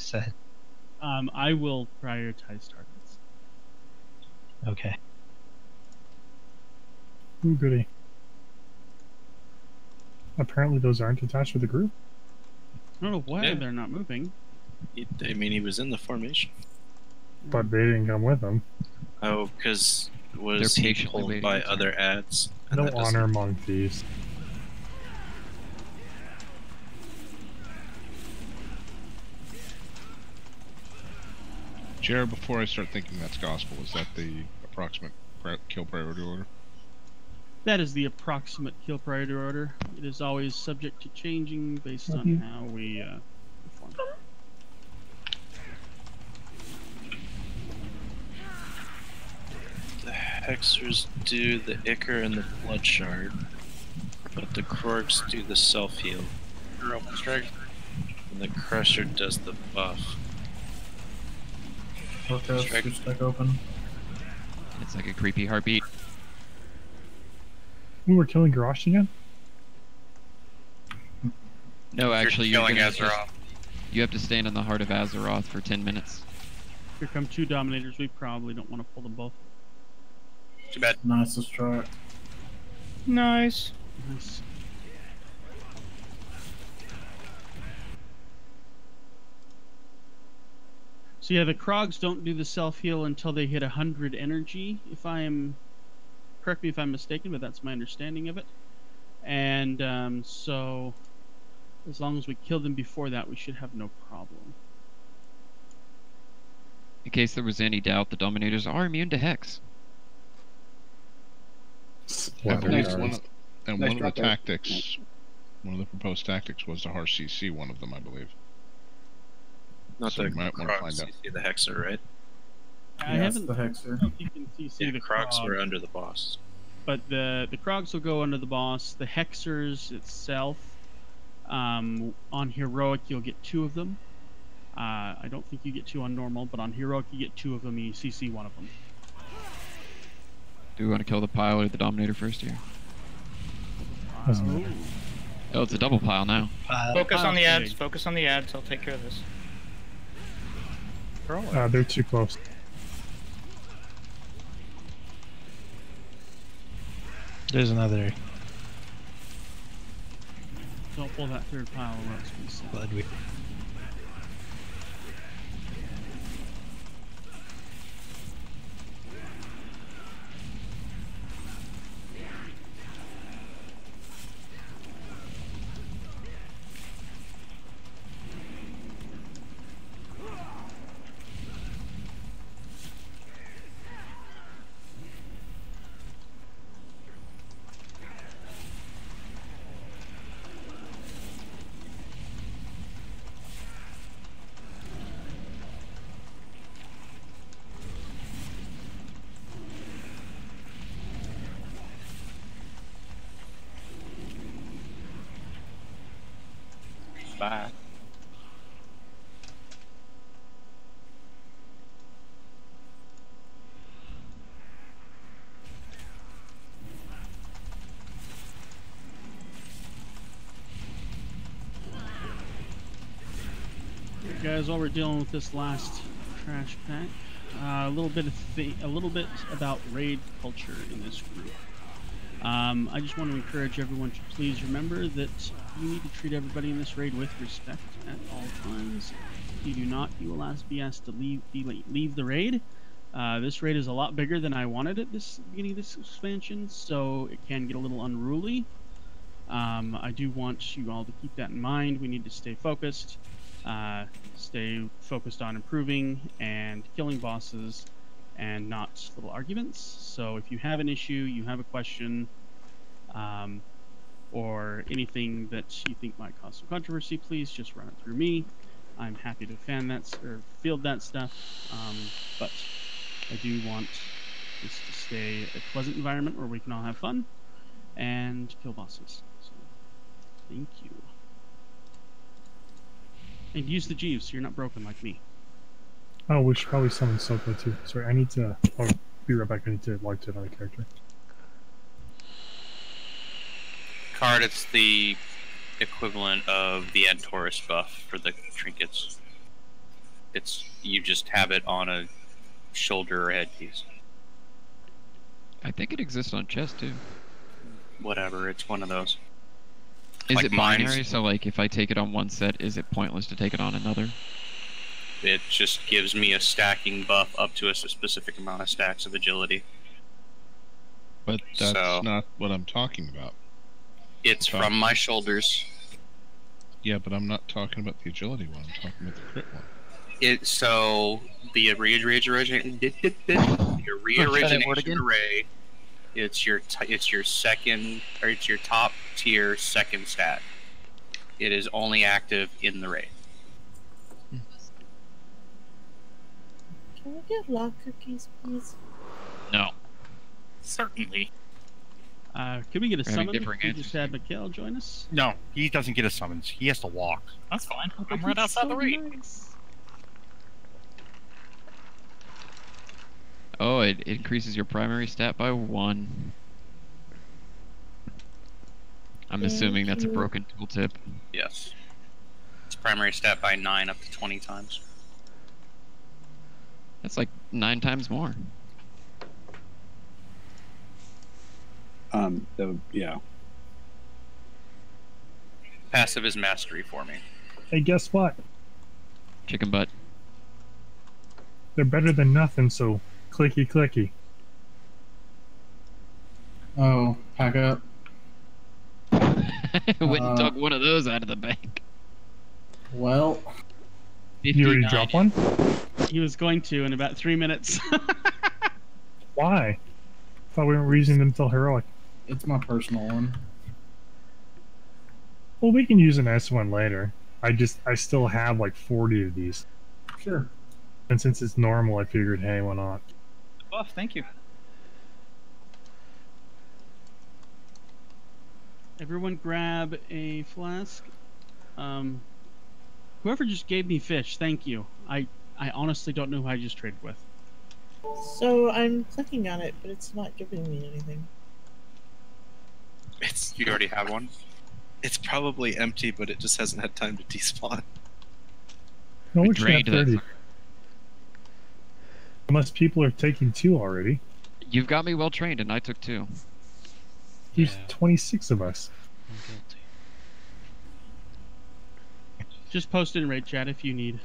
just said. I will prioritize targets. Okay. Ooh, goody. Apparently those aren't attached to the group. I don't know why Yeah. they're not moving. I mean, he was in the formation. But they didn't come with them. Oh, because was They're he patiently pulled waiting by their other ads? And No that doesn't- honor among thieves. Jared, before I start thinking that's gospel, is that the approximate kill priority order? That is the approximate kill priority order. It is always subject to changing based on how we perform. The Hexers do the Ichor and the Blood Shard, but the Krogs do the self-heal. Open strike. And the Crusher does the buff. Okay, Strike. switch back open. It's like a creepy heartbeat. We were killing Garrosh again? No, actually, you're killing gonna Azeroth. you have to stand in the heart of Azeroth for 10 minutes. Here come 2 Dominators. We probably don't want to pull them both. Too bad. Nice, let's try it. Nice. Nice. So yeah, the Krogs don't do the self-heal until they hit 100 energy, if I am... Correct me if I'm mistaken, but that's my understanding of it. And so, as long as we kill them before that, we should have no problem. In case there was any doubt, the Dominators are immune to Hex. Yeah, What one are- of Nice the drop there. tactics, one of the proposed tactics was to harsh CC one of them, I believe. Not So the you might wanna Krogs, find out. you see the Hexer, right? I Yeah, it's haven't... the I Hexer. don't know if you can see Yeah, the Krogs Krogs. were under the boss. But the Krogs will go under the boss. The Hexers itself, on Heroic you'll get 2 of them. I don't think you get 2 on normal, but on Heroic you get 2 of them and you CC one of them. Do we want to kill the pile or the Dominator first here? Doesn't matter. Ooh. Oh, it's a double pile now. Focus on the Pile's ads. big. Focus on the ads. I'll take care of this. They're too close. There's another Don't pull that 3rd pile or else we see. blood weed. Bye. Guys, while we're dealing with this last trash pack, a little bit about raid culture in this group. I just want to encourage everyone to please remember that you need to treat everybody in this raid with respect at all times. If you do not, you will be asked to leave the raid. This raid is a lot bigger than I wanted at this beginning of this expansion, so it can get a little unruly. I do want you all to keep that in mind. We need to stay focused on improving and killing bosses and not little arguments. So if you have an issue, you have a question, or anything that you think might cause some controversy, please just run it through me. I'm happy to field that stuff, but I do want this to stay a pleasant environment where we can all have fun and kill bosses. So, thank you. And use the Jeeves so you're not broken like me. Oh, we should probably summon Soko too. Sorry, I need to... I'll be right back. I need to log to another character. Card, it's the equivalent of the Ed Taurus buff for the trinkets. You just have it on a shoulder or headpiece. I think it exists on chest too. Whatever, it's one of those. Is Like it binary? mine's- So like, if I take it on one set, is it pointless to take it on another? It just gives me a stacking buff up to a specific amount of stacks of agility. But that's So- not what I'm talking about. It's from my shoulders. Yeah, but I'm not talking about the agility one. I'm talking about the crit one. The reorigination array. It's your second, or it's your top tier second stat. It is only active in the raid. Can we get log cookies, please? No. Certainly. Can we get a We're having summon? differing We just answers had Mikhail join us. No, he doesn't get a summons. He has to walk. That's fine. I'm right outside the raid. Nice. Oh, it increases your primary stat by 1. I'm Thank assuming that's a you. broken tooltip. Yes. It's primary stat by 9 up to 20 times. That's like 9 times more. Yeah. Passive is mastery for me. Hey, guess what? Chicken butt. They're better than nothing, so clicky clicky. Oh, pack up. Went and took one of those out of the bank. Well, You already 59. dropped one? He was going to in about 3 minutes. Why? Thought we weren't using them until heroic. it's my personal one. Well, we can use an S one later. I still have like 40 of these. Sure. And since it's normal, I figured, hey, why not? Buff, thank you. Everyone grab a flask. Whoever just gave me fish, thank you. I honestly don't know who I just traded with. So I'm clicking on it, but it's not giving me anything. You already have one? It's probably empty, but it just hasn't had time to despawn. No, We we should have drained that 30. Unless people are taking 2 already. You've got me well trained, and I took 2. There's Yeah. 26 of us. I'm guilty. Just post in raid chat if you need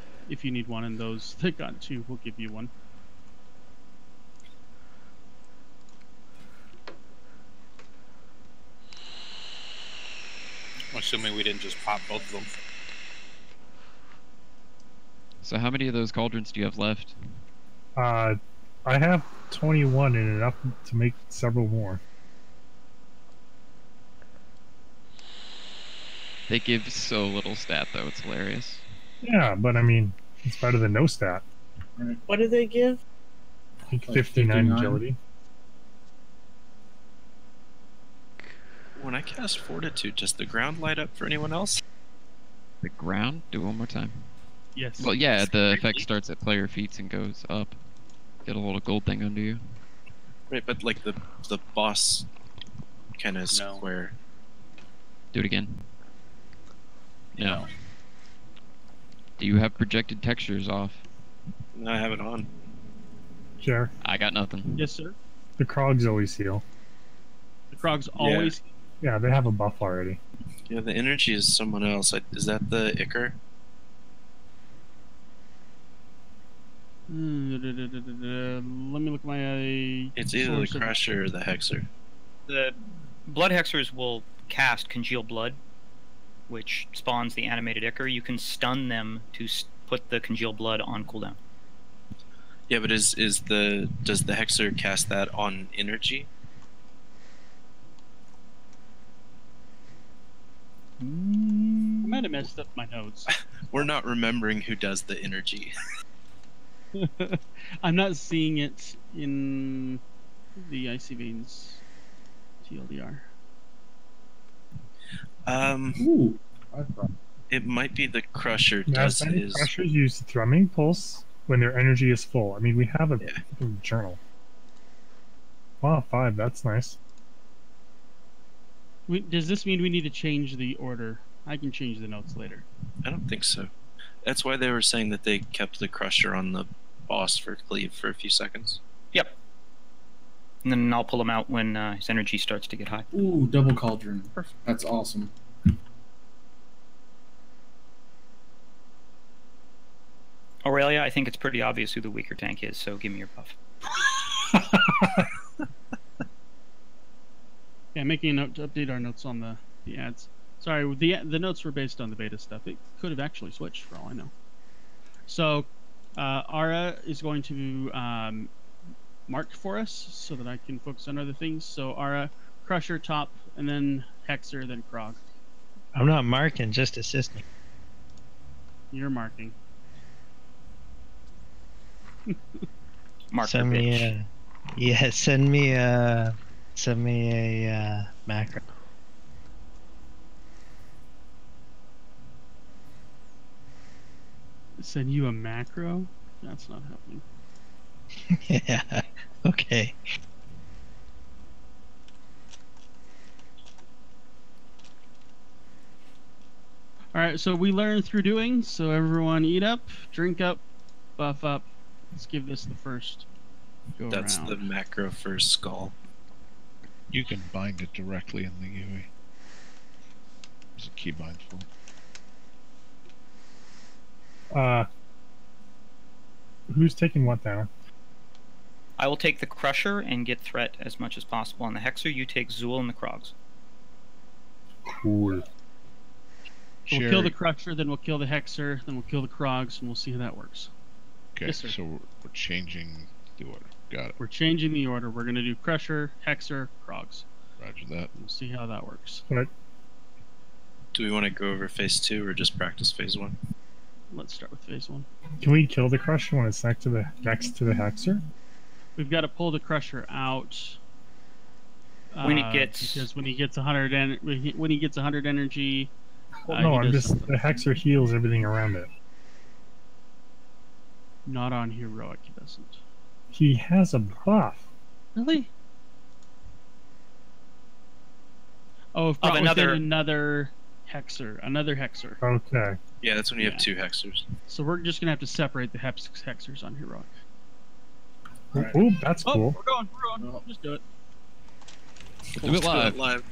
one, and those that got 2 will give you one. I'm assuming we didn't just pop both of them. So how many of those cauldrons do you have left? I have 21 and enough to make several more. They give so little stat, though. It's hilarious. Yeah, but I mean, it's better than no stat. What do they give? I think Like 59 59. agility. When I cast Fortitude, does the ground light up for anyone else? The ground? Do it one more time. Yes. Well, yeah, the effect starts at player feet and goes up. Get a little gold thing under you. Right, but like the boss kind of No. square. Do it again. No. No. Do you have projected textures off? No, I have it on. Sure. I got nothing. Yes, sir. The Krogs always heal. The Krogs always. Yeah, they have a buff already. Yeah, the energy is someone else. Is that the Icar? Let me look at my. It's either source the of- Crusher or the Hexer. The Blood Hexers will cast Congeal Blood, which spawns the animated Ichor. You can stun them to put the Congeal Blood on cooldown. Yeah, but does the Hexer cast that on energy? I might have messed up my notes. We're not remembering who does the energy. I'm not seeing it in the Icy Veins TLDR. Ooh. It might be the Crusher Now, does many his. Crushers use Thrumming Pulse when their energy is full. I mean, we have a Yeah. fucking journal. Wow, 5, that's nice. Does this mean we need to change the order? I can change the notes later. I don't think so. That's why they were saying that they kept the Crusher on the boss for Cleave for a few seconds. Yep. And then I'll pull him out when his energy starts to get high. Ooh, double cauldron. That's awesome. Aurelia, I think it's pretty obvious who the weaker tank is, so give me your buff. Yeah, making a note to update our notes on the ads. Sorry, the notes were based on the beta stuff. It could have actually switched for all I know. So, Ara is going to mark for us so that I can focus on other things. So Ara, Crusher top, and then Hexer, then Krog. I'm not marking, just assisting. You're marking. Mark Send the me bitch. yeah, send me a macro. Send you a macro? That's not happening. Yeah. Okay. All right, so we learn through doing. So everyone eat up, drink up, buff up. Let's give this the first go That's around. the macro for Skull. You can bind it directly in the UE. There's a keybind for it. Who's taking what, Dana? I will take the Crusher and get threat as much as possible on the Hexer. You take Zool and the Krogs. Cool. We'll kill the Crusher, then we'll kill the Hexer, then we'll kill the Krogs, and we'll see how that works. Okay, Yes, sir. so we're changing the order. Got it. We're changing the order. We're going to do Crusher, Hexer, Krogs. Roger that. We'll see how that works. Right. Do we want to go over phase 2 or just practice phase 1? Let's start with phase 1. Can we kill the Crusher when it's next to the Hexer? We've got to pull the Crusher out. When it gets because when he gets 100 when he gets 100 energy. Well, no, he I'm does just something. the Hexer heals everything around it. Not on heroic, he doesn't. He has a buff. Really? Oh, if brought within another Hexer, Okay. Yeah, that's when you have 2 Hexers. So we're just gonna have to separate the Hexers on heroic. Right. Ooh, that's cool. We're going. Just do it. Do it live.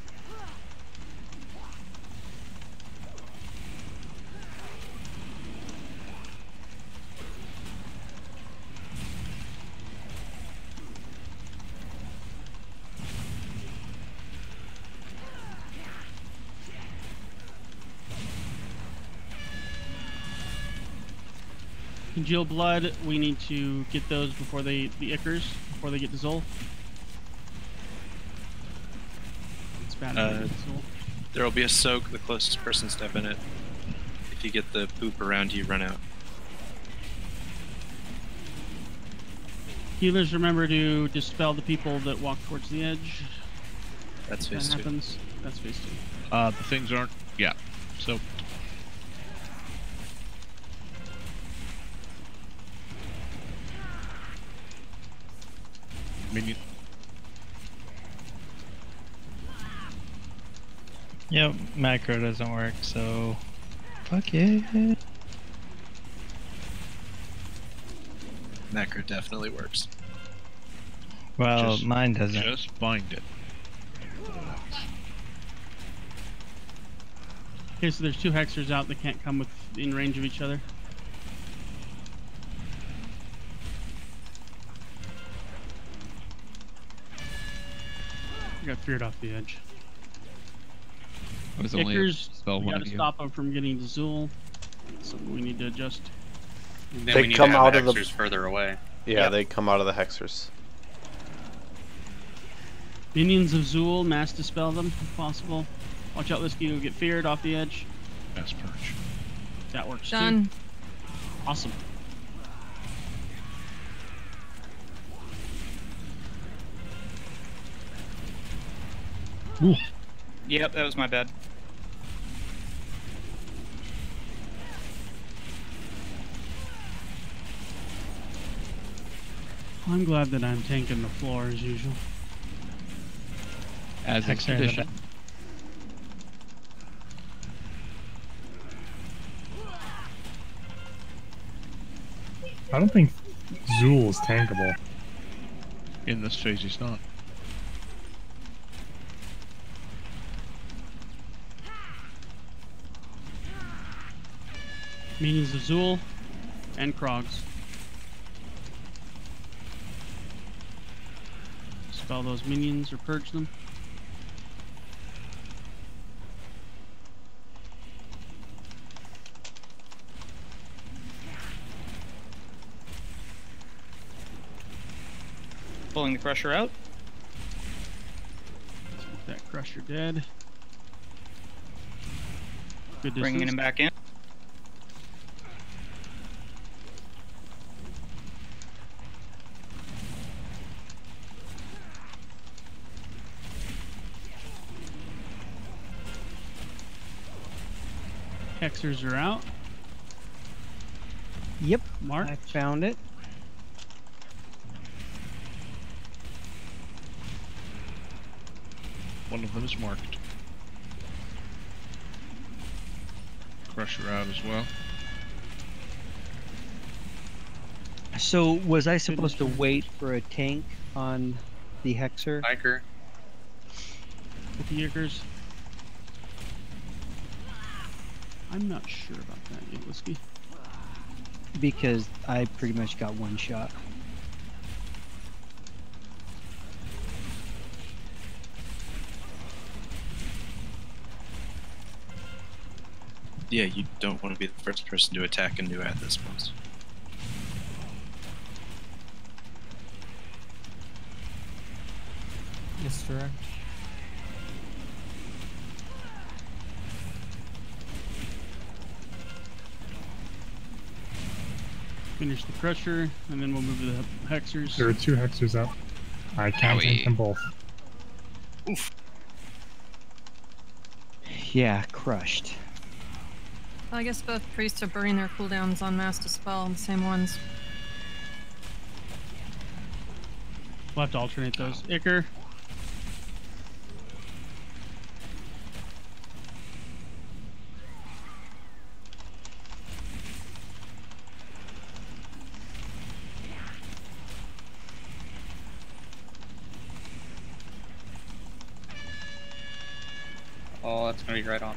Congeal blood, we need to get those before the Ickers, before they get to Zol. It's bad. There'll be a soak, the closest person step in it. If you get the poop around you, run out. Healers, remember to dispel the people that walk towards the edge. That's phase 2. Happens. That's phase 2. The things aren't. Yeah. So. Minion. Yep, macro doesn't work, so fuck it. Macro definitely works. Well, mine doesn't. Just bind it. Okay, so there's 2 Hexers out that can't come in range of each other. I got feared off the edge. I was only able to Ickers, spell we one gotta of you. stop them from getting to Zool. That's something we need to adjust. Then They we need come to have out of the- Hexers further away. Yeah, they come out of the Hexers. Minions of Zool, mass dispel them if possible. Watch out, Lisky will get feared off the edge. Mass purge. That works Done. too. Awesome. Ooh. Yep, that was my bad. I'm glad that I'm tanking the floor as usual. As is Hexer in the tradition. back. I don't think Zool is tankable. In this phase, he's not. Minions of Zool and Krogs. Spell those minions or purge them. Pulling the Crusher out. Keep that Crusher dead. Good distance. Bringing him back in. Hexers are out. Yep. Mark. I found it. One of them is marked. Crusher out as well. So was I supposed to wait for a tank on the Hexer? Hiker. With the Ickers. I'm not sure about that yet, Whiskey. Because I pretty much got one shot. Yeah, you don't want to be the first person to attack a new at this point. Misdirect. Finish the Crusher, and then we'll move to the Hexers. There are 2 Hexers up. I can't tank them both. Oof. Yeah, crushed. Well, I guess both priests are burning their cooldowns on Mass Dispel, the same ones. We'll have to alternate those. Icker. Oh, that's gonna be right on.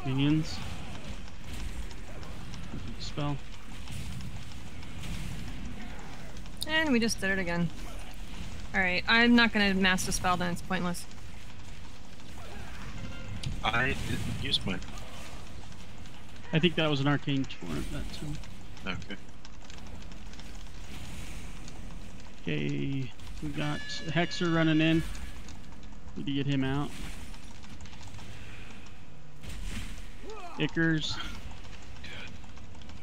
Minions. Spell. And we just did it again. Alright, I'm not gonna Mass Dispel then, it's pointless. I didn't use mine. I think that was an arcane torrent that time. Okay. Okay, we got a Hexer running in. Need to get him out. Ickers.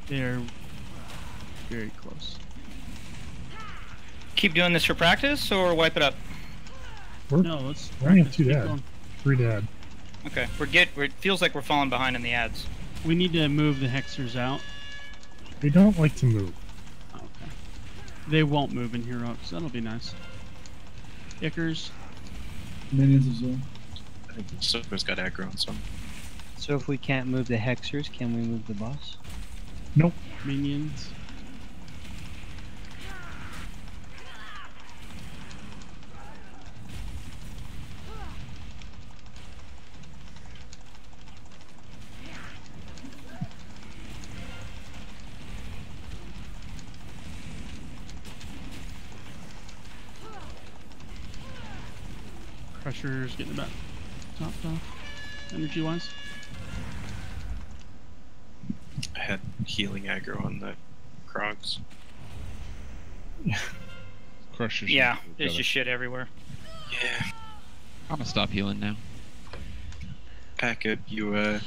They're very close. Keep doing this for practice, or wipe it up? No, let's. We only have 2 keep dead. going. 3 dead. Okay, it feels like we're falling behind in the ads. We need to move the Hexers out. They don't like to move. Okay. They won't move in Heroics. That'll be nice. Ickers. Minions of Zool. I think Silver's got aggro on some. So if we can't move the Hexers, can we move the boss? Nope. Minions. Crusher's getting about topped off, energy-wise. I had healing aggro on the Krogs. Crushers. Yeah, there's just shit everywhere. Yeah. I'm gonna stop healing now. Packet, you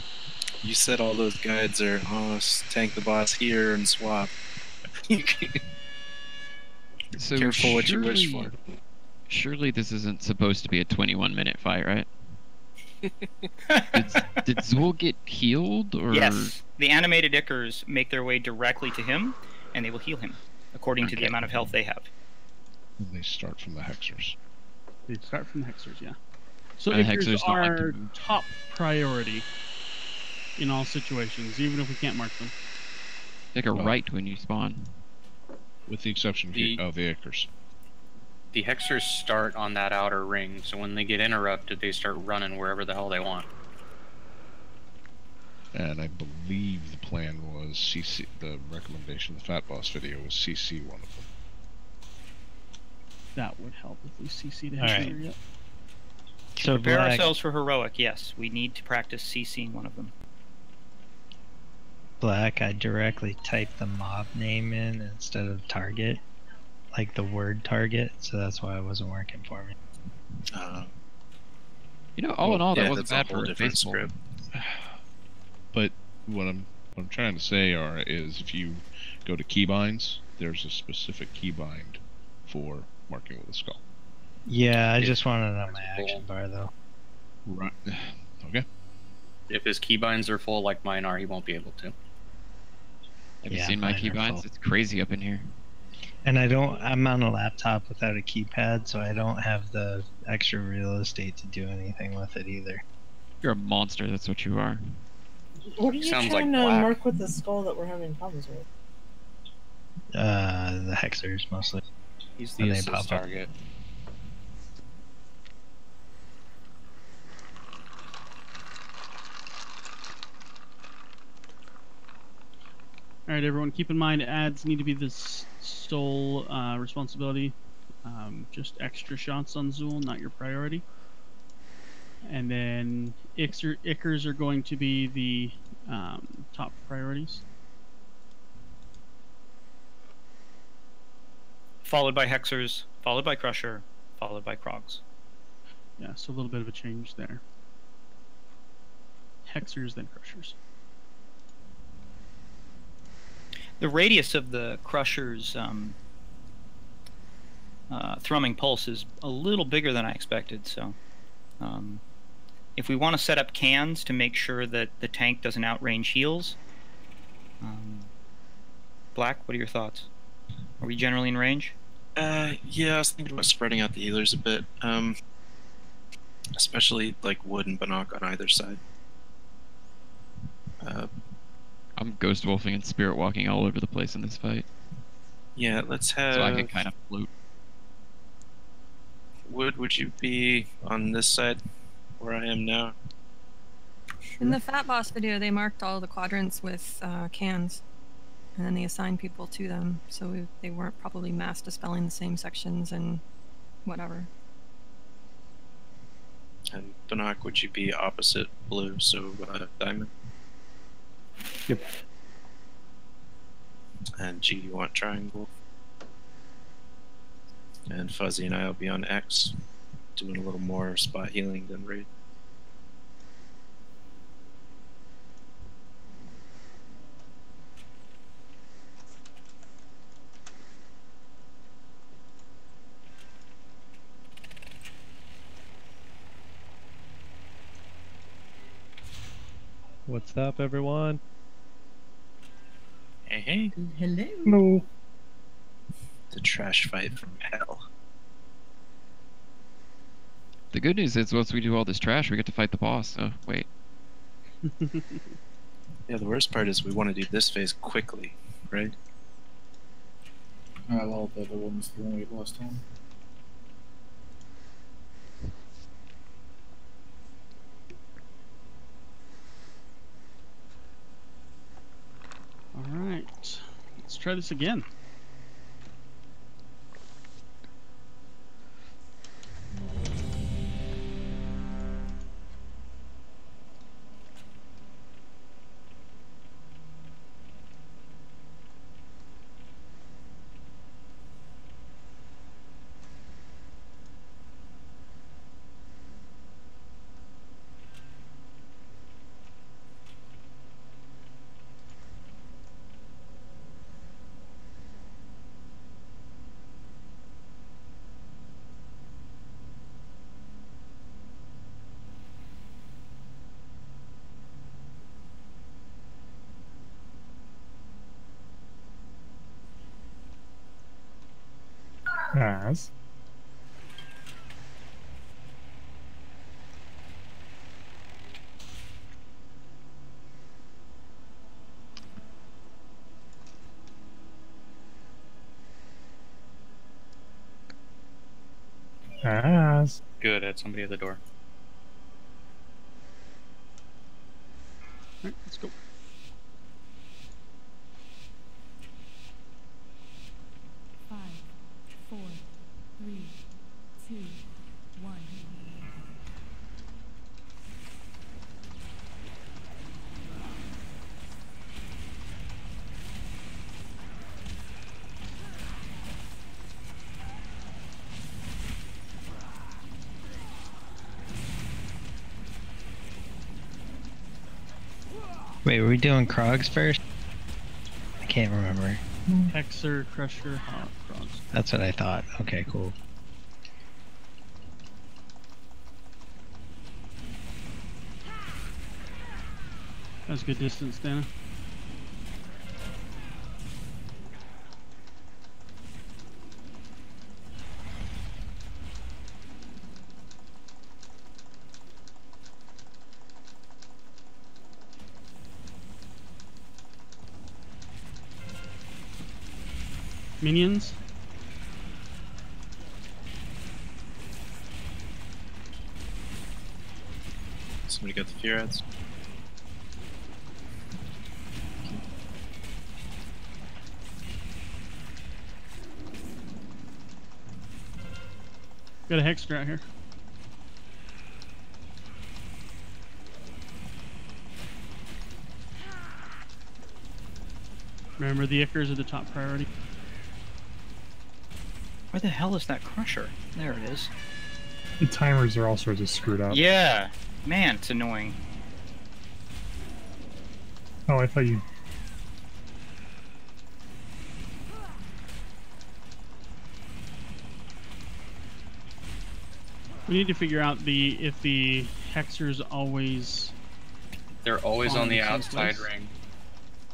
said all those guides are, tank the boss here and swap. So Careful what you wish for. Surely this isn't supposed to be a 21-minute fight, right? did Zool get healed, or? Yes. The animated Ickers make their way directly to him, and they will heal him. according to the Okay. amount of health they have. And they start from the hexers. They start from the hexers, yeah. So And the Ichors hexers don't like to are move. top priority in all situations, even if we can't mark them. Take a Well, right when you spawn. With the exception of The- the Acres. The hexers start on that outer ring, so when they get interrupted, they start running wherever the hell they want. And I believe the plan was CC. The recommendation, the Fat Boss video, was CC one of them. That would help if we CC the All right. hexer. Yep. So Prepare Black, ourselves for heroic. Yes, we need to practice CCing one of them. Black, I directly typed the mob name in instead of target, like the word target, so that's why it wasn't working for me. You know, all in all, that yeah, wasn't that's a bad whole for a different baseball. script. But what I'm trying to say is if you go to keybinds, there's a specific keybind for marking with a skull. Yeah, I just wanted it on my action bar though. Right. Okay. If his keybinds are full like mine are, he won't be able to. Have you Yeah, seen my mine are keybinds? full. It's crazy up in here. And I'm on a laptop without a keypad, so I don't have the extra real estate to do anything with it either. You're a monster, that's what you are. What are you Sounds trying like to black. mark with the skull that we're having problems with? The hexers mostly. He's the And they assist pop up. target. All right, everyone. Keep in mind, ads need to be the sole responsibility. Just extra shots on Zool, not your priority. And then Ichors are going to be the top priorities. Followed by hexers, followed by crusher, followed by crogs. Yeah, so a little bit of a change there. Hexers, then crushers. The radius of the crusher's thrumming pulse is a little bigger than I expected, so if we want to set up cans to make sure that the tank doesn't outrange heals, Black, what are your thoughts? Are we generally in range? Yeah, I was thinking about spreading out the healers a bit. Especially like Wood and Bannock on either side. I'm ghost wolfing and spirit walking all over the place in this fight. Yeah, let's have. So I can kind of float. Wood, would you be on this side where I am now? In the Fat Boss video, they marked all the quadrants with cans, and then they assigned people to them, so they weren't probably mass dispelling the same sections and whatever. And Bannock, would you be opposite blue, so diamond? Yep. And G, you want triangle? And Fuzzy and I will be on X, doing a little more spot healing than Raid. What's up, everyone? Hey, hey. Hello. No. The trash fight from hell. The good news is once we do all this trash, we get to fight the boss, so wait. Yeah, the worst part is we want to do this phase quickly, right? I love the other ones the one we did last time. All right, let's try this again. As. As. Good, I had somebody at the door. Alright, let's go. Five, 4, 3, 2, 1. Wait, were we doing Krogs first? I can't remember. Hexer, Crusher, Hawk, Frogs. That's what I thought. Okay, cool. That's a good distance, Dana. Minions. Somebody got the fear ads. Got a Hexer out here. Remember, the Ickers are the top priority. Where the hell is that Crusher? There it is. The timers are all sorts of screwed up. Yeah, man, it's annoying. Oh, I thought you. We need to figure out if the Hexers always. They're always on the same outside place. ring.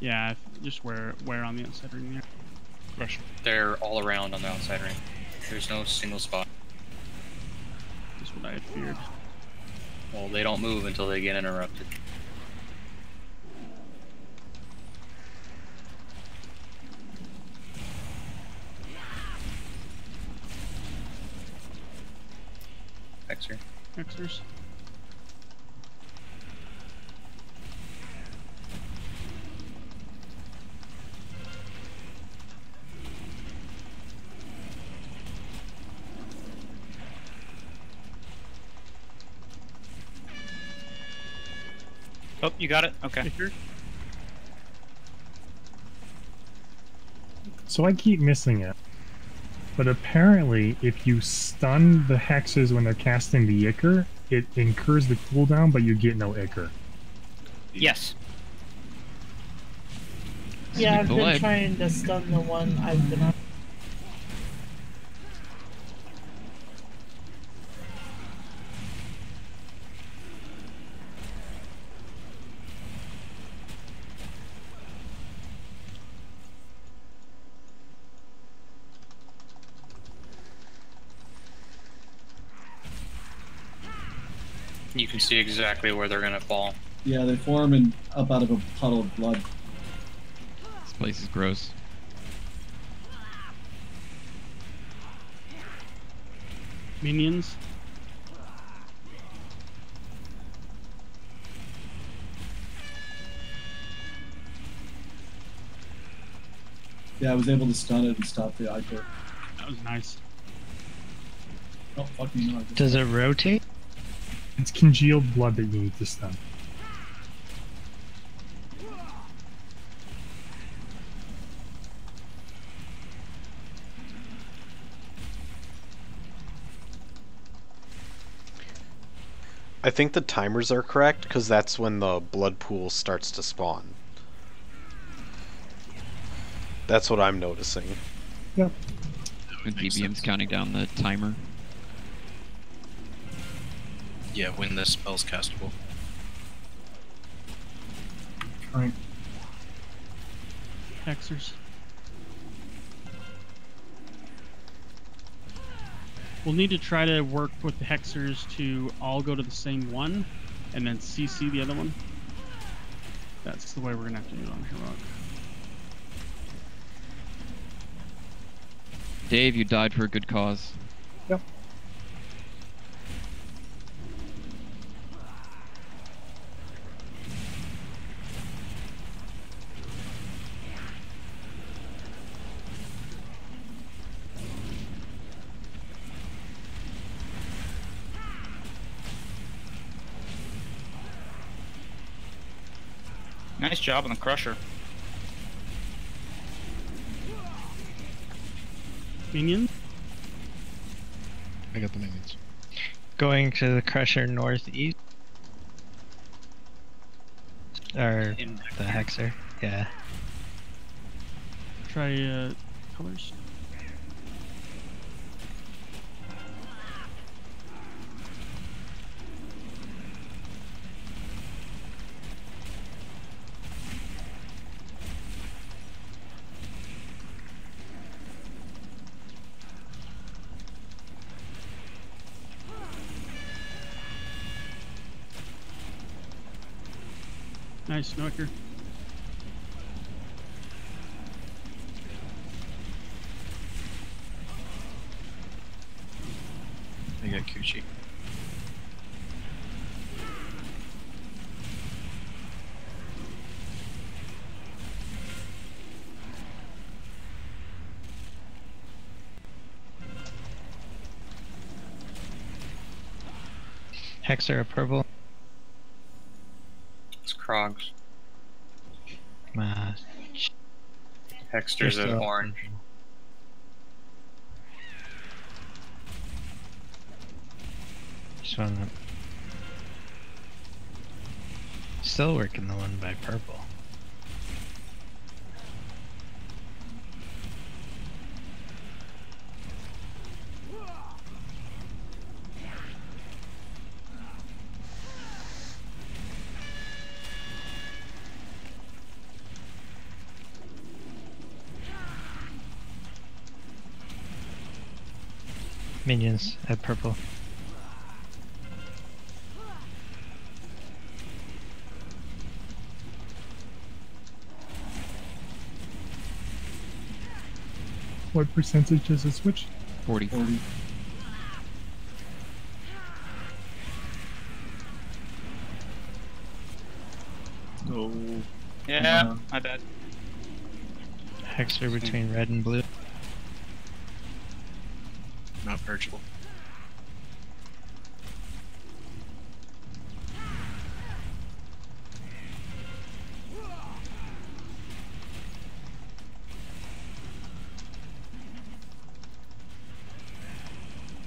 Yeah, just where on the outside ring there. Crusher. They're all around on the outside ring. There's no single spot. That's what I had feared. Well, they don't move until they get interrupted. Hexer. Hexers. Oh, you got it? Okay. So I keep missing it. But apparently, if you stun the hexes when they're casting the Icker, it incurs the cooldown, but you get no Icker. Yes. Yeah, I've been trying to stun the one I've been on. You can see exactly where they're gonna fall. Yeah, they form in up out of a puddle of blood. This place is gross. Minions. Yeah, I was able to stun it and stop the Iker. That was nice. Oh, fuck me, no. Does it rotate? It's congealed blood that you need to stun. I think the timers are correct, because that's when the blood pool starts to spawn. That's what I'm noticing. Yep. When DBM's counting down the timer. Yeah, when the spell's castable. Right. Hexers. We'll need to try to work with the hexers to all go to the same one, and then CC the other one. That's the way we're gonna have to do it on Heroic. Dave, you died for a good cause. Yep. Nice job on the Crusher. Minions? I got the minions. Going to the Crusher northeast. Or the Hexer, yeah. Try colors. Nice, Snooker. I got Coochie. Hexer a purple. It's Krogs. Uh, Hexter's Just, an orange. Just wanna... Still working the one by purple. Minions at purple. What percentage is it switch? 40. 40. Oh. Yeah, my bad. Hexer between red and blue. Not purgeable.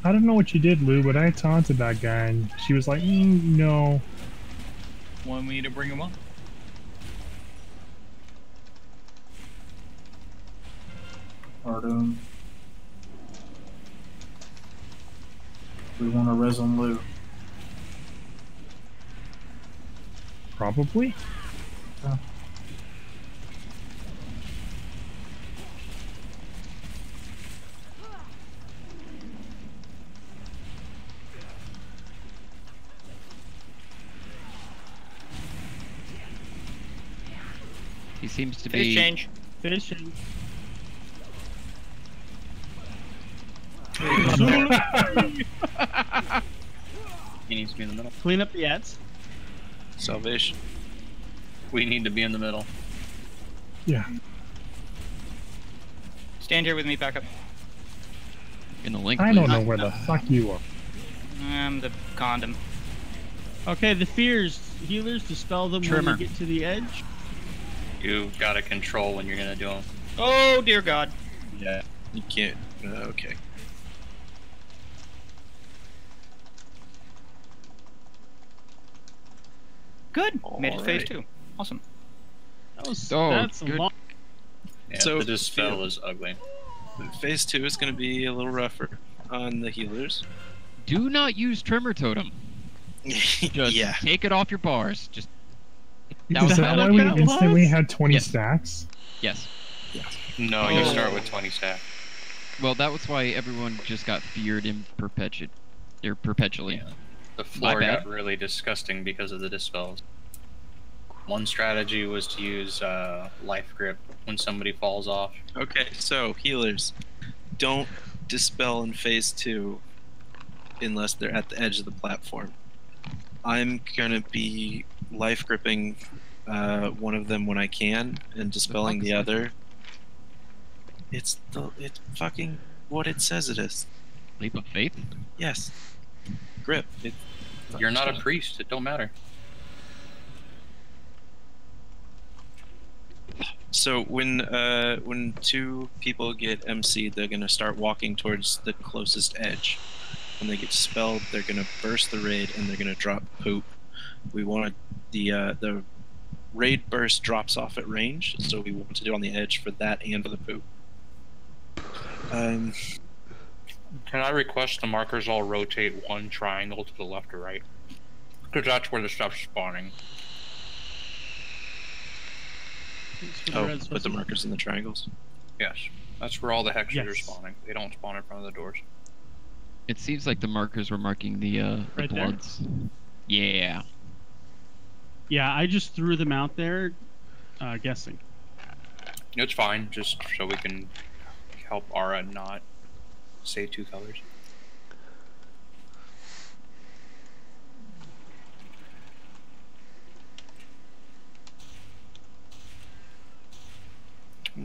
I don't know what you did, Lou, but I taunted that guy, and she was like, no. Want me to bring him up? Artem. We want to res on Lou. Probably. Yeah. He seems to Phase be... change. Phase change. He needs to be in the middle. Clean up the ads. Salvation. We need to be in the middle. Yeah. Stand here with me, back up. In the link. I don't know where the fuck you are. I'm the condom. Okay, the fears. Healers, dispel them Trimmer. when you get to the edge. You gotta control when you're gonna do them. Oh, dear God. Yeah. You can't. Okay. Good. Made it phase Alright. 2. Awesome. That's good. a lot. Yeah, So, the dispel is ugly. Phase 2 is going to be a little rougher on the healers. Do not use Trimmer Totem. Just Yeah. take it off your bars. Just... Is that why we instantly had 20 Yes. stacks? Yes. No, you start with 20 stack. Well, that was why everyone just got feared in perpetually. Yeah. The floor got really disgusting because of the dispels. One strategy was to use life grip when somebody falls off. Okay, so healers, don't dispel in phase 2 unless they're at the edge of the platform. I'm gonna be life gripping one of them when I can and dispelling the other. It's fucking what it says it is. Leap of faith? Yes. Grip. You're not a priest. It don't matter. So when two people get MC'd, they're gonna start walking towards the closest edge. When they get dispelled, they're gonna burst the raid and they're gonna drop poop. We want the raid burst drops off at range, so we want to do it on the edge for that and for the poop. Can I request the markers all rotate one triangle to the left or right? Because that's where the stuff's spawning. Oh, put the markers in the triangles? Yes. That's where all the hexes are spawning. They don't spawn in front of the doors. It seems like the markers were marking the Right there? bloods. Yeah. Yeah, I just threw them out there, guessing. It's fine, just so we can help Ara not say two colors.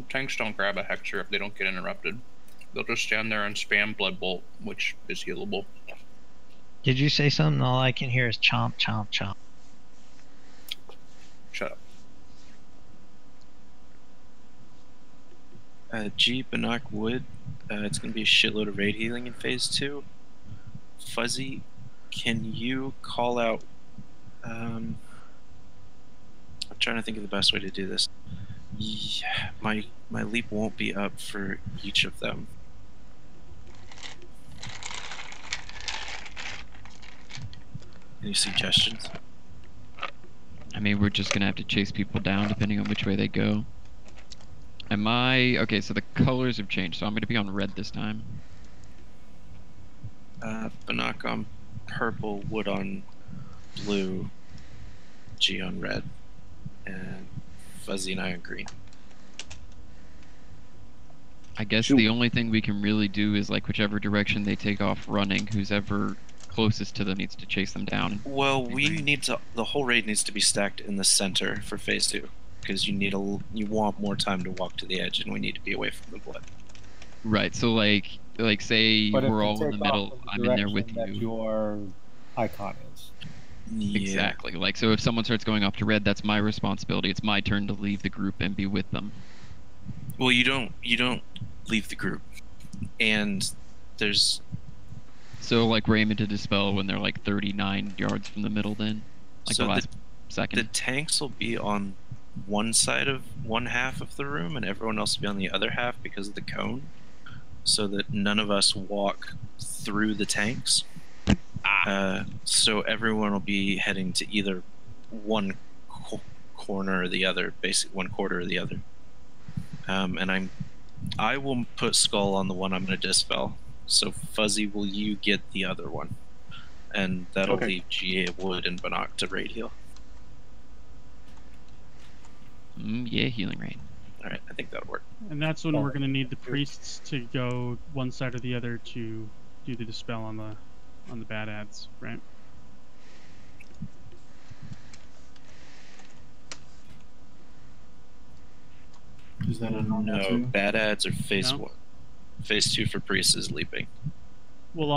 Tanks don't grab a hexer if they don't get interrupted. They'll just stand there and spam Blood Bolt, which is healable. Did you say something? All I can hear is chomp, chomp, chomp. Shut up. G, Bannock Wood, it's going to be a shitload of raid healing in phase 2. Fuzzy, can you call out... I'm trying to think of the best way to do this. Yeah, my leap won't be up for each of them. Any suggestions? I mean, we're just gonna have to chase people down depending on which way they go. Okay, so the colors have changed, so I'm gonna be on red this time. Bannock on purple, Wood on blue, G on red, and Fuzzy and I on green. I guess the only thing we can really do is like whichever direction they take off running, who's ever closest to them needs to chase them down. Well, we need to. The whole raid needs to be stacked in the center for phase 2, because you want more time to walk to the edge, and we need to be away from the blood. Right. So like say But if we're they all in the take middle. off in the I'm in there with direction that you. your icon is. Yeah. Exactly. Like so, if someone starts going off to red, that's my responsibility. It's my turn to leave the group and be with them. Well, you don't leave the group, and there's. So like Raymond to dispel when they're like 39 yards from the middle. Then, like So the last second. The tanks will be on one half of the room, and everyone else will be on the other half because of the cone, so that none of us walk through the tanks. So everyone will be heading to either one corner or the other, basically one quarter or the other. And I will put Skull on the one I'm going to dispel. So Fuzzy, will you get the other one? And that'll leave GA, Wood, and Bannock to raid heal. Yeah, healing raid. Alright, I think that'll work. And that's when we're going to need the priests to go one side or the other to do the dispel on the bad ads, right? Is that a normal No, too? bad ads are phase No? 1. Phase 2 for priests is leaping. Well,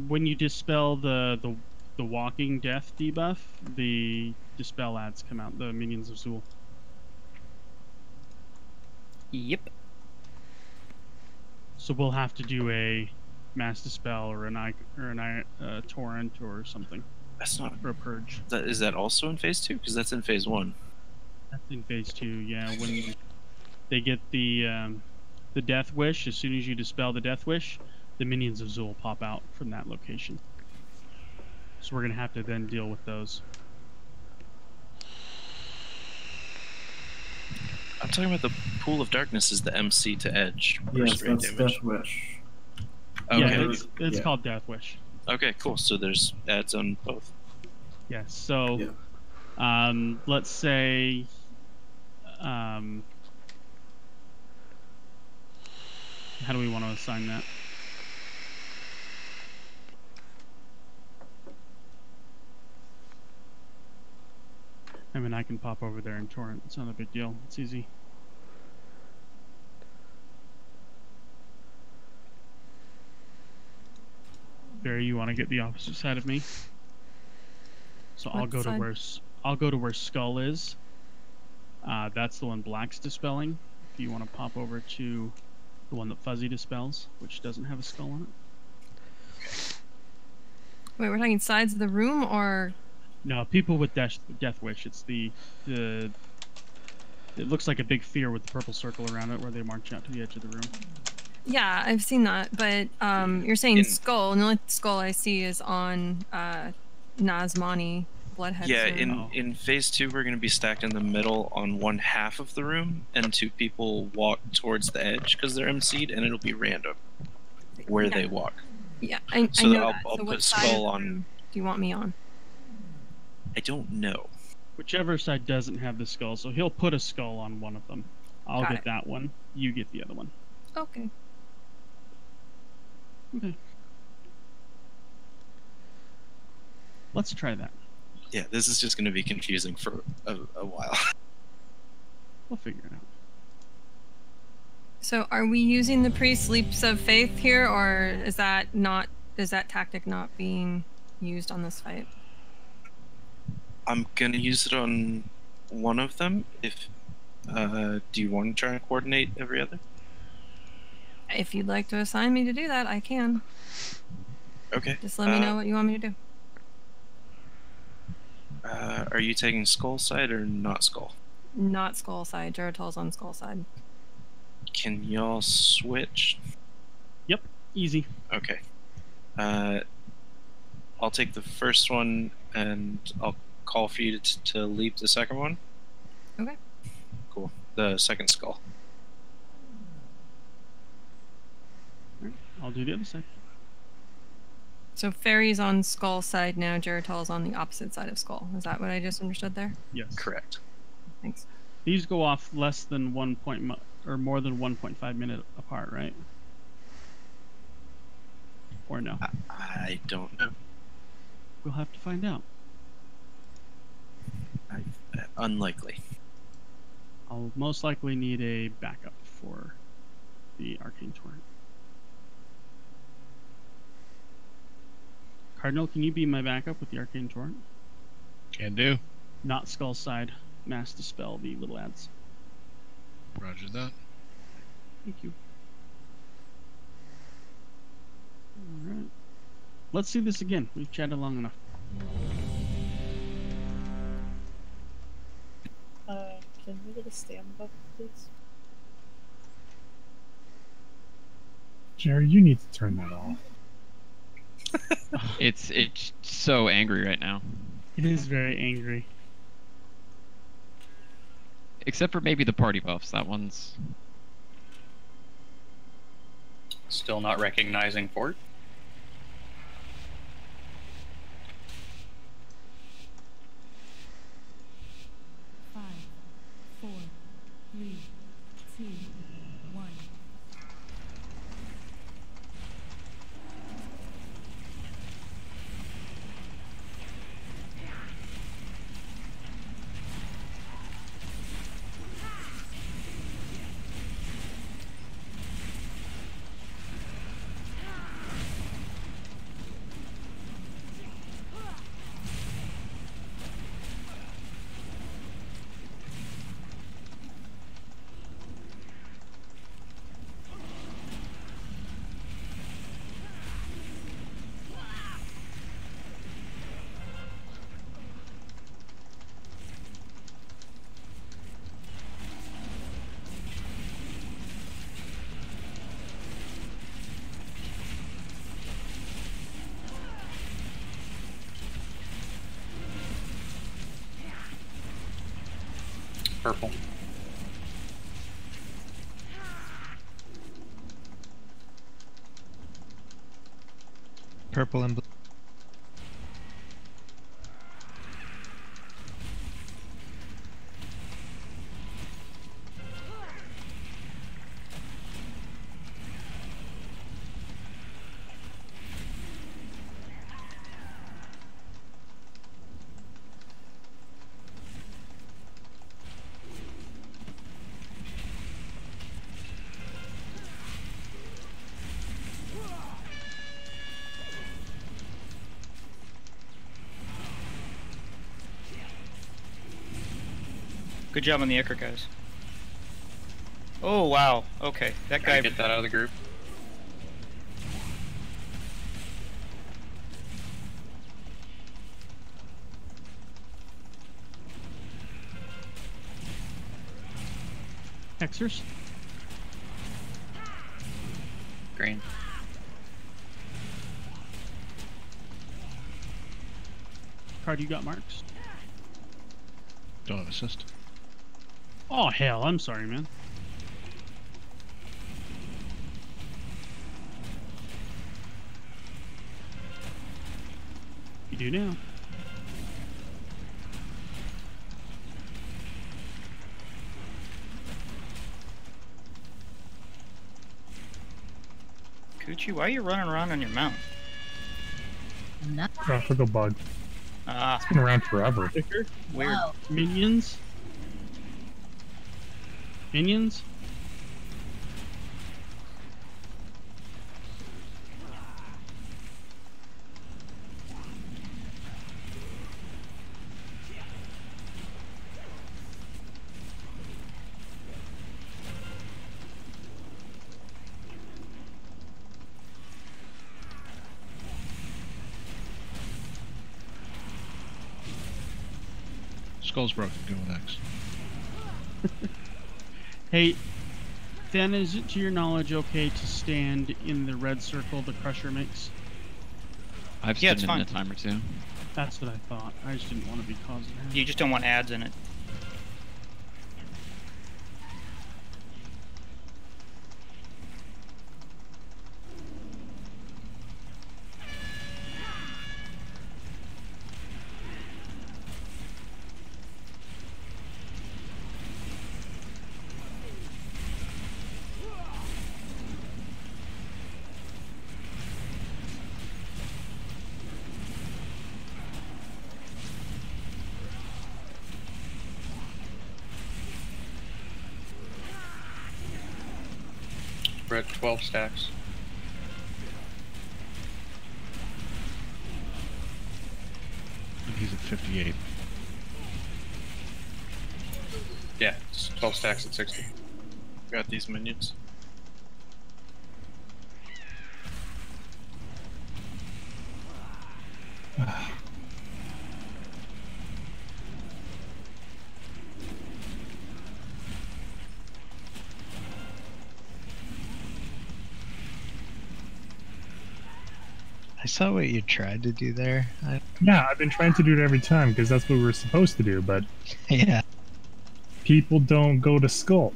when you dispel the walking death debuff, the dispel ads come out, the minions of Zool. Yep. So we'll have to do a mass dispel or a torrent or something. That's not for a purge. Is that also in phase 2? Because that's in phase 1. That's in phase 2. Yeah, when they get the death wish, as soon as you dispel the death wish, the minions of Zool pop out from that location. So we're gonna have to then deal with those. I'm talking about the pool of darkness is the MC to edge. Yes, Burst rate that's damage. Death Wish. Yeah, it's called Death Wish. Okay, cool. So there's ads on both. Yes. So, let's say, how do we want to assign that? I mean, I can pop over there and torrent. It's not a big deal. It's easy. Barry, you want to get the opposite side of me? So I'll go to where Skull is. That's the one Black's dispelling. If you want to pop over to the one that Fuzzy dispels, which doesn't have a skull on it. Wait, we're talking sides of the room or? No, people with Death Wish. It's the it looks like a big fear with the purple circle around it, where they march out to the edge of the room. Yeah, I've seen that, but you're saying skull, and the only skull I see is on Nazmani Bloodhead. Yeah, in phase 2, we're going to be stacked in the middle on one half of the room, and 2 people walk towards the edge because they're MC'd, and it'll be random where they walk. Yeah, I so know that. I'll So put what Skull side on. do you want me on? I don't know. Whichever side doesn't have the skull, so he'll put a skull on one of them. I'll get that one. You get the other one. Okay. Okay. Let's try that. Yeah, this is just going to be confusing for a while. We'll figure it out. So are we using the priest leaps of faith here, or is that tactic not being used on this fight? I'm going to use it on one of them. If do you want to try and coordinate every other? If you'd like to assign me to do that, I can. Okay. Just let me know what you want me to do. Are you taking Skull side or not Skull? Not skull side. Geritol's on skull side. Can y'all switch? Yep, easy. Okay. I'll take the first one, and I'll call for you to leap the second one. Okay. Cool. The second skull. Alright, I'll do the other side. So Fairy's on skull side now, Geritol's on the opposite side of skull. Is that what I just understood there? Yes. Correct. Thanks. These go off less than or more than 1.5 minute apart, right? Or no? I don't know. We'll have to find out. Unlikely. I'll most likely need a backup for the Arcane Torrent. Cardinal, can you be my backup with the Arcane Torrent? Can do. Not Skull side. Mass dispel the little ads. Roger that. Thank you. Alright. Let's see this again. We've chatted long enough. Can we get a stand up, please? Jerry, you need to turn that off. It's so angry right now. It is very angry. Except for maybe the party buffs. That one's Still not recognizing Fort. Five, 4, 3, 2, 1. Purple. Purple and blue. Good job on the Ichor, guys. Oh, wow. Okay, that guy... Get that out of the group. Hexers. Green. Card, you got marks? Don't have assist. Oh, hell, I'm sorry, man. You do now. Coochie, why are you running around on your mount? Graphical bug. Ah. It's been around forever. Weird. Wow. Minions. Minions. Skull's broken. Go with X. Hey, then is it to your knowledge okay to stand in the red circle the Crusher makes? I've stood in it a time or two. That's what I thought. I just didn't want to be causing that. You just don't want ads in it. We're at 12 stacks. And he's at 58. Yeah, it's 12 stacks at 60. Got these minions. I saw what you tried to do there. Yeah, I've been trying to do it every time because that's what we're supposed to do, but yeah, people don't go to Skull.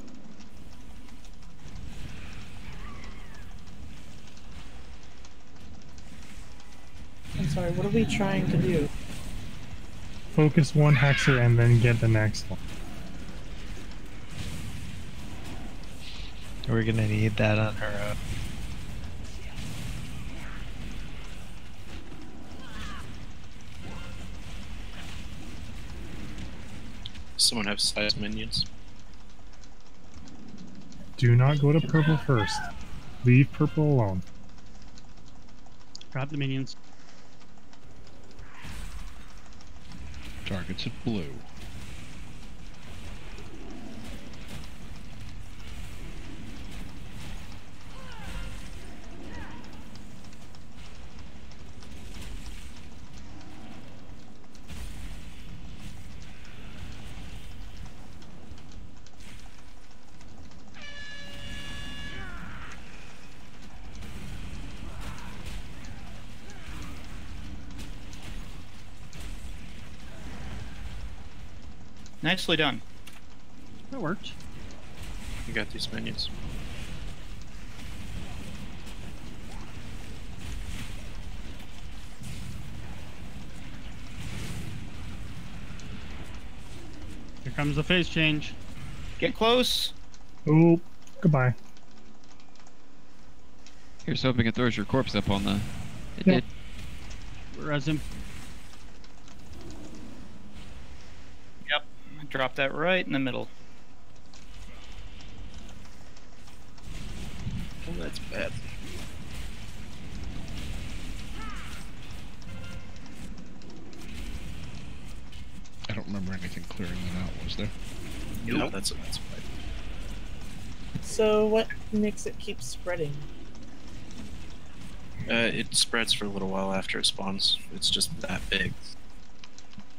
I'm sorry, what are we trying to do? Focus one hexer and then get the next one. we're gonna need that on her own. Someone have size minions. Do not go to purple first. Leave purple alone. Grab the minions. Targets at blue. Nicely done. That worked. You got these minions. comes the phase change. Get close. Oh, goodbye. Here's hoping it throws your corpse up on the... It Yeah. did. Res him. Yep. Drop that right in the middle. Oh, that's bad. I don't remember anything clearing that out, was there? No, that's fine. So what makes it keep spreading? It spreads for a little while after it spawns. It's just that big.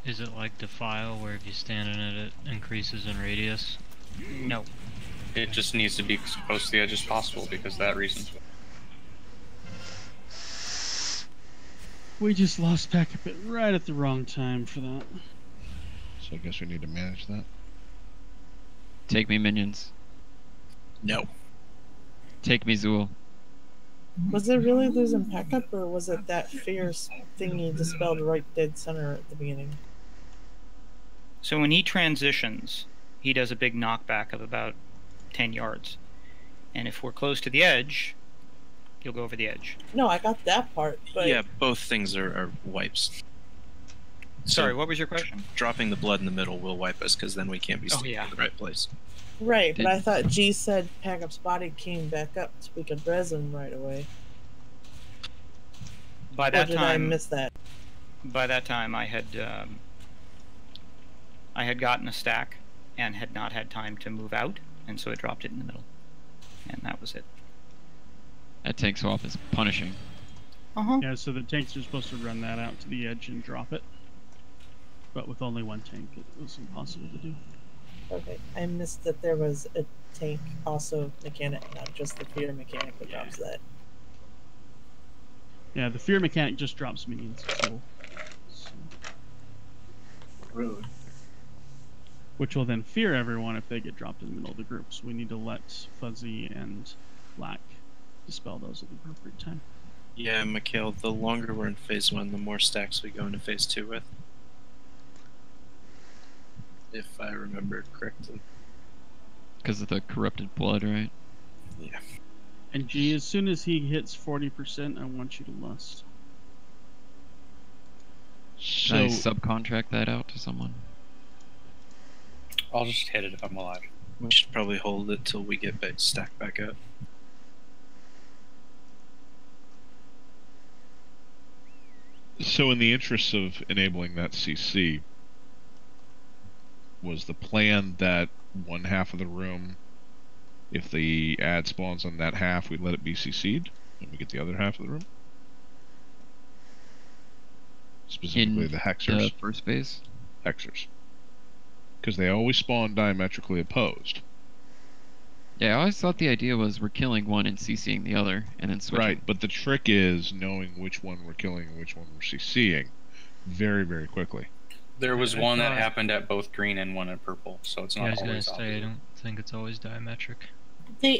Is it like Defile, where if you stand in it, it increases in radius? No. It just needs to be as close to the edge as possible because of that reason. We just lost back a bit right at the wrong time for that. So I guess we need to manage that. Take me, minions. No. Take me, Zool. Was it really losing pack up, or was it that fierce thing you dispelled right dead center at the beginning? So when he transitions, he does a big knockback of about 10 yards. And if we're close to the edge, you'll go over the edge. No, I got that part, but Yeah, both things are wipes. Sorry, So what was your question? dropping the blood in the middle will wipe us because then we can't be standing in the right place. right. But I thought G said pack up's body came back up so we could res him right away. By Or that did I time, miss that? By that time, I had gotten a stack and had not had time to move out, and so it dropped it in the middle, and that was it. That tank swap is punishing. Yeah, so the tanks are supposed to run that out to the edge and drop it. But with only one tank, it was impossible to do. Okay, I missed that there was a tank also mechanic, not just the fear mechanic that drops that. Yeah, the fear mechanic just drops minions. So, Really? which will then fear everyone if they get dropped in the middle of the group. So we need to let Fuzzy and Black dispel those at the appropriate time. Yeah, Mikhail, the longer we're in phase 1, the more stacks we go into phase 2 with. If I remember correctly. Because of the corrupted blood, right? Yeah. And G, as soon as he hits 40%, I want you to lust. Should I subcontract that out to someone? I'll just hit it if I'm alive. We should probably hold it till we get back stacked back up. So in the interest of enabling that CC, was the plan that one half of the room, if the ad spawns on that half, we let it be CC'd, and we get the other half of the room? Specifically In the hexers. the first phase? Hexers. Because they always spawn diametrically opposed. Yeah, I always thought the idea was we're killing one and CCing the other, and then switching. Right, but the trick is knowing which one we're killing and which one we're CCing very, very quickly. There was I one that thought- happened at both green and one at purple, so it's Yeah, I not was gonna always say, I obvious. don't think it's always diametric.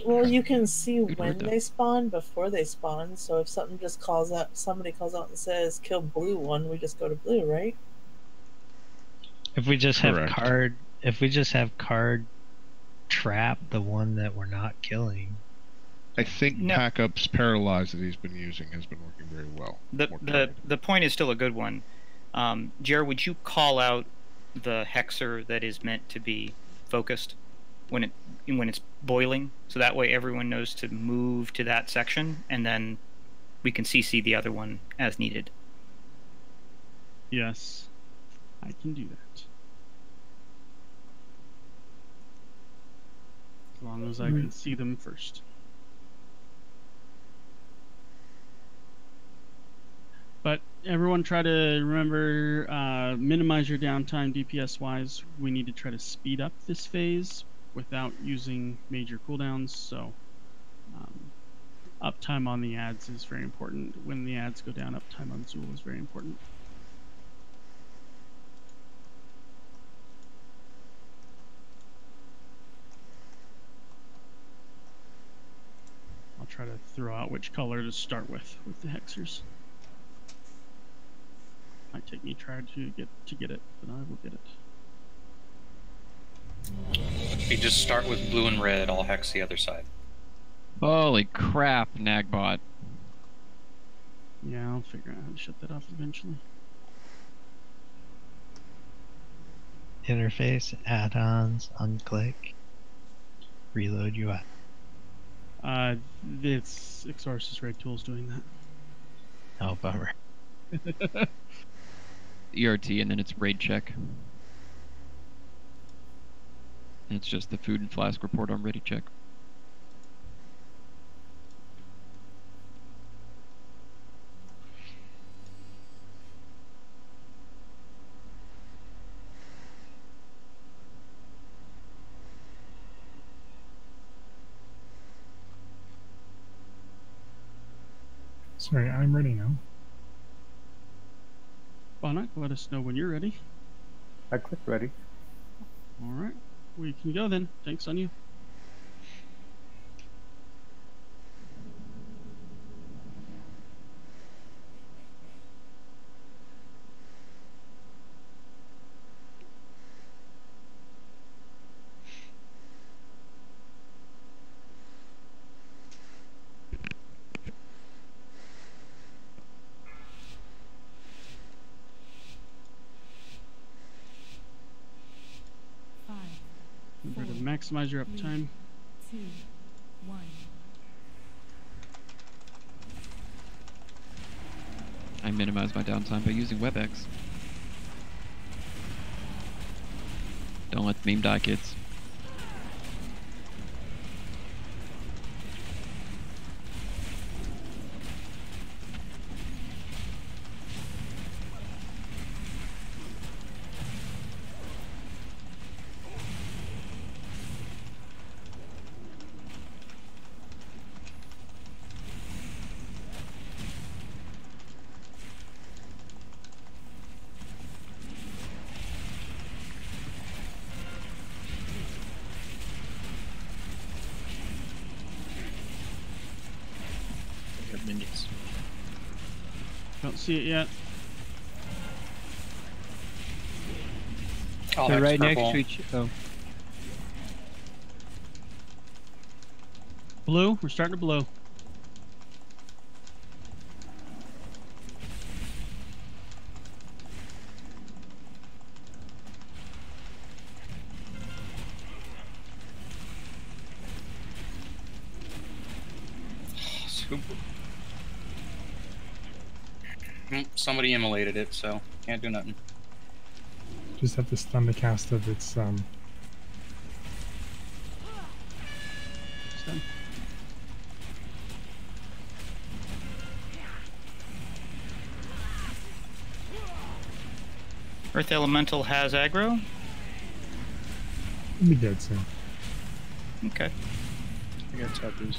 Well, you can see Good when word, though. they spawn before they spawn. So if something just calls out, somebody calls out and says "kill blue one," we just go to blue, right? If we just Correct. have card trap the one that we're not killing. I think No. Packup's Paralyze that he's been using has been working very well. The point is still a good one. Jer, would you call out the hexer that is meant to be focused when it's boiling, so that way everyone knows to move to that section, and then we can CC the other one as needed. Yes, I can do that. As long as I can see them first. But everyone try to remember, minimize your downtime DPS wise. We need to try to speed up this phase without using major cooldowns, so uptime on the ads is very important. When the ads go down, uptime on Zool is very important. I'll try to throw out which color to start with the hexers. Might take me try to get it, but I will get it. If you just start with blue and red, I'll hex the other side. Holy crap, Nagbot. Yeah, I'll figure out how to shut that off eventually. Interface, add-ons, unclick, reload UI. It's Exorcist Red Tools doing that. Oh, bummer. ERT, and then it's raid check. And it's just the food and flask report on ready check. Sorry, I'm ready now. Bonak, let us know when you're ready. I clicked ready. All right, we can go then. Thanks on you. Remember to maximize your uptime. 2, 1. I minimize my downtime by using WebEx. Don't let the meme die, kids. Minions. Don't see it yet. Oh, They're that's right purple. next to each. Oh, Blue, we're starting to blow. Somebody immolated it, so can't do nothing. Just have to stun the cast of its Stun. Earth Elemental has aggro. It'll be dead soon. Okay. I got taboos.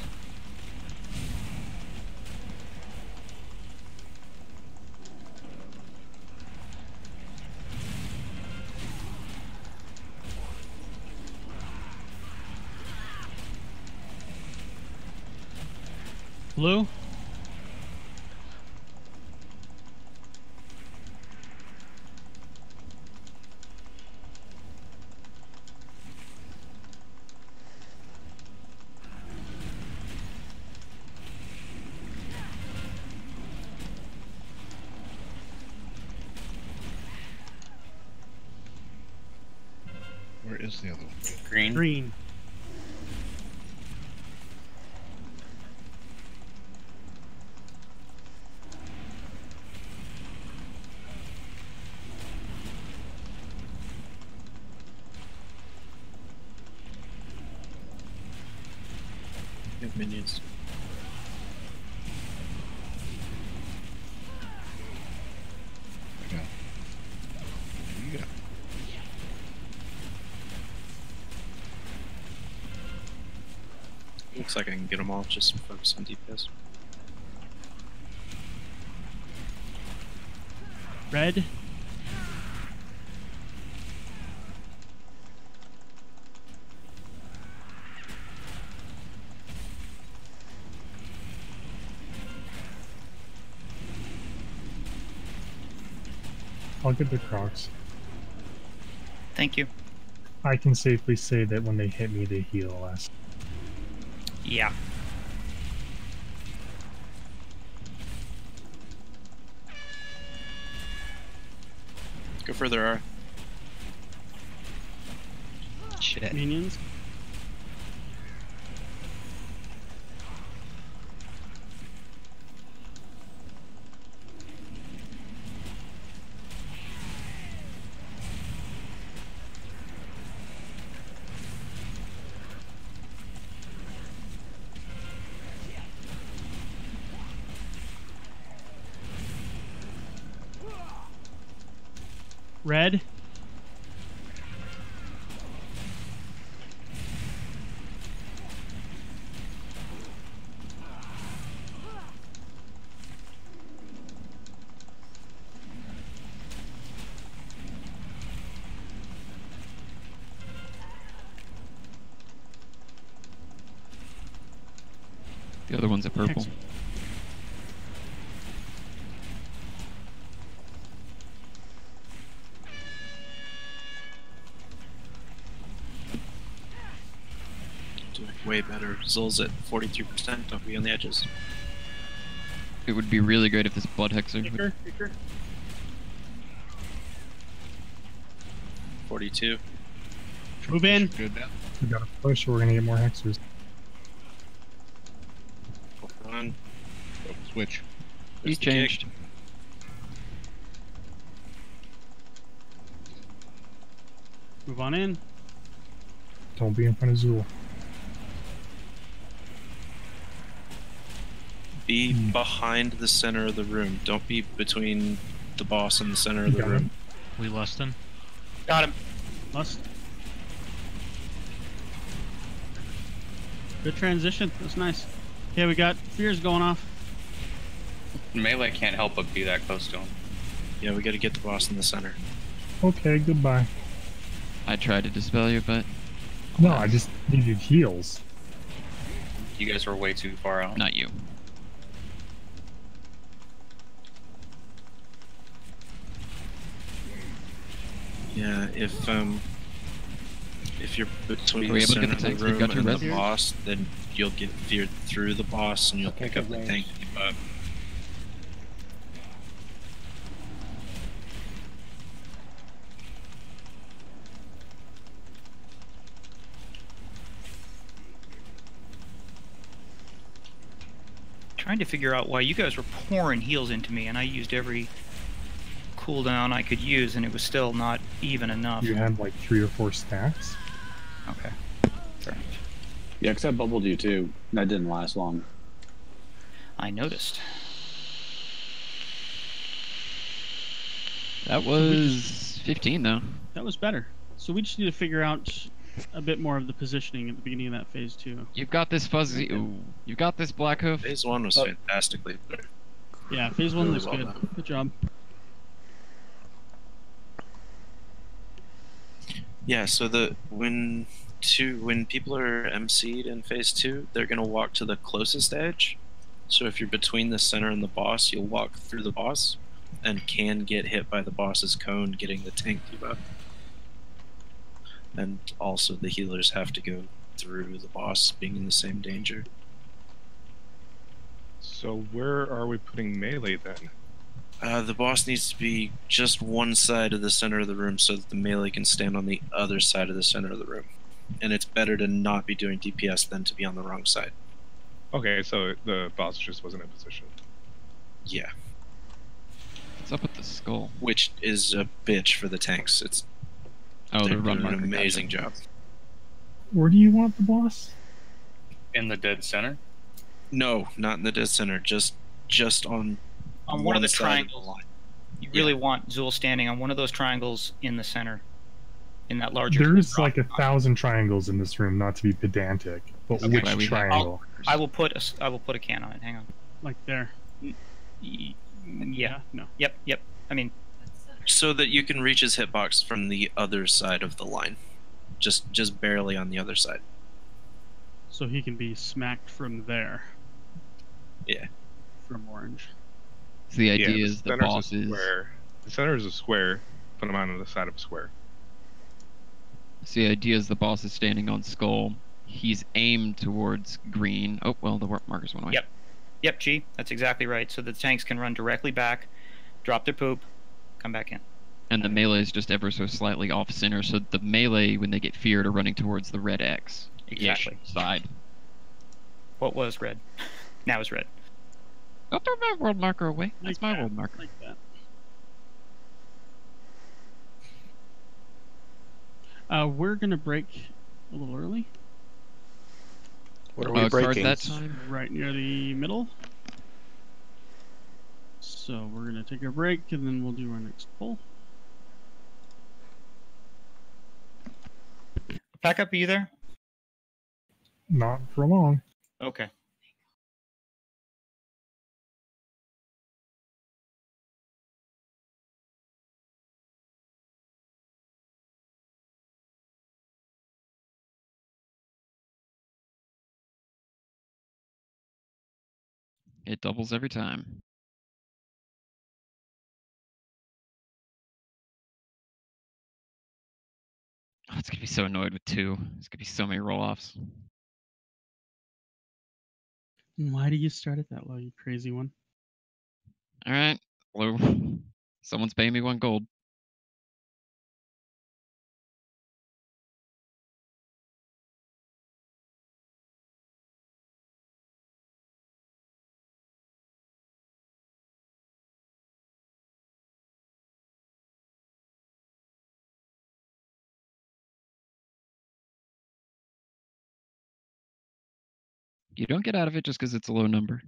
Blue. Where is the other one? Green. Green. You have minions. Yeah. What do you got? Looks like I can get them all, just focus on DPS. Red. I'll get the Crocs. Thank you. I can safely say that when they hit me, they heal less. Yeah. Go further, R. Shit. Minions. Red. The other one's a purple. Hex. Doing way better. Zul's at 43%. Don't be on the edges. It would be really great if this blood hexer. Kicker, kicker. 42. Move in. Good now. We gotta push or we're gonna get more hexers. On. Oh, switch. He's There's the kick. changed. Move on in. Don't be in front of Zool. Be behind the center of the room. Don't be between the boss and the center of the Got room. him. We lost him. Got him. Lust. Good transition. That's nice. Okay, we got fears going off. Melee can't help but be that close to him. Yeah, we gotta get the boss in the center. Okay, goodbye. I tried to dispel you, but No, I just needed heals. You guys were way too far out. not you. Yeah, if you're between Are we the able to center get of the the tanks? We've room got your and the res? boss, then you'll get veered through the boss and you'll Okay, pick up good the tank. But Trying to figure out why you guys were pouring heals into me, and I used every cooldown I could use, and it was still not even enough. You had like 3 or 4 stacks. Okay. Fair enough. Yeah, because I bubbled you too. That didn't last long. I noticed. That was 15 though. That was better. So we just need to figure out a bit more of the positioning at the beginning of that phase 2. You've got this fuzzy. Ooh, you got this black hoof. phase 1 was fantastically better. Yeah, phase 1 Really was well good. done. Good job. Yeah, so when people are MC'd in phase 2, they're gonna walk to the closest edge. So if you're between the center and the boss, you'll walk through the boss and can get hit by the boss's cone, getting the tank debuff. And also the healers have to go through the boss, being in the same danger. So where are we putting melee then? The boss needs to be just one side of the center of the room so that the melee can stand on the other side of the center of the room. And it's better to not be doing DPS than to be on the wrong side. Okay, so the boss just wasn't in position. Yeah. What's up with the skull? Which is a bitch for the tanks. Oh, They're the run doing marker. an amazing gotcha. job. Where do you want the boss? In the dead center? No, not in the dead center. Just on On one of the side triangles. line. You really want Zool standing on one of those triangles in the center. In that larger There's drop. like 1,000 triangles in this room, not to be pedantic, but Okay. which Why we have triangle? I will put a can on it. Hang on. Like there. Yeah. No. Yep. I mean, So that you can reach his hitbox from the other side of the line. Just barely on the other side. So he can be smacked from there. Yeah. From orange. So the idea Yeah, is the center's a boss is. square. The center is a square. Put him on the side of a square. So the idea is the boss is standing on skull. He's aimed towards green. Oh, well, the warp markers went away. Yep. Yep, G. That's exactly right. So the tanks can run directly back, drop their poop, come back in. And the melee is just ever so slightly off center, so the melee, when they get feared, are running towards the red X. Exactly. Side. What was red? Now is red. Oh, throw my world marker away. That's my world marker. Like that. We're gonna break a little early. What are we breaking? That time? Right near the middle. So we're gonna take a break and then we'll do our next pull. Pack up, are you there? Not for long. Okay. It doubles every time. Oh, it's gonna be so annoyed with 2. There's gonna be so many roll-offs. Why do you start it that low, you crazy one? Alright. Hello. Someone's paying me 1 gold. You don't get out of it just because it's a low number.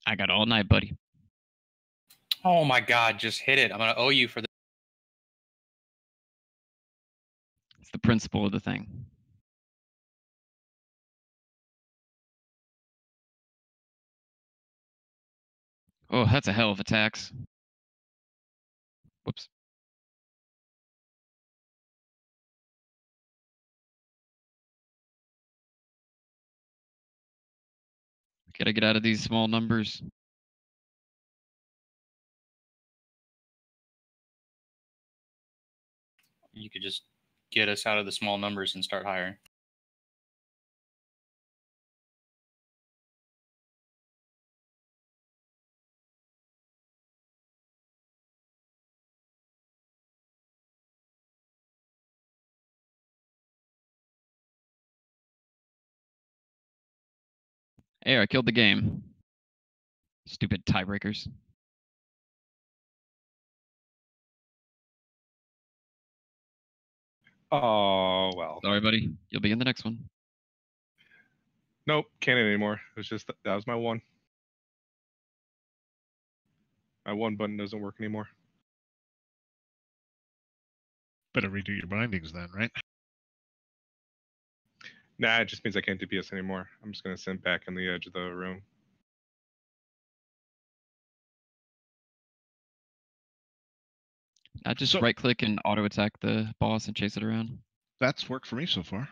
I got all night, buddy. Oh my god, just hit it. I'm gonna owe you for this. It's the principle of the thing. Oh, that's a hell of a tax. Whoops. Gotta get out of these small numbers. You could just get us out of the small numbers and start hiring. Hey, I killed the game. Stupid tiebreakers. Oh, well. Sorry, buddy. You'll be in the next one. Nope, can't anymore. It was just that was my one. My one button doesn't work anymore. Better redo your bindings then, right? Nah, it just means I can't DPS anymore. I'm just gonna send back in the edge of the room. I just right click and auto attack the boss and chase it around. That's worked for me so far.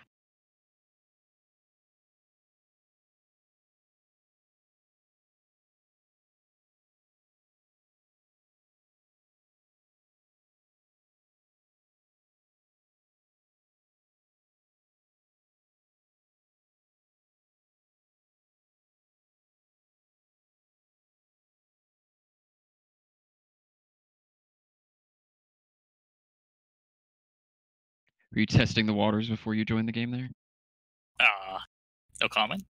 Were you testing the waters before you joined the game there? No comment.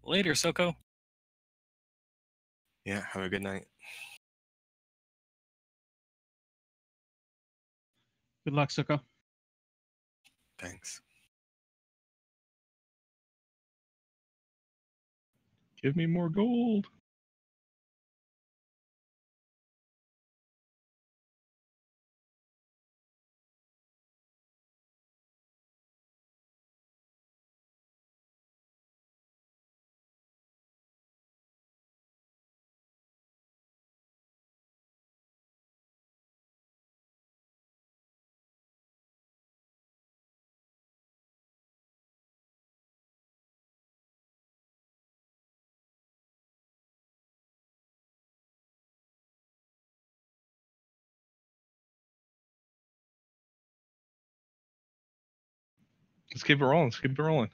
Later, Soko. Yeah, have a good night. Good luck, Suko. Thanks. Give me more gold. Let's keep it rolling. Let's keep it rolling.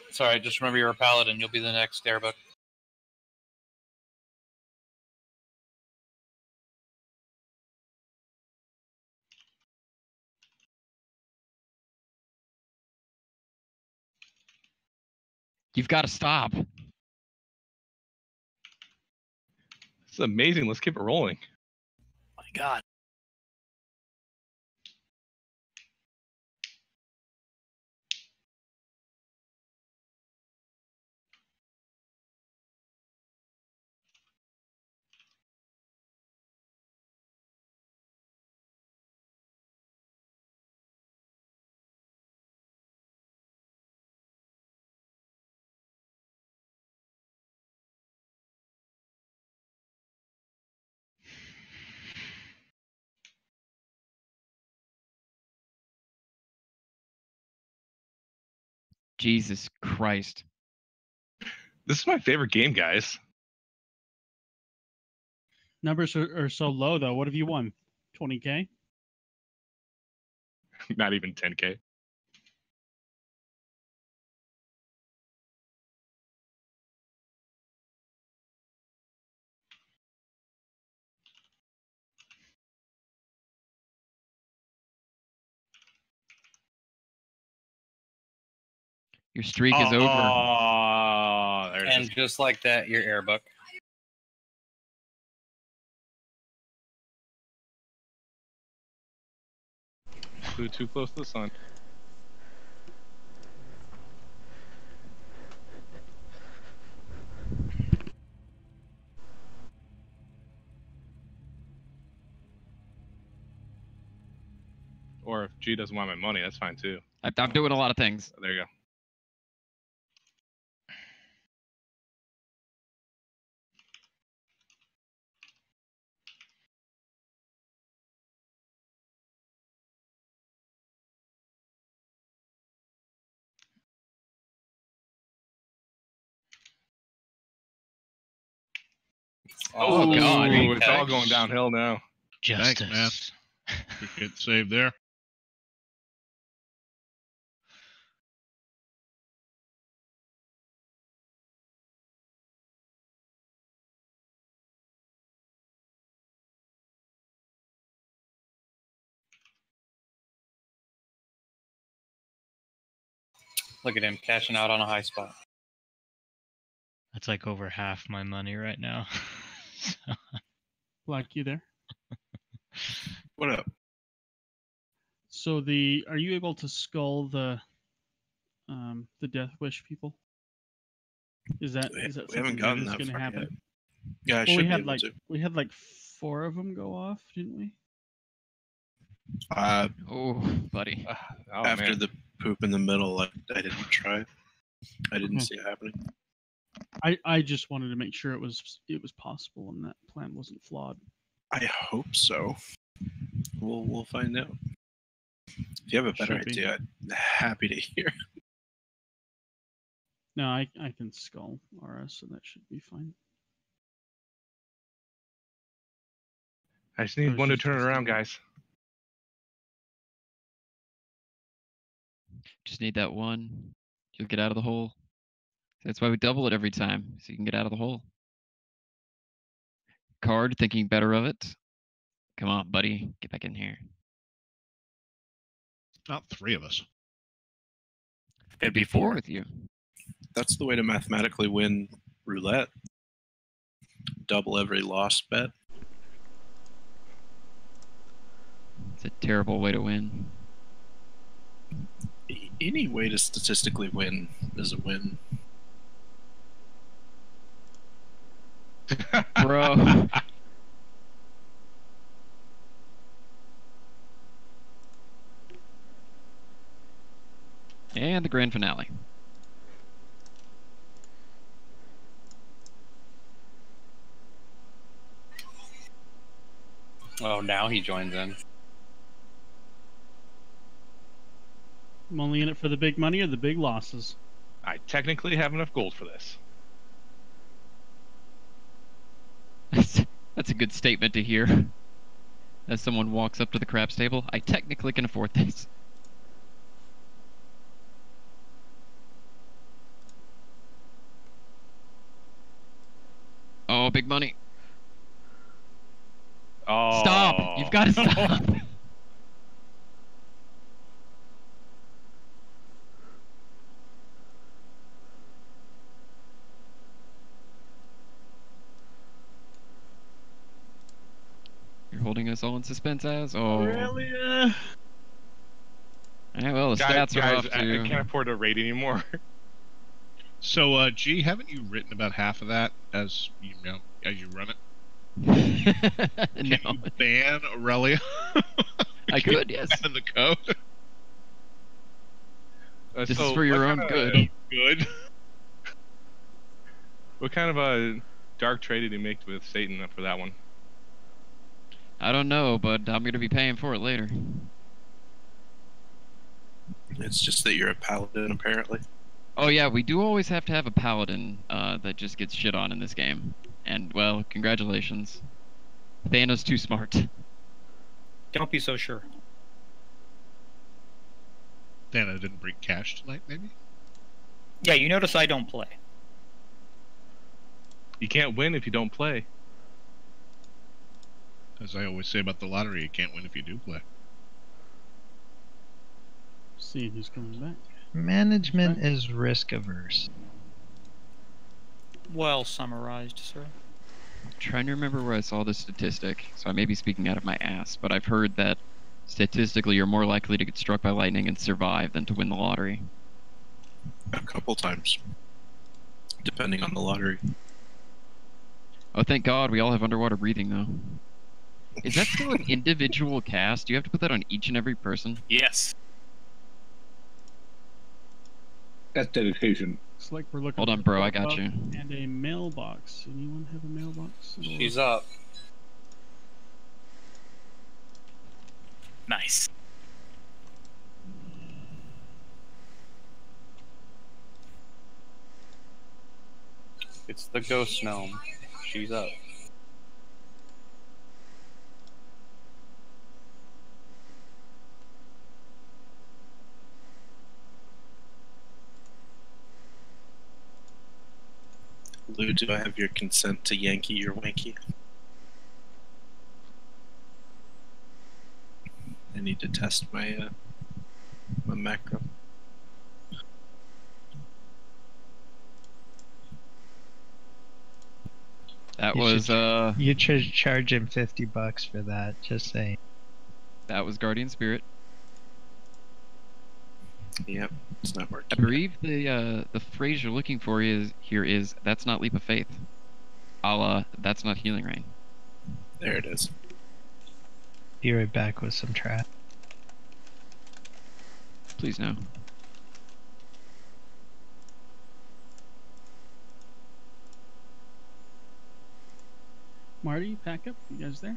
It's alright, just remember you're a paladin. You'll be the next airbook. You've got to stop. This is amazing. Let's keep it rolling. My God. Jesus Christ. This is my favorite game, guys. Numbers are so low, though. What have you won? 20K? Not even 10K. Your streak is over. Oh, there it And is. just like that, your airbook. Flew too close to the sun. Or if G doesn't want my money, that's fine too. I'm doing a lot of things. There you go. Oh, God. It's all going downhill now. Thanks, man. Appreciate the save there. Look at him cashing out on a high spot. That's like over half my money right now. Black, you there? What up? So are you able to skull the Death Wish people? Is that We something haven't that gotten is that going to far happen? yet. Yeah, I Well, should we be had able to. we had like 4 of them go off, didn't we? Oh, buddy. After man. the poop in the middle, I didn't try. I didn't Okay. see it happening. I just wanted to make sure it was possible and that plan wasn't flawed. I hope so. We'll find out. If you have a better Should be. idea, I'm happy to hear. No, I can skull RS, so that should be fine. I just need was one to just turn it around, testing. guys. Just need that one. You'll get out of the hole. That's why we double it every time, so you can get out of the hole. Card, thinking better of it. Come on, buddy. Get back in here. Not 3 of us. It'd be 4 with you. That's the way to mathematically win roulette. Double every lost bet. It's a terrible way to win. Any way to statistically win is a win. Bro. And the grand finale. Oh, now he joins in. I'm only in it for the big money or the big losses. I technically have enough gold for this. That's a good statement to hear. As someone walks up to the craps table, I technically can afford this. Oh, big money. Oh. Stop! You've got to stop! You're holding us all in suspense as? Oh. Really? Yeah, well, the stats are guys, off too. I can't afford to raid anymore. So, G, haven't you written about half of that as you run it? Can you ban Aurelia? I could, yes. Ban the code. This is for your own good. Good. What kind of a dark trade did he make with Satan for that one? I don't know, but I'm going to be paying for it later. It's just that you're a paladin, apparently. Oh yeah, we do always have to have a paladin that just gets shit on in this game. And, well, congratulations. Thanos too smart. Don't be so sure. Thanos didn't bring cash tonight, maybe? Yeah, you notice I don't play. You can't win if you don't play. As I always say about the lottery, you can't win if you do play. See who's coming back. Management is risk averse. Well summarized, sir. I'm trying to remember where I saw this statistic, so I may be speaking out of my ass, but I've heard that statistically you're more likely to get struck by lightning and survive than to win the lottery. A couple times. Depending on the lottery. Oh, thank God, we all have underwater breathing, though. Is that still an individual cast? Do you have to put that on each and every person? Yes. That's dedication. Looks like we're looking. Hold on, bro, I got you. And a mailbox. Anyone have a mailbox? She's up. Nice. It's the ghost gnome. She's up. Lou, do I have your consent to Yankee your wanky? I need to test my my macro. That You was, should- You should charge him $50 for that, just saying. that was Guardian Spirit. Yep, it's not working. I believe the phrase you're looking for is that's not leap of faith. A la, that's not healing rain. There it is. Be right back with some trash. Please no. Marty, pack up. You guys there?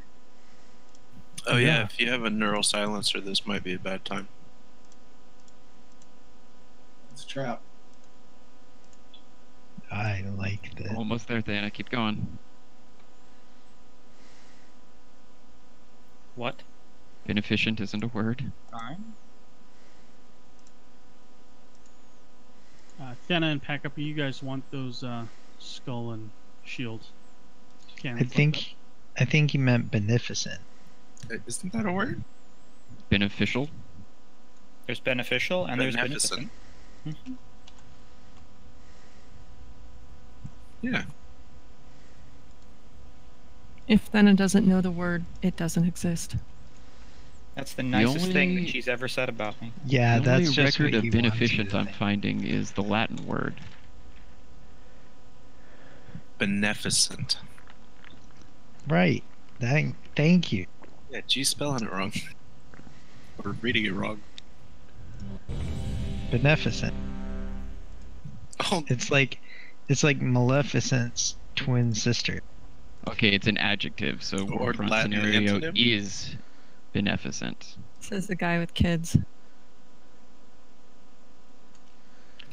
Oh yeah, if you have a neural silencer, this might be a bad time. It's a trap. I like that. Almost there, Thana. Keep going. What? Inefficient isn't a word. Fine. Thena and pack up. You guys want those skull and shield cannons? I think he meant beneficent. Isn't that a word? Beneficial. There's beneficial and there's Beneficent. beneficent. Yeah. If Thenna doesn't know the word, it doesn't exist. That's the nicest thing only- that she's ever said about me. Yeah, the that's only just record what of he wants you beneficent to I'm think. finding is the Latin word. Beneficent. Right. Thank you. Yeah, G's spelling it wrong. Or reading it wrong. Beneficent. Oh. It's like Maleficent's twin sister. Okay, it's an adjective, so Or front Latin scenario antonym? is beneficent. Says the guy with kids.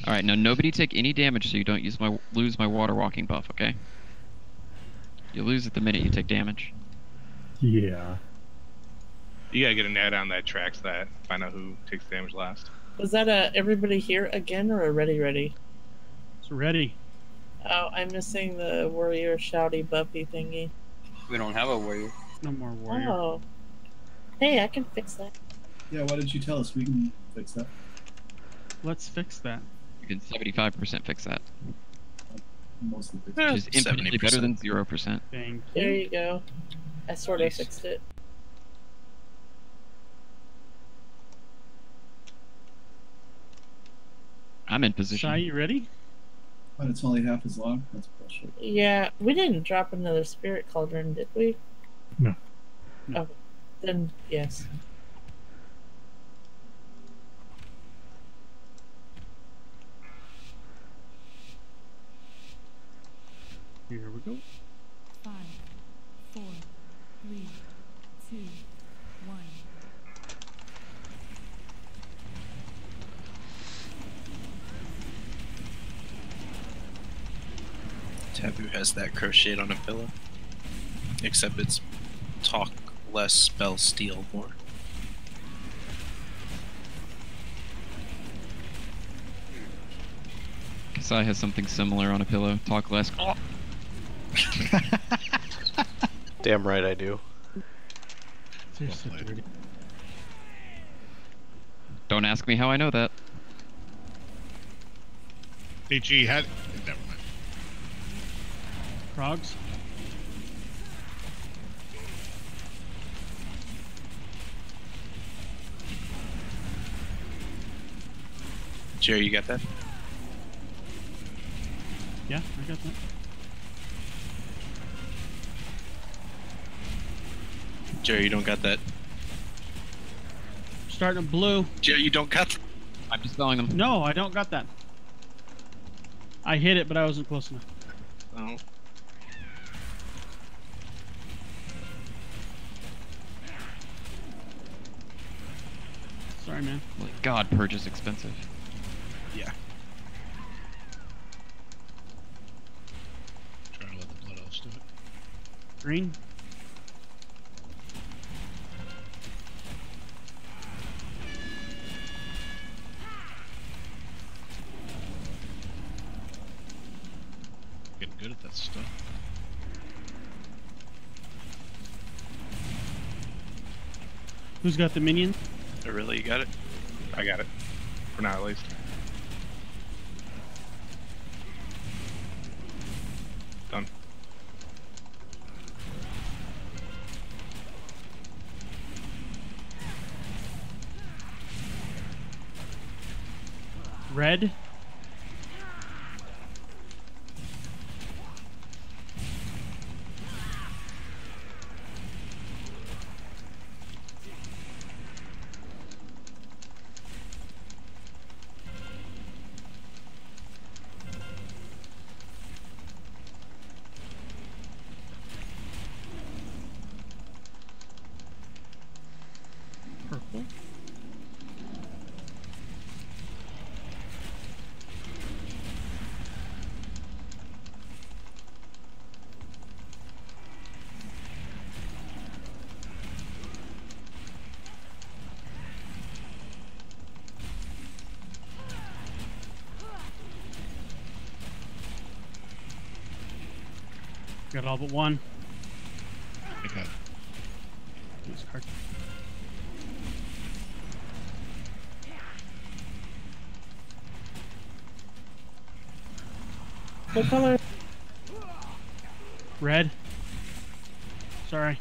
All right, now nobody take any damage, so you don't lose my water walking buff. Okay? You lose it the minute you take damage. Yeah. You gotta get an ad on that tracks that. Find out who takes damage last. Was that a everybody here again or a ready? It's ready. Oh, I'm missing the warrior shouty buffy thingy. We don't have a warrior. No more warrior. Oh. Hey, I can fix that. Yeah, why didn't you tell us? We can fix that. Let's fix that. You can 75% fix that, Mostly fix which is infinitely better than 0%. Thank There you. you go. I sort of fixed it. I'm in position. Shy, you ready? But it's only half as long. That's bullshit. Yeah, we didn't drop another spirit cauldron, did we? No. Oh, then yes. Here we go. 5, 4, 3, 2, 1. Taboo has that crocheted on a pillow. Except it's talk less, spell steal more. Kasai has something similar on a pillow. Talk less. Oh. Damn right I do. Don't ask me how I know that. Hey, G, never mind. Krogs. Jerry, you got that? Yeah, I got that. Jerry, you don't got that. Starting a blue. Jerry, you don't got that. I'm dispelling them. No, I don't got that. I hit it, but I wasn't close enough. Oh. Sorry, man. God, purge is expensive. Yeah. Trying to let the blood elves do it. Green. Getting good at that stuff. Who's got the minion? Oh, really? You got it? I got it. For now, at least. Done. Red. Purple. Got all but one. I got it. Let's card. What color? Red. Sorry.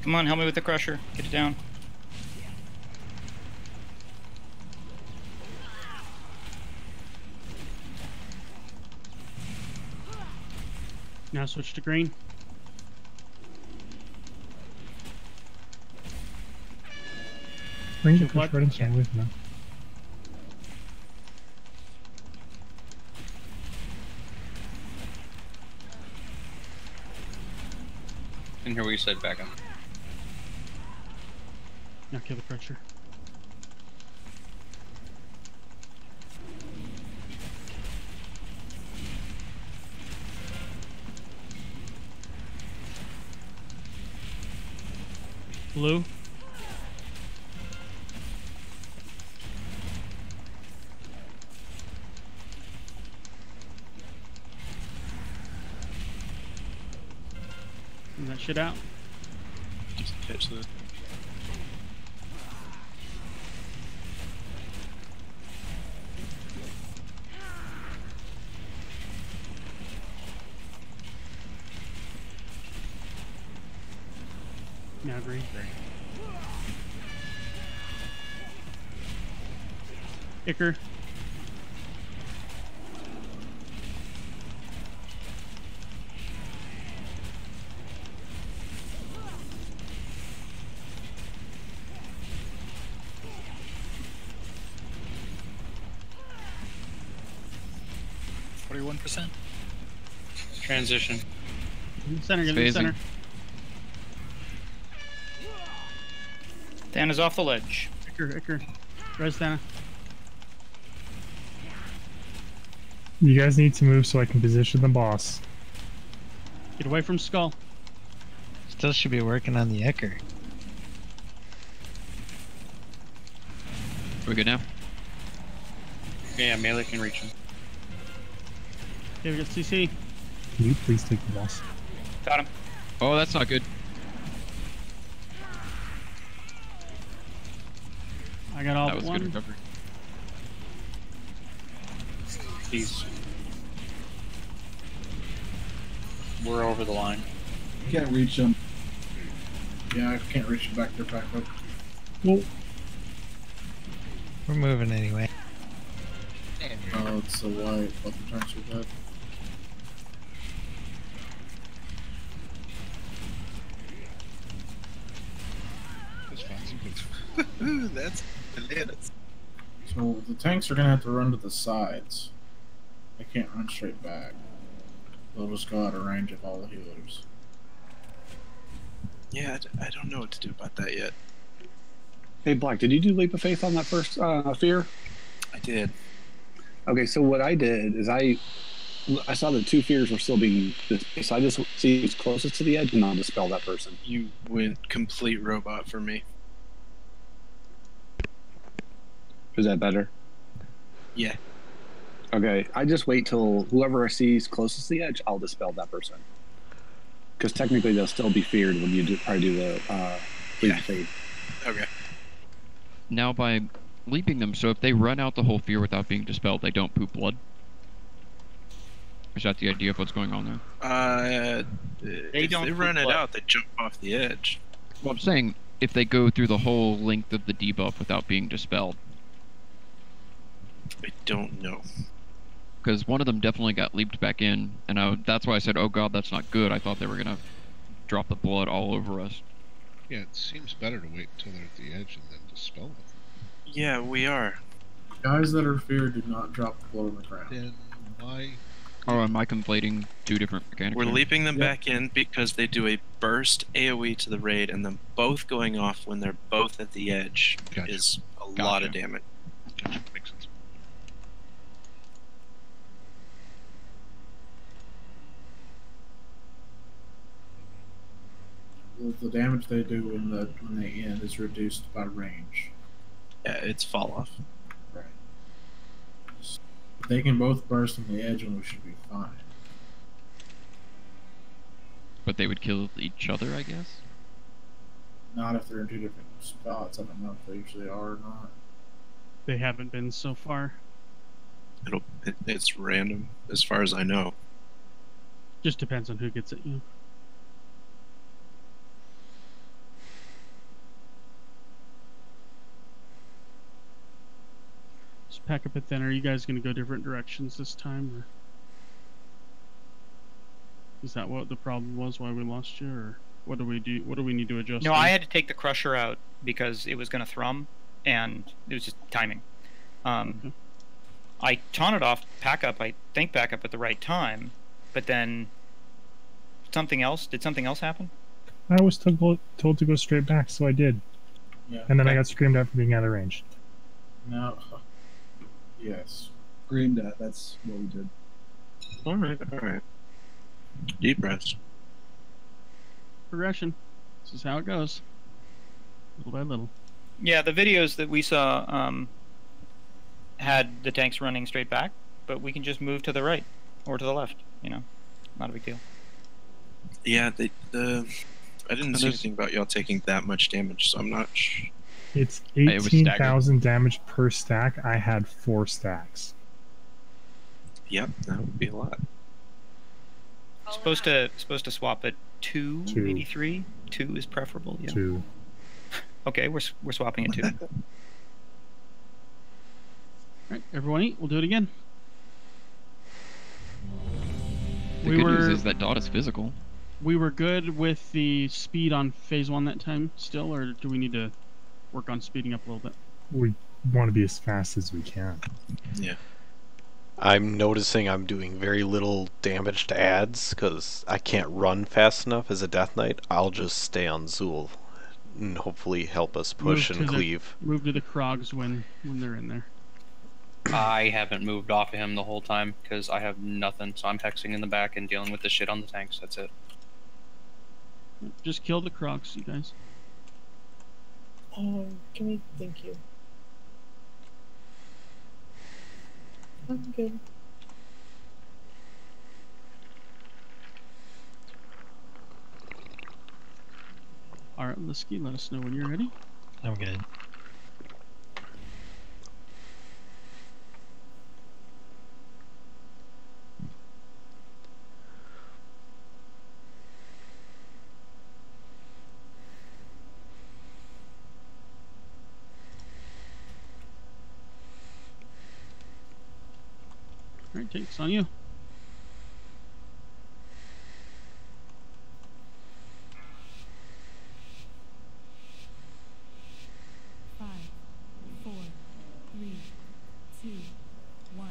Come on, help me with the crusher. Get it down. Now switch to green. Bring the Should blood- crush right inside with me. Didn't hear what you said, back up. Now kill the crusher. Blue. Clean that shit out. Just catch the. Now green. Icker. Transition. Get the center, get the center. Dana's off the ledge. Icker. Res Dana. You guys need to move so I can position the boss. Get away from Skull. Still should be working on the Ecker. Are we good now? Yeah, melee can reach him. Okay, we got CC. Can you please take the boss? Got him. Oh, that's not good. I got all That but was one. good recovery. We're over the line. You can't reach him. Yeah, I can't reach him back there, back up. Well, We're moving anyway. Oh, it's the white. What the tanks are dead. That's bananas. So the tanks are gonna have to run to the sides. They can't run straight back. They'll just go out of range of all the healers. Yeah, I don't know what to do about that yet. Hey, Black, did you do Leap of Faith on that first fear? I did. Okay, so what I did is I saw the two fears were still being dispelled, so I just see who's closest to the edge and I'll dispel that person. You went complete robot for me. Is that better? Yeah. Okay, I just wait till whoever I see is closest to the edge, I'll dispel that person. Because technically they'll still be feared when you probably do the Leap of Faith. Okay. Now by leaping them, so if they run out the whole fear without being dispelled, they don't poop blood? Is that the idea of what's going on there? If they run it out, they jump off the edge. Well, I'm saying if they go through the whole length of the debuff without being dispelled. I don't know. Because one of them definitely got leaped back in, and that's why I said, oh god, that's not good. I thought they were going to drop the blood all over us. Yeah, it seems better to wait until they're at the edge and then dispel them. Yeah, we are. Guys that are feared do not drop the blow on the ground. Then why? Oh, am I conflating two different mechanics? We're here? leaping them back in because they do a burst AoE to the raid, and then both going off when they're both at the edge is a lot of damage. Gotcha. Makes sense. The damage they do when they end is reduced by range. Yeah, it's fall off. Right. They can both burst on the edge and we should be fine. But they would kill each other, I guess? Not if they're in two different spots. I don't know if they usually are or not. They haven't been so far. It's random, as far as I know. Just depends on who gets it, you know. Just pack up it then. Are you guys going to go different directions this time? Or is that what the problem was, why we lost you? Or what do we do? What do we need to adjust? No, I had to take the crusher out because it was going to thrum, and it was just timing. Okay. I taunted off pack up, I think back up at the right time, but then something else. Did something else happen? I was told to go straight back, so I did. Yeah. And then I got screamed at for being out of range. No. Yes. Screamed at. That's what we did. All right, all right. Deep breaths. Progression. This is how it goes. Little by little. Yeah, the videos that we saw had the tanks running straight back, but we can just move to the right or to the left. You know, not a big deal. Yeah, I didn't see anything about y'all taking that much damage, so I'm not. It's 18,000 damage per stack. I had 4 stacks. Yep, that would be a lot. Supposed to swap at 2, maybe 3. 2 is preferable. Yeah. 2. Okay, we're swapping at 2. Alright, everyone eat. We'll do it again. The good news is that dot is physical. We were good with the speed on phase 1 that time still, or do we need to work on speeding up a little bit? We want to be as fast as we can. Yeah. I'm noticing I'm doing very little damage to ads because I can't run fast enough as a Death Knight. I'll just stay on Zool and hopefully help us push and cleave. Move to the Krogs when they're in there. I haven't moved off of him the whole time because I have nothing, so I'm hexing in the back and dealing with the shit on the tanks. That's it. Just kill the Krogs, you guys. Can we? Thank you. I'm good. Alright, Lisky, let us know when you're ready. I'm good. Alright, takes on you. Five, 4, 3, 2, 1.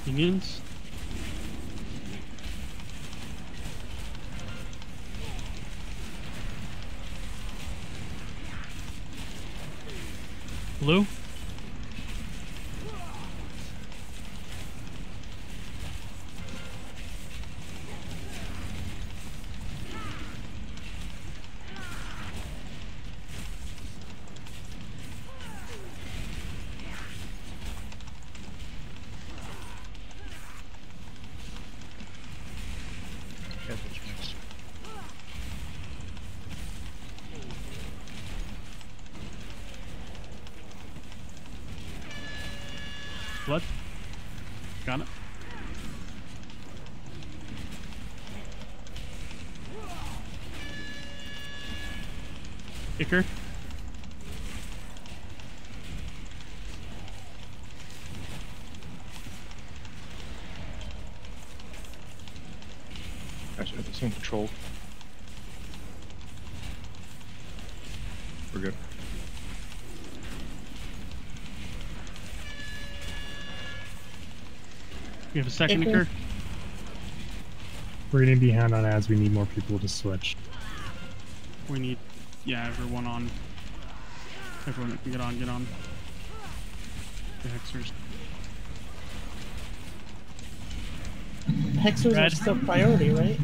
Minions. Blue. Blood. Got it. Kicker. Actually, have this one controlled. We're good. We have a second Icker. Icker. We're getting behind on ads. We need more people to switch. We need, yeah, everyone on. Everyone that can get on, get on. The Hexers. Hexers are Red. still priority, right?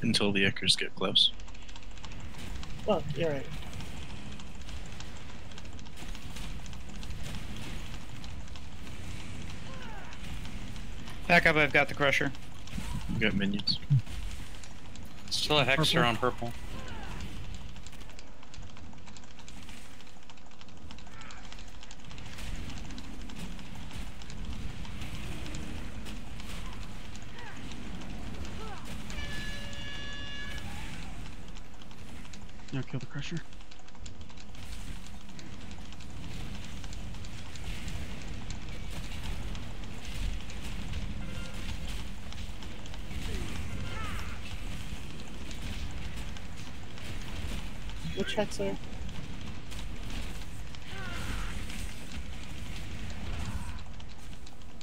Until the Ickers get close. Well, you're right. Back up, I've got the Crusher. You got minions. Still a Hexer on purple. Now kill the Crusher. Which Hexer?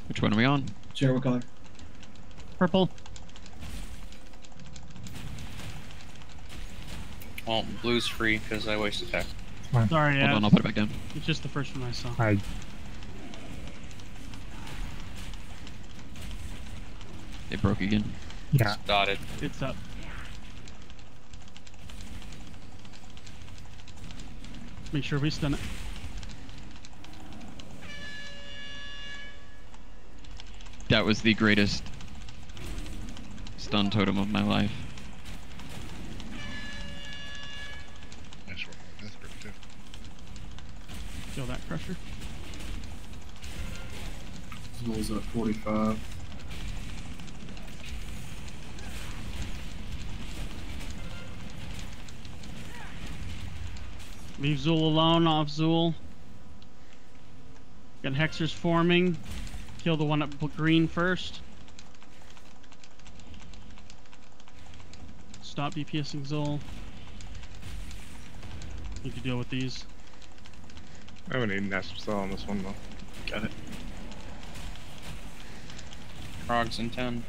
Which one are we on? Share what color? Purple. Well, blue's free because I wasted attack. Sorry, Hold on, I'll put it back down. It's just the first one I saw. It broke again. Yeah. Dotted. It's up. Make sure we stun it. That was the greatest stun totem of my life. Nice work. That's great too. Kill that Crusher. Zool's at 45. Leave Zool alone, off Zool. Got Hexers forming. Kill the one at green first. Stop DPSing Zool. Need to deal with these. I would need an Nest still on this one though. Got it. Frogs in 10.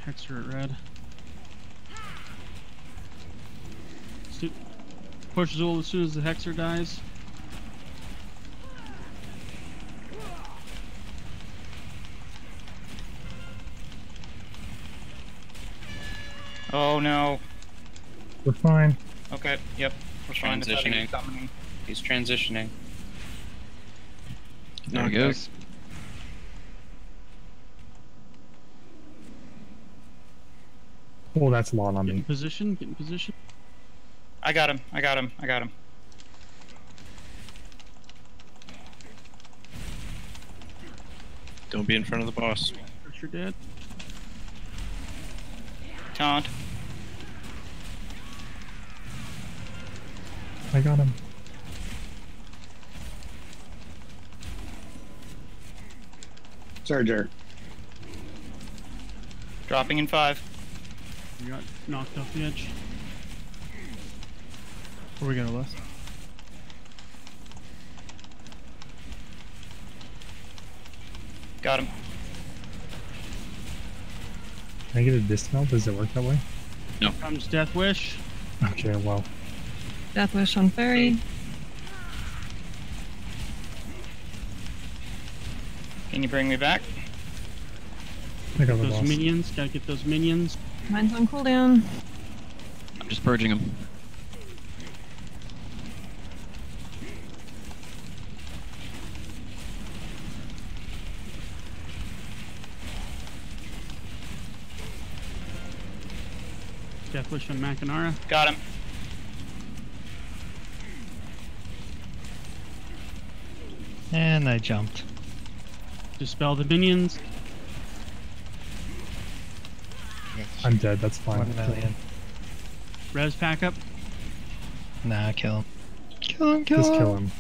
Hexer at red. Push Zool as soon as the Hexer dies. Oh no. We're fine. Okay, yep. We're fine. I thought he was Transitioning. summoning. He's transitioning. There he goes. Oh, that's a lot on Get in me. position, get in position. I got him. I got him. I got him. Don't be in front of the boss. Crusher dead. Taunt. I got him. Surger. Dropping in 5. We got knocked off the edge. Where are we gonna list? Got him. Can I get a dismount? Does it work that way? No. Comes Death Wish. Okay, well. Death Wish on Fairy. Can you bring me back? I got the Those boss. minions, gotta get those minions. Mine's on cooldown. I'm just purging him. Death Wish on Macanara. Got him. And I jumped. Dispel the minions. I'm dead. That's fine. 1 million. Res pack up. Nah, kill him. Kill him, kill Just him. kill him.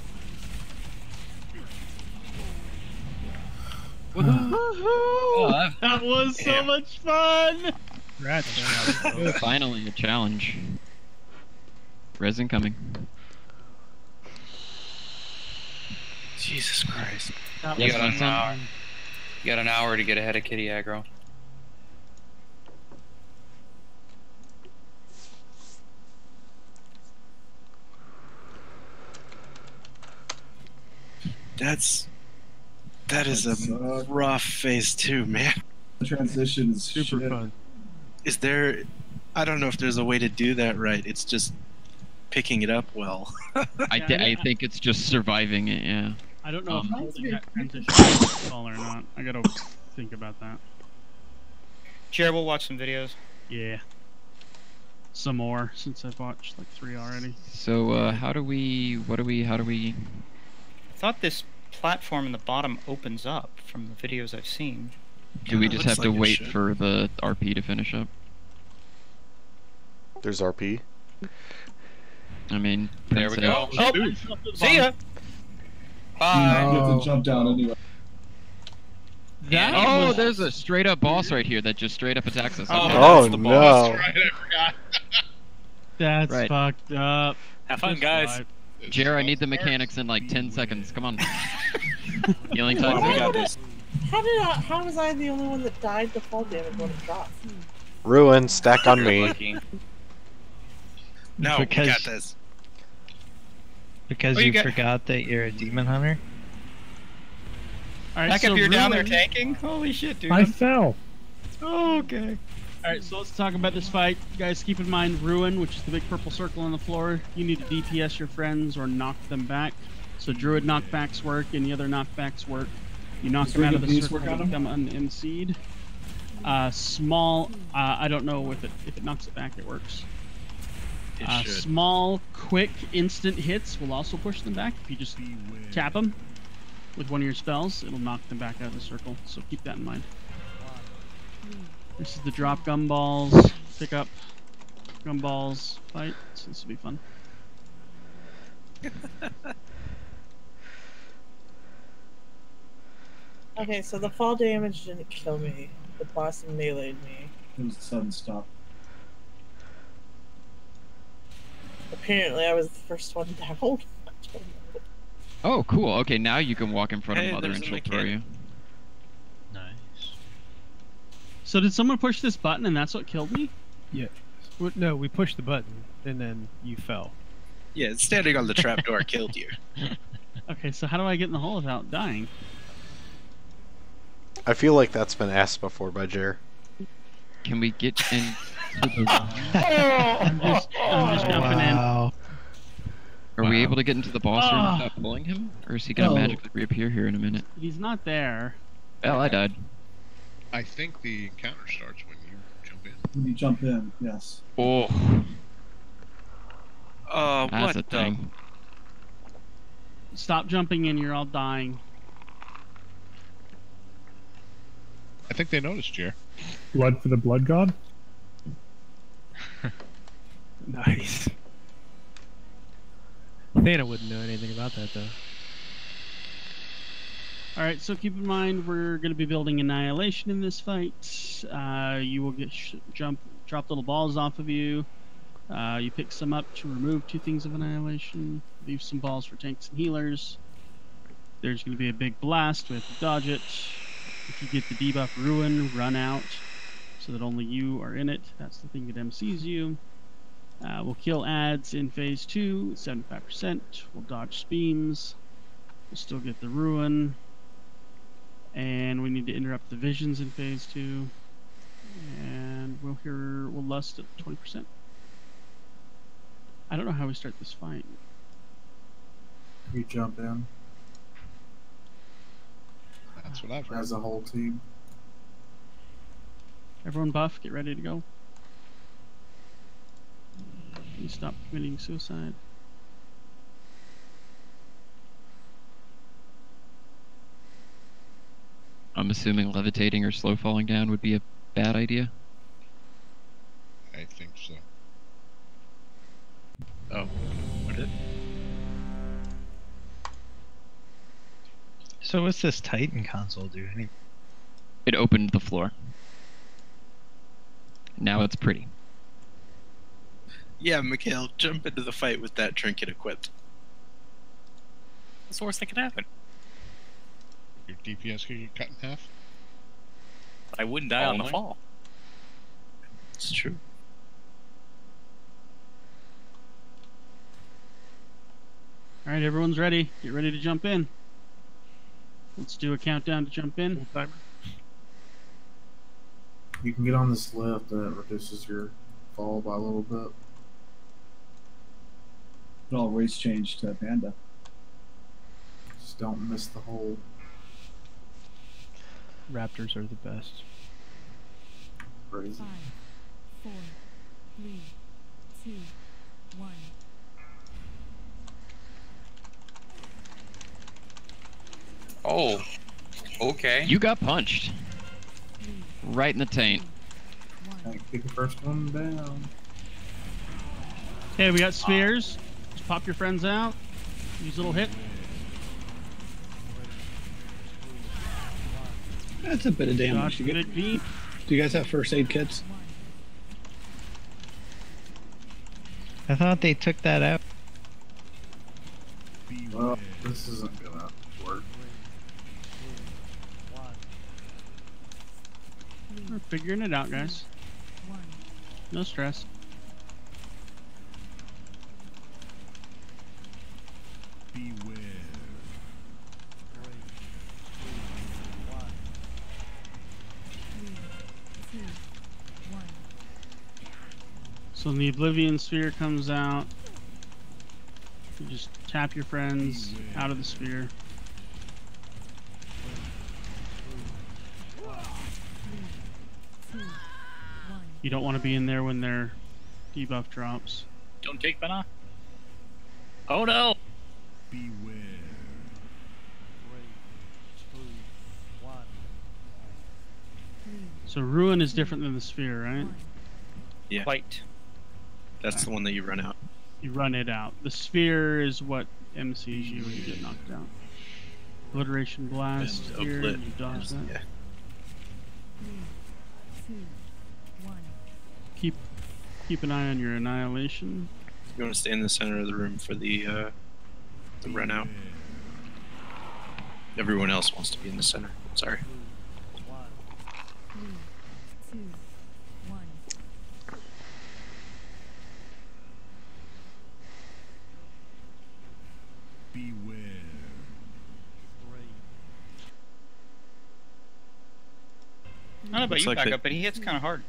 Oh, that was so much fun! Finally, a challenge. Res incoming. Jesus Christ. You got an hour. You got an hour to get ahead of Kitty aggro. That is a rough phase 2, man. The transition is super fun. Is there? I don't know if there's a way to do that right. It's just picking it up well. I think it's just surviving it. Yeah. I don't know if holding that transition is call or not. I gotta think about that. Jared, we'll watch some videos. Yeah. Some more, since I've watched like 3 already. So, how do we... I thought this platform in the bottom opens up from the videos I've seen. Do we just have to wait for the RP to finish up? There's RP. I mean, there we go. Oh, see ya! Bye. You have to jump down anyway. There's a straight up boss right here that just straight up attacks us. Oh, no. Right, I forgot. That's Right. fucked up. Have fun, guys. Jer, I need the mechanics in like 10 seconds. Come on. Healing How time. how was I the only one that died to fall damage when it dropped? Ruin, stack on me. No, we got this. Because you forgot that you're a demon hunter? Alright, Back so up, you're down there Ruin- tanking? Holy shit, dude. I fell. Oh, okay. Alright, so let's talk about this fight. You guys keep in mind Ruin, which is the big purple circle on the floor. You need to DPS your friends or knock them back. So Druid knockbacks work, and the other knockbacks work. You knock them out of the circle and become un-MC'd. Small, I don't know if it knocks it back, it works. It should. Small, quick, instant hits will also push them back. If you just tap them with one of your spells, it'll knock them back out of the circle. So keep that in mind. This is the drop gumballs, pick up gumballs fight. So this will be fun. Okay, so the fall damage didn't kill me. The boss meleeed me. It was a sudden stop. Apparently, I was the first one down. Oh, cool. Okay, now you can walk in front of Hey, Mother there's and a she'll throw you. Nice. So did someone push this button and that's what killed me? Yeah. No, we pushed the button and then you fell. Yeah, standing on the trapdoor killed you. Okay, so how do I get in the hole without dying? I feel like that's been asked before by Jer. Can we get in? I'm just jumping in. Wow. Are we able to get into the boss room without pulling him? Or is he gonna magically reappear here in a minute? He's not there. Well, I died. I think the encounter starts when you jump in. When you jump in, yes. Oh. What That's a the? thing. Stop jumping in, you're all dying. I think they noticed, Jer. Blood for the blood god? Nice. Thana wouldn't know anything about that, though. Alright, so keep in mind we're going to be building Annihilation in this fight. You will get drop little balls off of you. You pick some up to remove 2 things of Annihilation. Leave some balls for tanks and healers. There's going to be a big blast. We have to dodge it. If you get the debuff Ruin, run out so that only you are in it. That's the thing that MCs you. We'll kill ads in phase 2, 75%. We'll dodge beams. We'll still get the Ruin. And we need to interrupt the visions in phase 2. And we'll lust at 20%. I don't know how we start this fight. We jump in That's what I've heard. as a whole team. Everyone buff, get ready to go. You stop committing suicide. I'm assuming levitating or slow falling down would be a bad idea. I think so. Oh, what did? So what's this Titan console do? It opened the floor. Now it's pretty. Yeah, Mikhail, jump into the fight with that trinket equipped. What's the worst that could happen? Your DPS could get cut in half? I wouldn't die on the fall. It's true. All right, everyone's ready. Get ready to jump in. Let's do a countdown to jump in. You can get on this lift that reduces your fall by a little bit. It all race change to Panda. Just don't miss the hole. Raptors are the best. Crazy. 5, 4, 3, 2, 1. Oh, okay. You got punched. Right in the taint. Take the first one down. Okay, we got spheres. Just pop your friends out. Use a little hit. That's a bit of damage. Dodge big beat. Do you guys have first aid kits? I thought they took that out. Well, this isn't gonna work. We're figuring it out, guys. No stress. So when the Oblivion Sphere comes out, you just tap your friends out of the sphere. You don't want to be in there when their debuff drops. Don't take mana. Oh no! So Ruin is different than the sphere, right? Yeah. Quite. That's the one that you run out. You run it out. The sphere is what MCs you when you get knocked out. Obliteration Blast And here, Oblit you dodge that. yeah. 3, 2, 1. Keep an eye on your Annihilation. You want to stay in the center of the room for the run out. Everyone else wants to be in the center. Sorry. 3, 2, 1. I don't know about Looks you, like back they- up, but he hits kind of hard.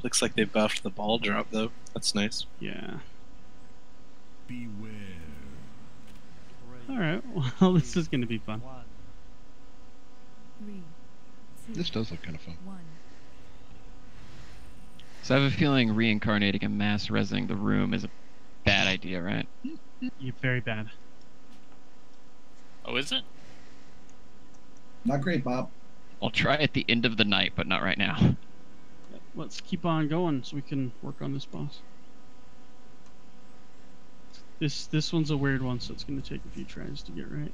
Looks like they buffed the ball drop though. That's nice. Yeah. Alright, well this is gonna be fun. 3, 2, This does look kind of fun. 1. So I have a feeling reincarnating and mass resing the room is a bad idea, right? You're very bad. Oh, is it? Not great, Bob. I'll try at the end of the night, but not right now. Let's keep on going so we can work on this boss. This one's a weird one, so it's gonna take a few tries to get right.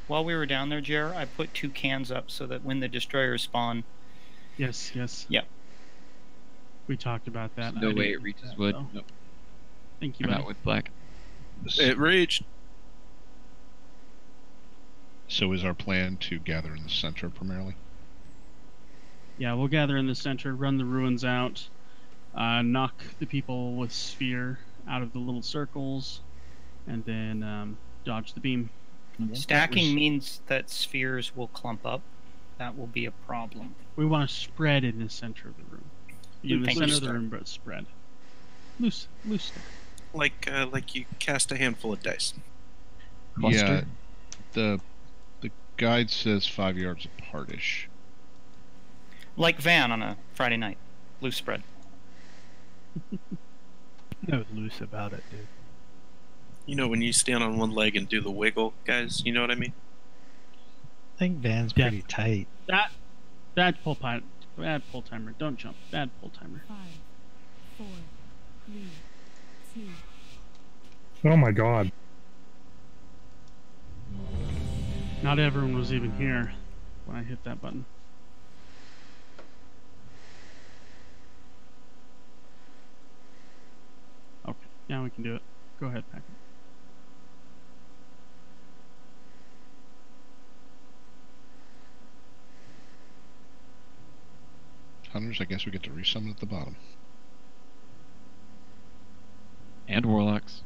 While we were down there, Jer, I put 2 cans up so that when the destroyers spawn... Yes, yes. Yep. We talked about that. No I way didn't it do reaches that, wood. though. Nope. Thank you, I'm buddy. out with black. It reached. So is our plan to gather in the center primarily? Yeah, we'll gather in the center, run the ruins out, knock the people with sphere out of the little circles, and then dodge the beam. Stacking means that spheres will clump up. That will be a problem. We want to spread in the center of the room. Be in the Thank center you, of the sir. room, but spread. Loose. Like you cast a handful of dice. Yeah. The guide says 5 yards apart-ish. Like Van on a Friday night. Loose spread. No loose about it, dude. You know when you stand on one leg and do the wiggle, guys. You know what I mean? think Van's pretty tight. Bad pull timer. Don't jump. Bad pull timer. 5, 4, 3, 2. Oh my god. Not everyone was even here when I hit that button. Okay, now we can do it. Go ahead, Packer. Hunters, I guess we get to resummon at the bottom. And warlocks.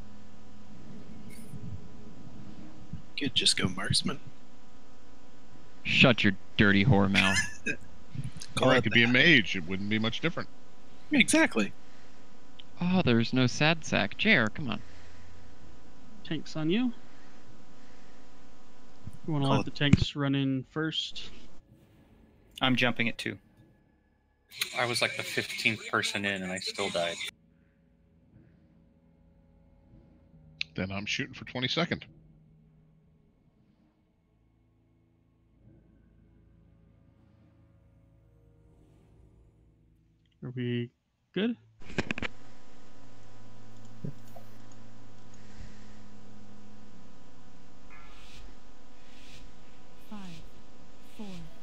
Could just go marksman. Shut your dirty whore mouth. Or I could be a mage. It wouldn't be much different. Exactly. Oh, there's no sad sack. Jer, come on. Tanks on you. You want to let the tanks run in first? I'm jumping at 2. I was like the 15th person in, and I still died. Then I'm shooting for 22nd. Are we good?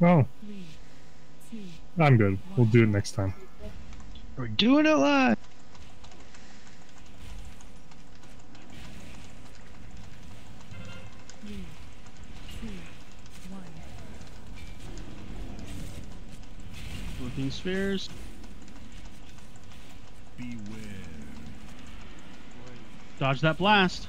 Oh, 3, 2. I'm good. We'll do it next time. We're doing it live. Looking spheres. Dodge that blast.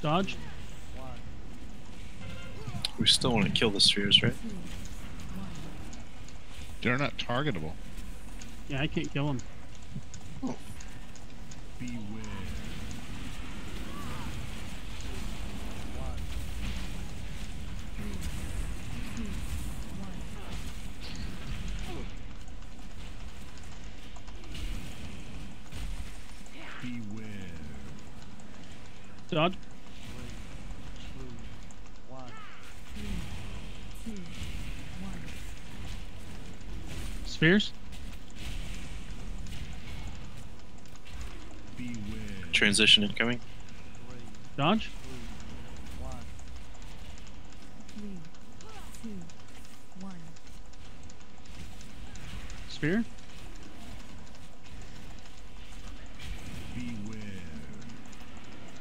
Dodge. We still want to kill the spheres, right? They're not targetable. Yeah, I can't kill him. Oh. Dodge. Spheres. Transition incoming. Dodge. 3, 2, 1. Spear.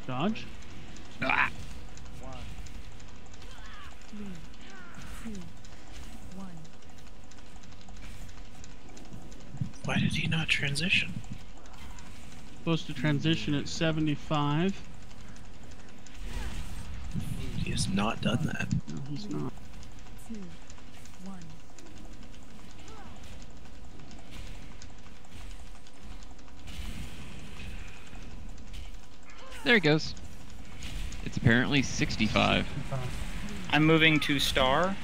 Dodge. Ah. 3, 2, 1. Why did he not transition? Supposed to transition at 75. He has not done that. No, he's not. 2, 1. There he goes. It's apparently 65. I'm moving to star.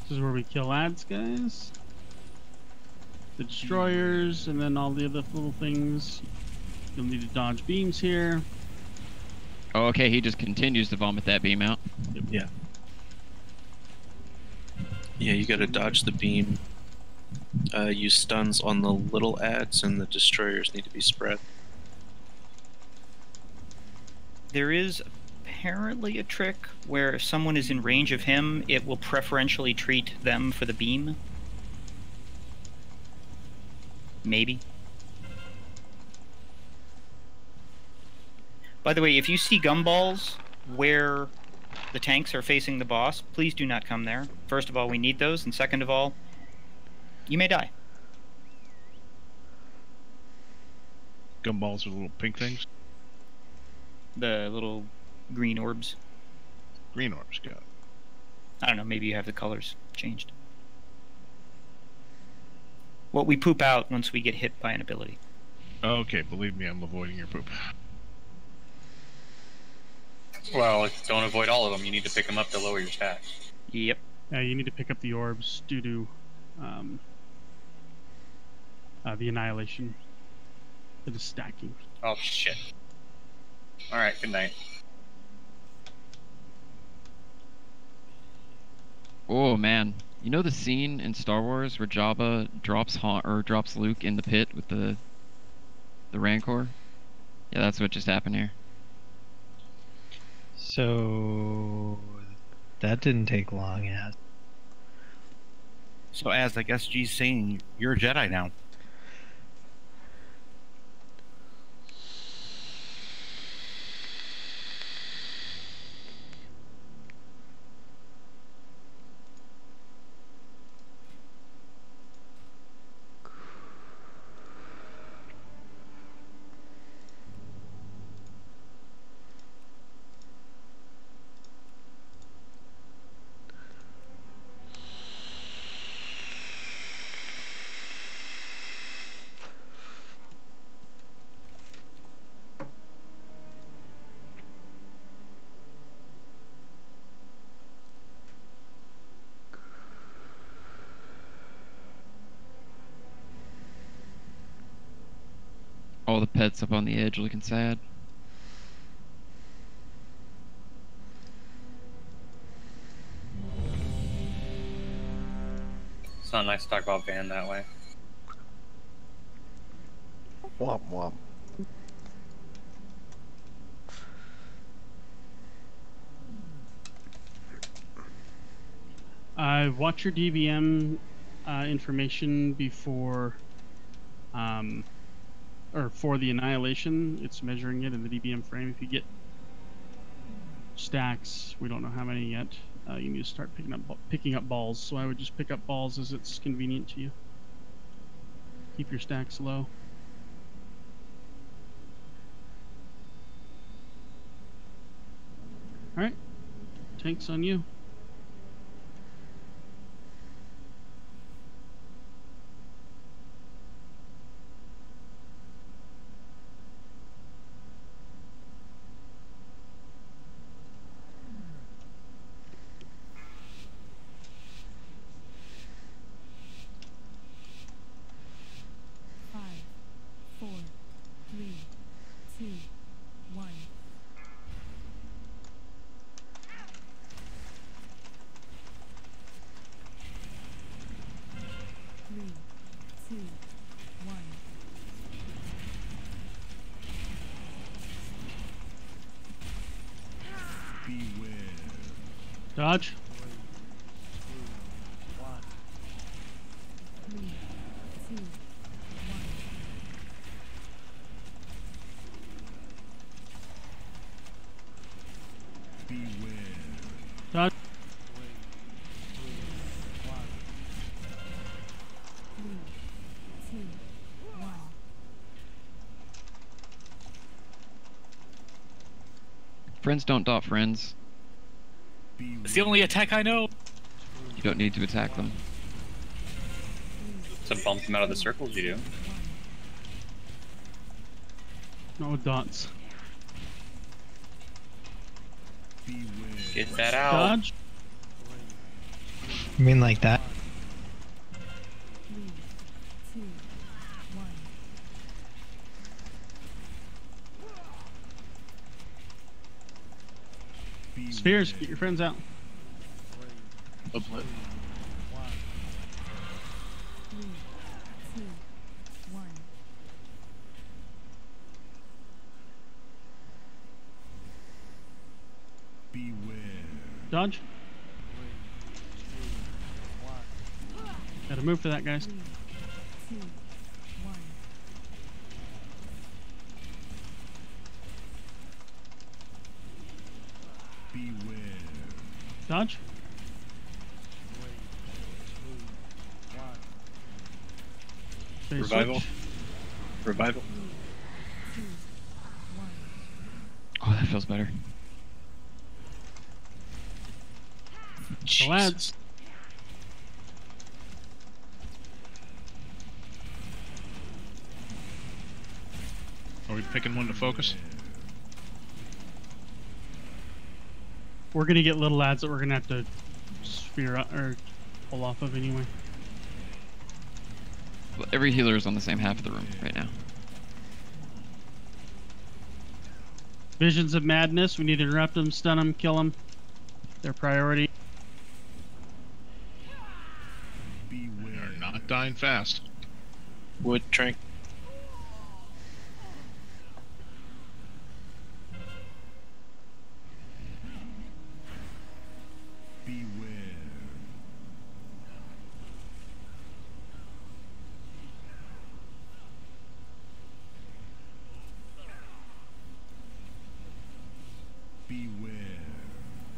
This is where we kill ads, guys. The destroyers, and then all the other little things. You'll need to dodge beams here. Oh, okay, he just continues to vomit that beam out. Yep. Yeah. Yeah, you gotta dodge the beam. Use stuns on the little ads, and the destroyers need to be spread. There is apparently a trick where if someone is in range of him, it will preferentially treat them for the beam. Maybe. By the way, if you see gumballs where the tanks are facing the boss, please do not come there. First of all, we need those, and second of all, you may die. Gumballs are little pink things? The little green orbs. Green orbs, got it. I don't know, maybe you have the colors changed. What we poop out once we get hit by an ability. Okay, believe me, I'm avoiding your poop. Well, don't avoid all of them. You need to pick them up to lower your stats. Yep. Yeah, you need to pick up the orbs due to the annihilation. It is stacking. Oh shit. All right. Good night. Oh man, you know the scene in Star Wars where Jabba drops Luke in the pit with the Rancor? Yeah, that's what just happened here. So that didn't take long, Az. So, as I guess G's saying, you're a Jedi now. All the pets up on the edge looking sad. It's not nice to talk about Van that way. Womp womp. Watch your DVM information before, or for the annihilation. It's measuring it in the DVM frame. If you get stacks, we don't know how many yet. You need to start picking up balls. So I would just pick up balls as it's convenient to you. Keep your stacks low. All right, tanks on you. Dodge. Dodge. Friends don't dot friends. It's the only attack I know. You don't need to attack them. To bump them out of the circles, you do. Not with dots. Get that out. Dodge. You mean like that? Spheres, get your friends out. Uplet. Dodge. Gotta move for that, guys. Dodge. Phase Revival. switch. Revival. Oh, that feels better. The lads. we picking one to focus? We're gonna get little ads that we're gonna have to sphere up, or pull off of anyway. Well, every healer is on the same half of the room right now. Visions of Madness. We need to interrupt them, stun them, kill them. Their priority. We are not dying fast. Wood trank.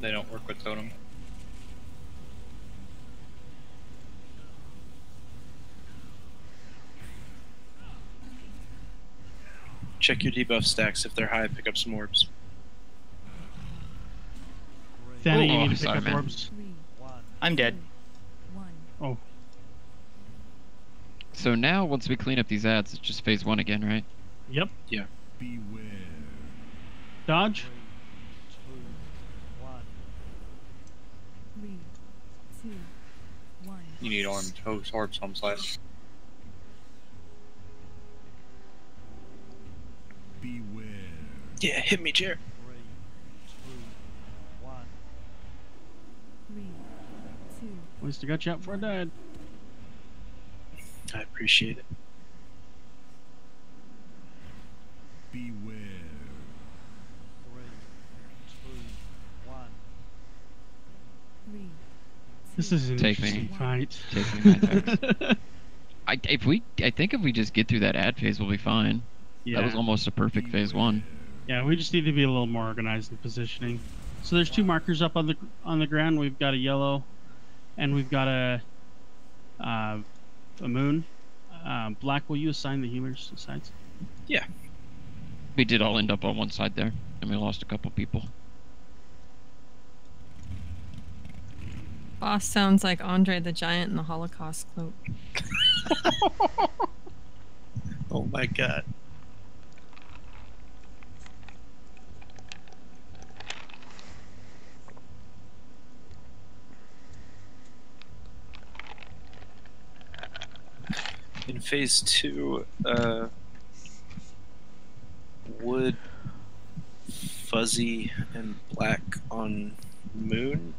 They don't work with totem. Check your debuff stacks. If they're high, pick up some orbs. Thana, you Oh, need to pick sorry, up man. orbs. I'm dead. Oh. So now, once we clean up these ads, it's just phase 1 again, right? Yep. Yeah. Dodge. 3, 2, 1. You need orbs, home slash. Yeah, hit me, Jer. 3, 2. At least I got you out before I died. I appreciate it. This is an Take interesting me. fight. Take me, my I think if we just get through that ad phase, we'll be fine. That was almost a perfect phase 1. Yeah, we just need to be a little more organized in positioning. So there's 2 markers up on the ground. We've got a yellow, and we've got a moon. Black, will you assign the healers to sides? Yeah. We did all end up on one side there, and we lost a couple people. Boss sounds like Andre the Giant in the Holocaust cloak. Oh my god. In phase 2, Wood, Fuzzy, and Black on Moon,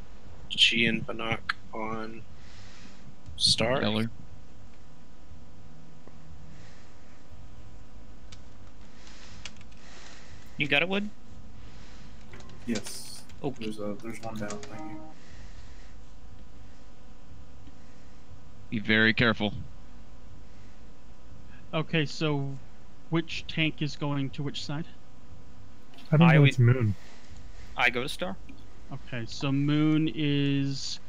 Chi and Bannock on Star. Keller. You got it, Wood? Yes. Oh, there's one down. Thank you. Be very careful. Okay, so which tank is going to which side? I think it's Moon. I go to Star. Okay, so Moon is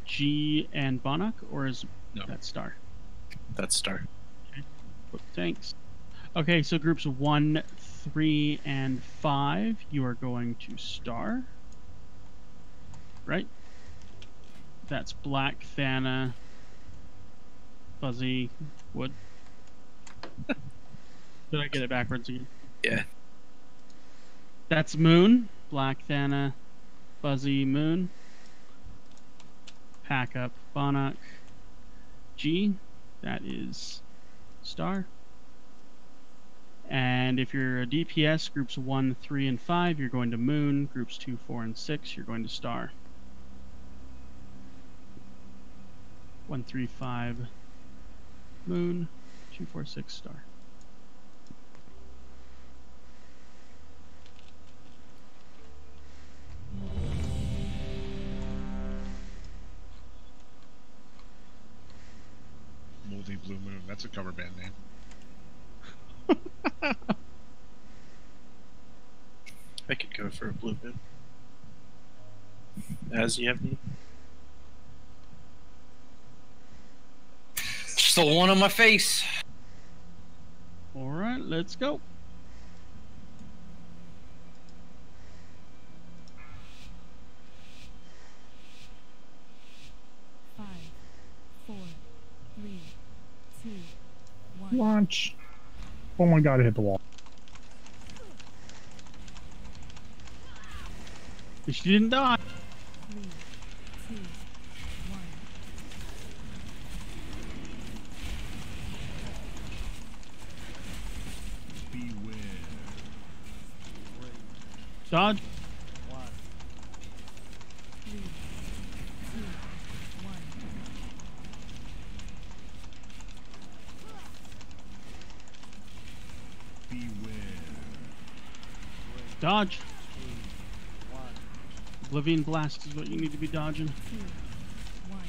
G and Bannock, or is that Star? That's Star. Okay. Thanks. Okay, so groups 1, 3, and 5, you are going to Star. Right? That's Black, Thana, Fuzzy, Wood. Did I get it backwards again? Yeah. That's Moon. Black, Thana, Fuzzy, Moon. Pack up, Bannock, G. That is Star. And if you're a DPS, groups 1, 3, and 5, you're going to Moon. Groups 2, 4, and 6, you're going to Star. 1, 3, 5, Moon. 2, 4, 6, Star. Moldy Blue Moon. That's a cover band name. I could go for a blue moon. As you have me. Just the one on my face. Alright, let's go. Five, 4, 3, 2, 1. Launch. Oh my god, I hit the wall. She didn't die. 3, 2, 1. Dodge. 3, 2, 1. Dodge. Oblivion Blast is what you need to be dodging. 2, 1.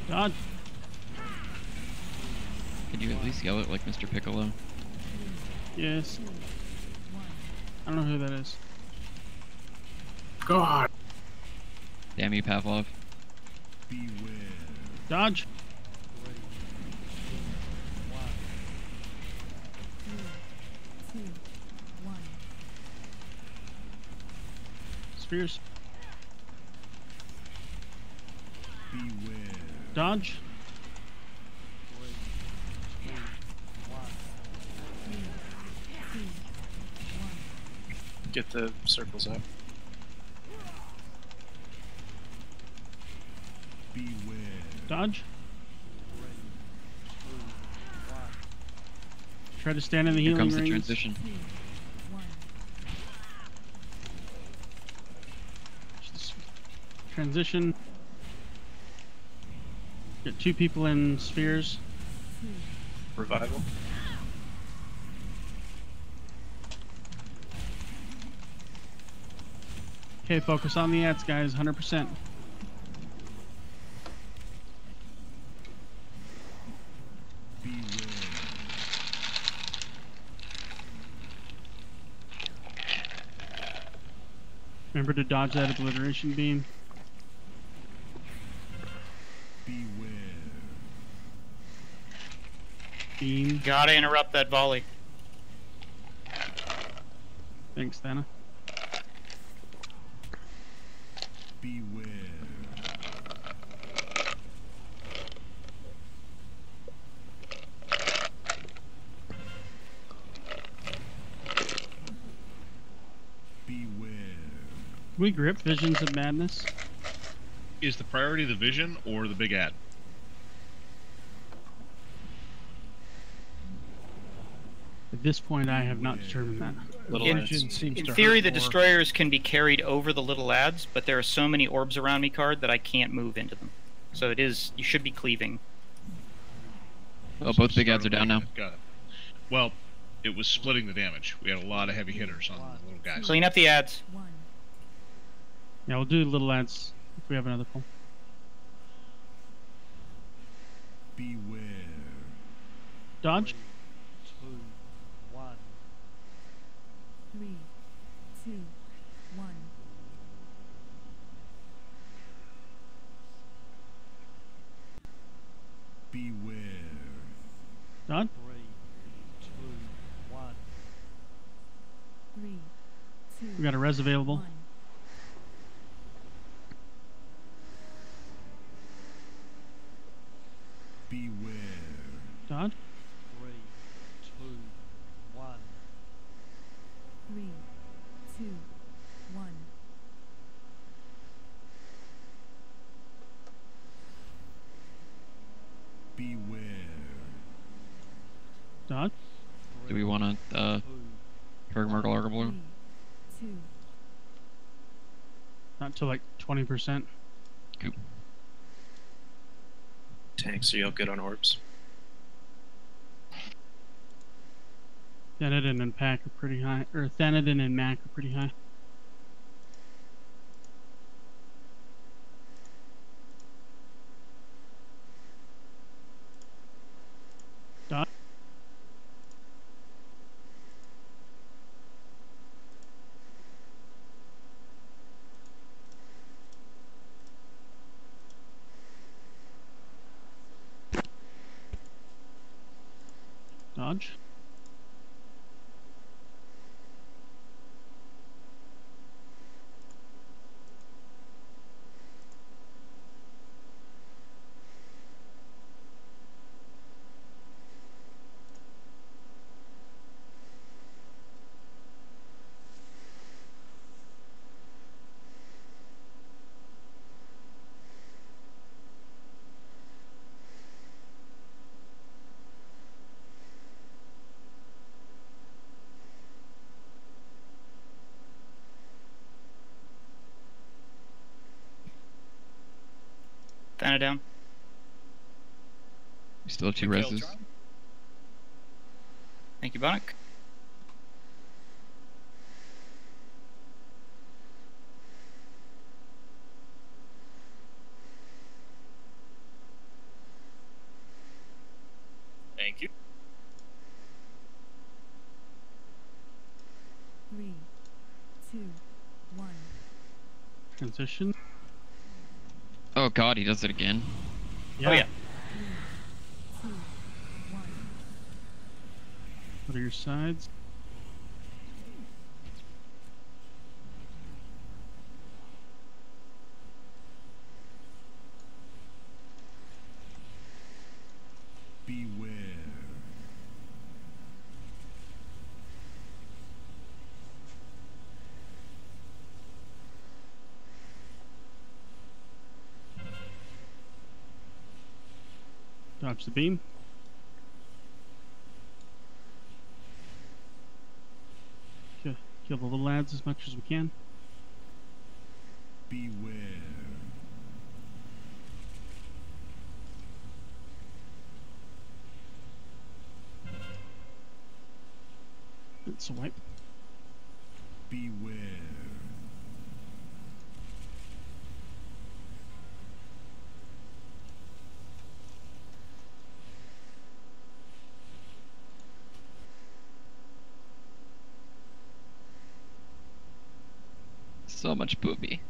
Dodge. Can you at least yell it like Mr. Piccolo? Yes. I don't know who that is. God. Damn you, Pavlov. Dodge. 2, 1. Spears. Dodge. 3, 2, 1. Get the circles up. Dodge. Try to stand in the Here healing comes the rings. transition. Transition. Get 2 people in spheres. Revival. Okay, focus on the ads, guys. 100%. Remember to dodge that obliteration beam. Beam. Gotta interrupt that volley. Thanks, Thana. Can we grip Visions of Madness? Is the priority the vision or the big ad? At this point, I have not determined that. In theory, the destroyers can be carried over the little ads, but there are so many orbs around me card that I can't move into them. So it is, you should be cleaving. Oh, both big ads are down now. Got it. Well, it was splitting the damage. We had a lot of heavy hitters on the little guys. Clean up the ads. Yeah, we'll do little ads if we have another pull. Beware. Dodge. 3, 2, 1. Beware. Dodge. 3, 2. We got a res available. 1. Beware. Dodge. 3, 2, 1. Beware. Dodge. Do we want to, Mergle Blue? 2. Not to like 20%. Cool. Tanks, are y'all good on orbs? Thanadin and Pack are pretty high. Or Thanadin and Mac are pretty high. Dodge. Dodge. Anna down. We still have 2 Good kill, reses. Charlie. Thank you, Bonnet. Thank you. 3, 2, 1. Transition. Oh god, he does it again. Oh yeah. 2, 1. What are your sides? Beware. Dodge the beam. Kill the little lads as much as we can. Beware. It's a wipe. Beware. So much booby.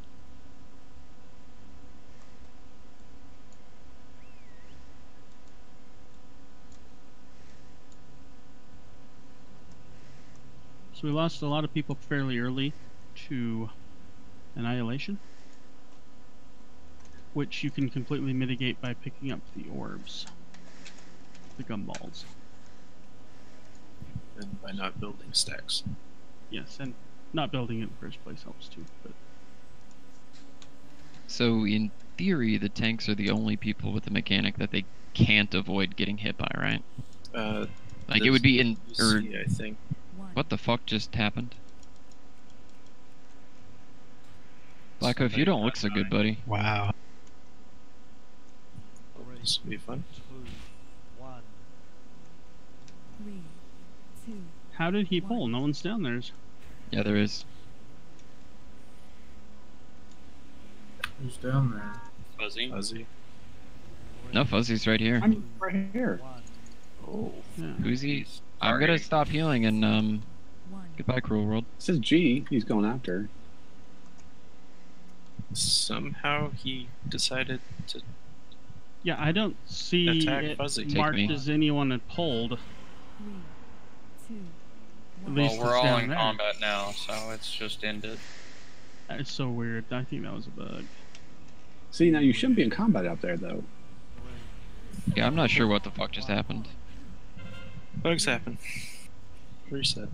So we lost a lot of people fairly early to Annihilation, which you can completely mitigate by picking up the orbs, the gumballs. And by not building stacks. Yes, and not building it in the first place helps too. But So in theory, the tanks are the only people with the mechanic that they can't avoid getting hit by, right? Like it would be in, or I think. what the fuck just happened? Blacko, if you don't look so good, buddy. Wow. This will be fun. 1. 3, 2. how did he pull? No one's down there. Yeah, there is. Who's down there? Fuzzy. Fuzzy. No, Fuzzy's right here. I'm right here. Oh. Yeah. Who's he? I'm gonna stop healing and goodbye, Cruel World. This is G. He's going after. Somehow he decided to. Yeah, I don't see Attack it Fuzzy. marked Take me. as anyone had pulled. 3, 2, At 1. least Well, we're it's all down in there. combat now, so it's just ended. That is so weird. I think that was a bug. See, now you shouldn't be in combat up there, though. Yeah, I'm not sure what the fuck just happened. Bugs happen. Reset.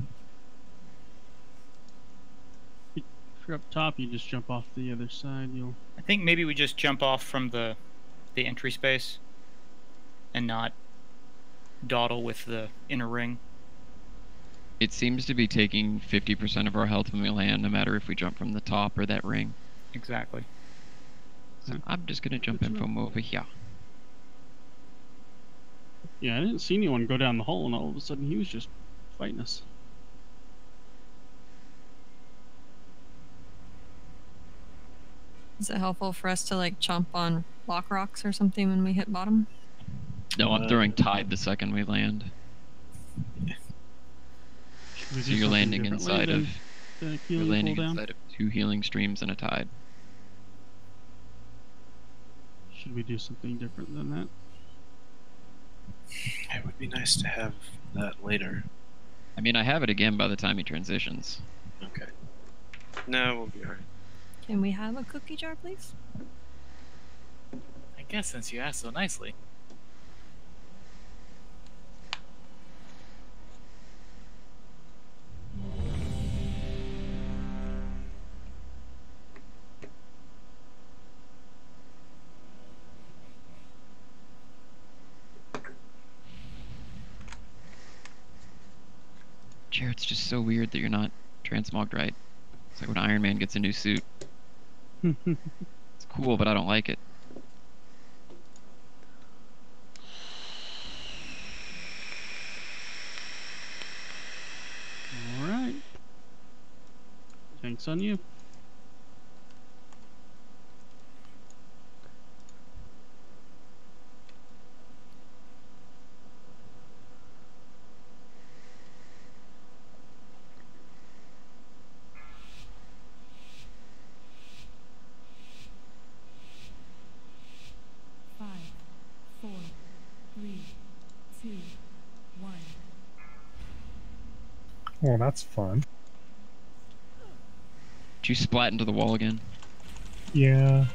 If you're up top, you just jump off the other side. You'll. I think maybe we just jump off from the entry space and not dawdle with the inner ring. It seems to be taking 50% of our health when we land, no matter if we jump from the top or that ring. Exactly. So I'm just gonna jump in from over here. Yeah, I didn't see anyone go down the hole, and all of a sudden he was just fighting us. Is it helpful for us to like chomp on lock rocks or something when we hit bottom? No, I'm throwing Tide the second we land. Should we So do you're something landing differently inside than of the you're healing landing cooldown? inside of 2 healing streams and a Tide. Should we do something different than that? It would be nice to have that later. I mean, I have it again by the time he transitions. Okay. No, we'll be alright. Can we have a cookie jar, please? I guess since you asked so nicely. Jared's just so weird that you're not transmogged right. It's like when Iron Man gets a new suit. It's cool, but I don't like it. Drinks on you. Five, four, three, two, one. Well, that's fun. Did you splat into the wall again? Yeah.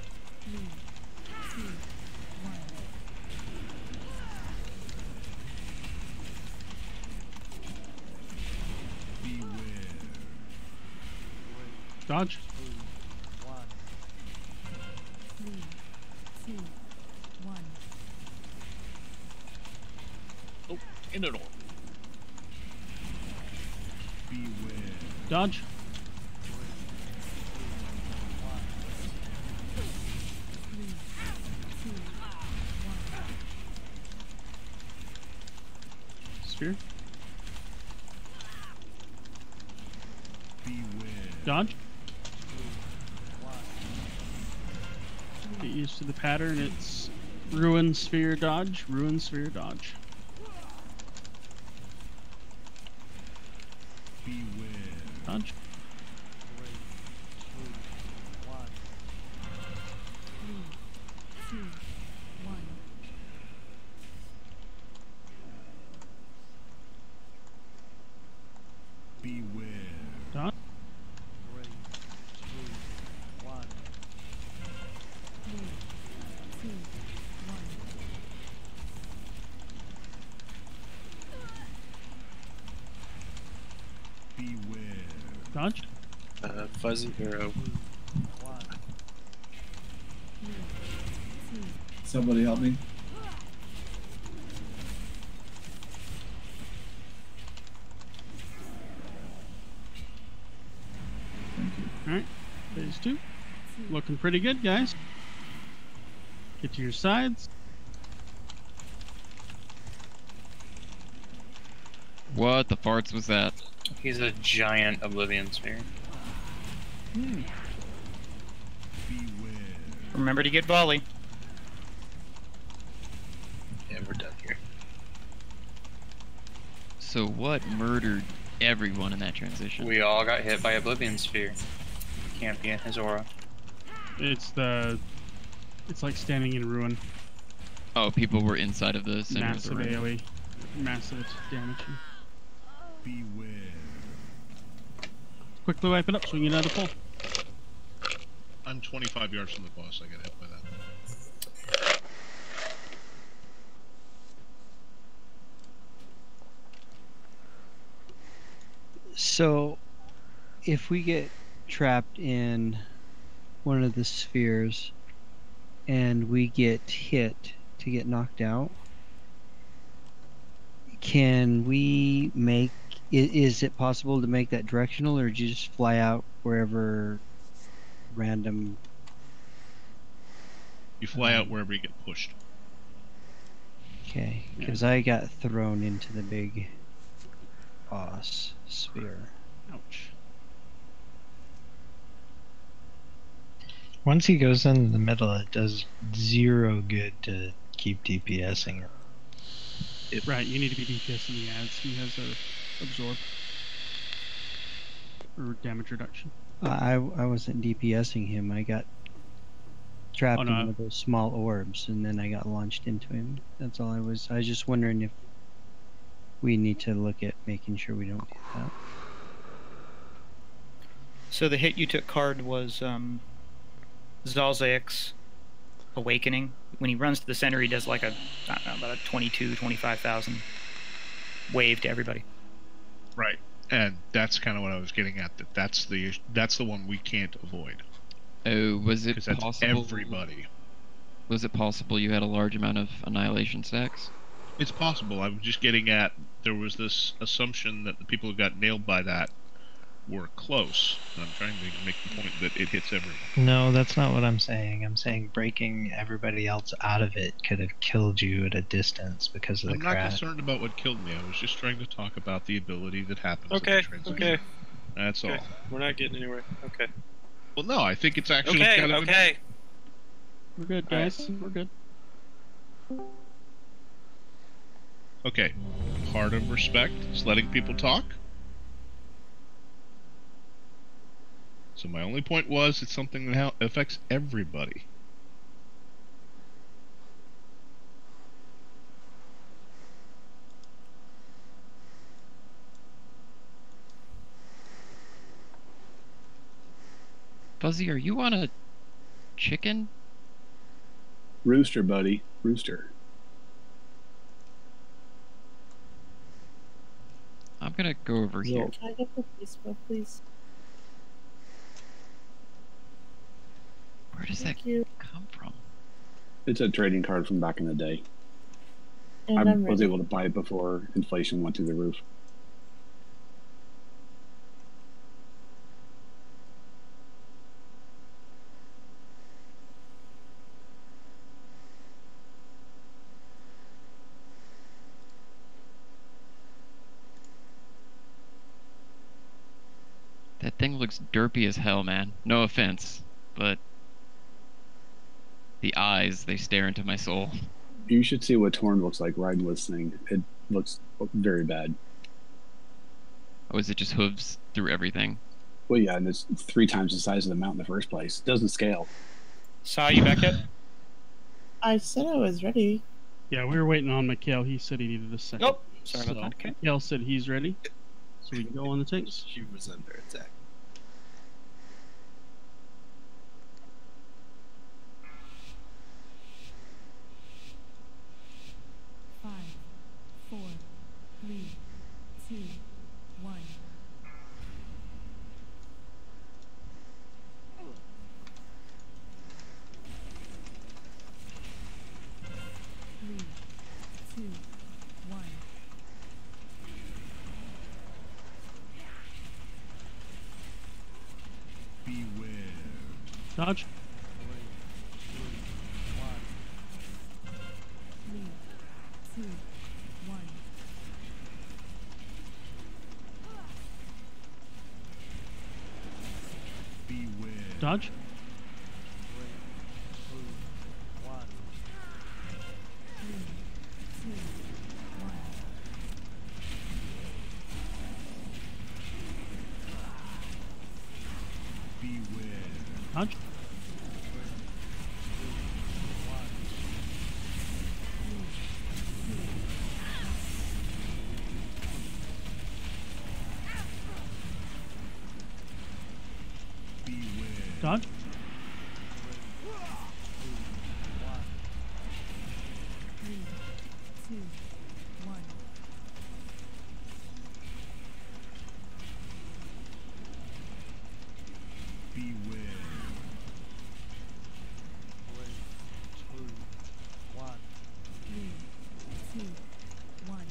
Dodge. Three, two, one. Oh, in it all. Dodge. Sphere. Dodge. Get used to the pattern. It's ruin, sphere, dodge. Ruin, sphere, dodge. Dodge. Two, one. Beware. Dodge. Three, two, one. Beware. Dodge. Fuzzy hero. Somebody help me. Alright. Phase 2. Looking pretty good, guys. Get to your sides. What the farts was that? He's a giant Oblivion Sphere. Remember to get volley. Yeah, we're done here. So what murdered everyone in that transition? We all got hit by Oblivion Sphere. Can't be in his aura. It's like standing in ruin. Oh, people were inside of the center Massive of the room. AoE. Massive damage. Beware. Quickly wipe it up so we can get another pull. I'm 25 yards from the boss. I got hit by that. So, if we get trapped in one of the spheres and we get hit to get knocked out, can we make is it possible to make that directional, or do you just fly out wherever random? You fly out wherever you get pushed. Okay, because I got thrown into the big boss sphere. Ouch. Once he goes in the middle, it does zero good to keep DPSing it. Right, you need to be DPSing the ads. He has a absorb or damage reduction. I wasn't DPSing him. I got trapped in one of those small orbs, and then I got launched into him. That's all I was. I was just wondering if we need to look at making sure we don't do that. So the hit you took card was Zalzak's Awakening. When he runs to the center, he does like a, I don't know, about a 25,000 wave to everybody. Right, and that's kind of what I was getting at. That's the one we can't avoid. Oh, was it That's possible? everybody. Was it possible you had a large amount of annihilation stacks? It's possible. I'm just getting at there was this assumption that the people who got nailed by that were close. And I'm trying to make the point that it hits everyone. No, that's not what I'm saying. I'm saying breaking everybody else out of it could have killed you at a distance because of the I'm not crash. concerned about what killed me. I was just trying to talk about the ability that happens. Okay, okay. That's Okay. all. We're not getting anywhere. Okay. Well, no, I think it's actually Okay. kind of Okay. We're good, All right. guys. We're good. Okay. Part of respect is letting people talk. So my only point was it's something that affects everybody. Fuzzy, are you on a chicken? Rooster, buddy. Rooster. I'm gonna go over here. Can I get the baseball, please? Where does Thank that you. come from? It's a trading card from back in the day. And I I'm was ready. able to buy it before inflation went through the roof. That thing looks derpy as hell, man. No offense, but the eyes, they stare into my soul. You should see what Torn looks like riding this thing. It looks very bad. Oh, is it just hooves through everything? Well, yeah, and it's 3 times the size of the mount in the first place. It doesn't scale. Saw you back yet? I said I was ready. Yeah, we were waiting on Mikhail. He said he needed a second. Nope. Sorry about So, that. Okay. Mikhail said he's ready, so we can go on the tanks. She was under attack. Five, four, three, two, one. Three, two, one. Beware. Dodge. Three, two, one. Beware. Dodge. Three, two, one. Beware. Dodge. Dodge. Three, two, one. Beware. Three, two, one.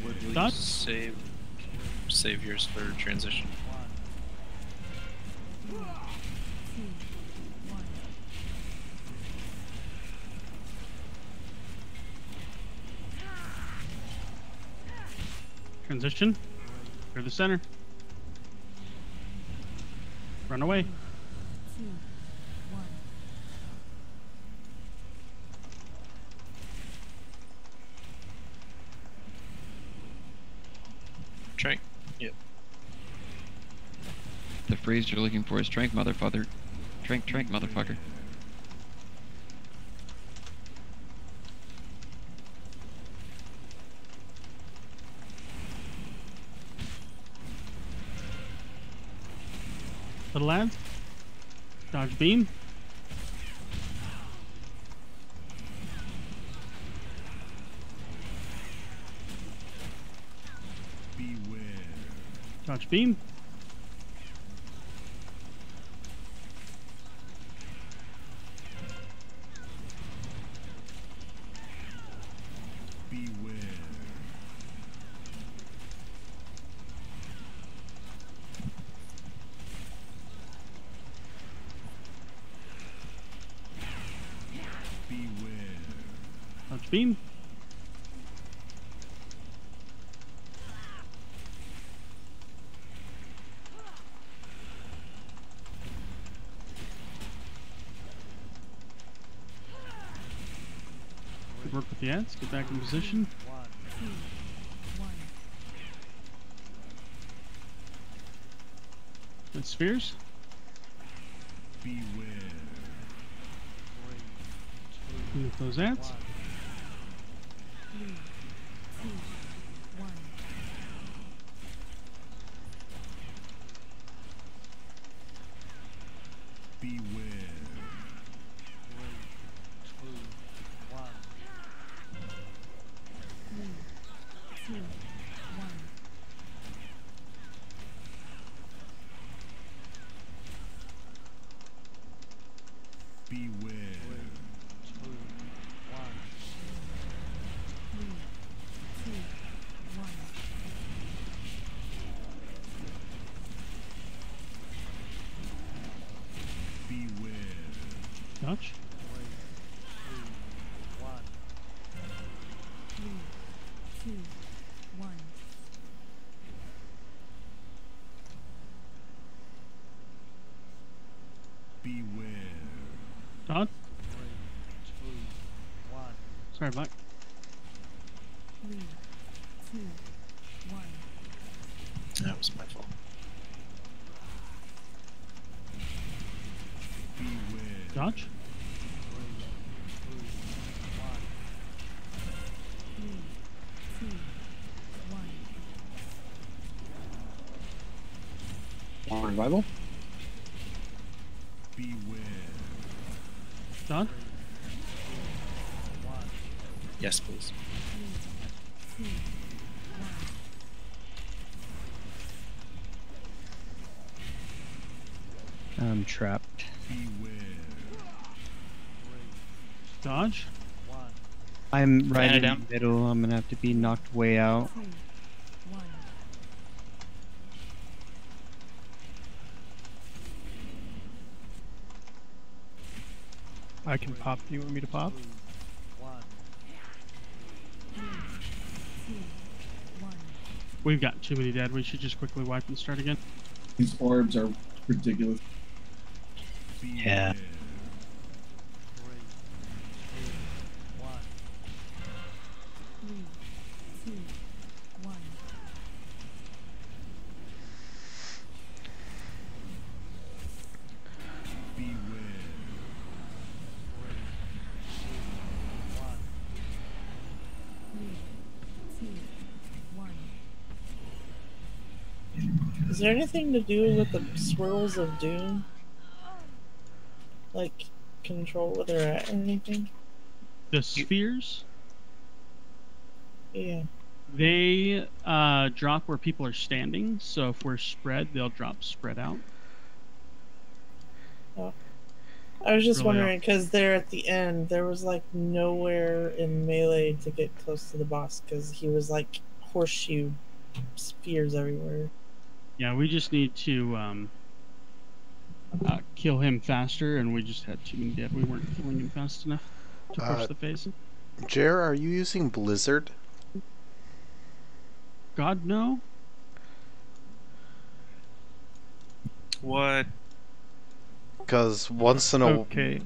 Would we Dodge. save yours for transition? Three, two, one. Transition. Clear the center. Run away. Two, one. Trank. Yep. The phrase you're looking for is trank, motherfucker. Trank, motherfucker. Little lads. Dodge beam. Beware. Dodge beam. Beware. Dodge beam. work with the ads. Get back in position. 2, 1. With spheres. Beware. With those ads. 3, 2, 1. Beware. 3, 2, 1. Beware. 3, 2, 1. Beware. Dodge. 3, 2, 1. Beware. Dodge. Sorry, Mike. 3, 2, 1. That was my fault. Dodge. 3, 2, 1. On revival? Beware. Dodge. Yes, please. 3, 2, 1. I'm trapped. Dodge. I'm right Fan it in down. the middle. I'm gonna have to be knocked way out. 2, 1. I can pop. Do you want me to pop? 3, 2, 1. We've got too many dead. We should just quickly wipe and start again. These orbs are ridiculous. Yeah. 3, 2, 1. Is there anything to do with the swirls of doom? Like, control where they're at or anything? The spheres. Yeah. They drop where people are standing. So if we're spread, they'll drop spread out. Oh. I was just Really wondering, because there at the end, there was like nowhere in melee to get close to the boss, because he was like horseshoe spheres everywhere. Yeah, we just need to kill him faster, and we just had too many dead. We weren't killing him fast enough to push the phase. Jer, are you using Blizzard? God, no. What? Because once in a Okay.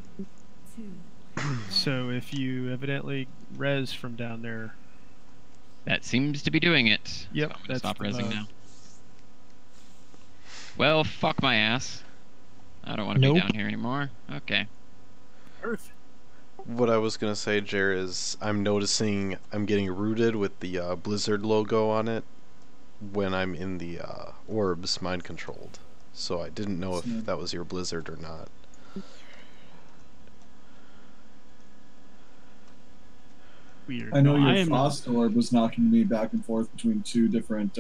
So if you evidently res from down there, That seems to be doing it. Yep, So I'm gonna that's stop the resing move. now. Well, fuck my ass. I don't want to Nope. be down here anymore. Okay. Earth. What I was gonna say, Jer, is I'm noticing I'm getting rooted with the Blizzard logo on it when I'm in the orbs mind controlled. So I didn't know if that was your Blizzard or not. Weird. I know No, your I am not. frost orb was knocking me back and forth between two different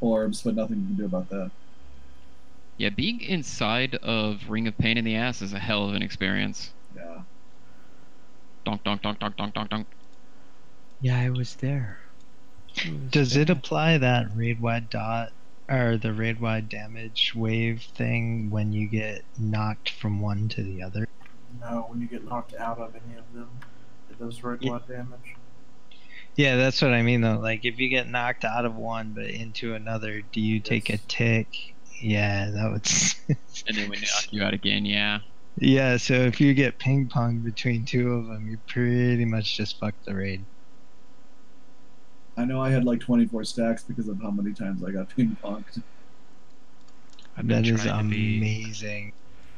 orbs, but nothing you can do about that. Yeah, being inside of Ring of Pain in the Ass is a hell of an experience. Yeah. Donk, donk, donk, donk, donk, donk, donk. Yeah, I was there. Does it apply that raid wide dot or the raid wide damage wave thing when you get knocked from one to the other? No, when you get knocked out of any of them, it does red blood damage. Yeah, that's what I mean though. Like if you get knocked out of one but into another, do you take a tick? Yeah, that would. And then we knock you out again, yeah. Yeah, so if you get ping pong between two of them, you pretty much just fuck the raid. I know I had like 24 stacks because of how many times I got ping ponged. That is trying to be- amazing.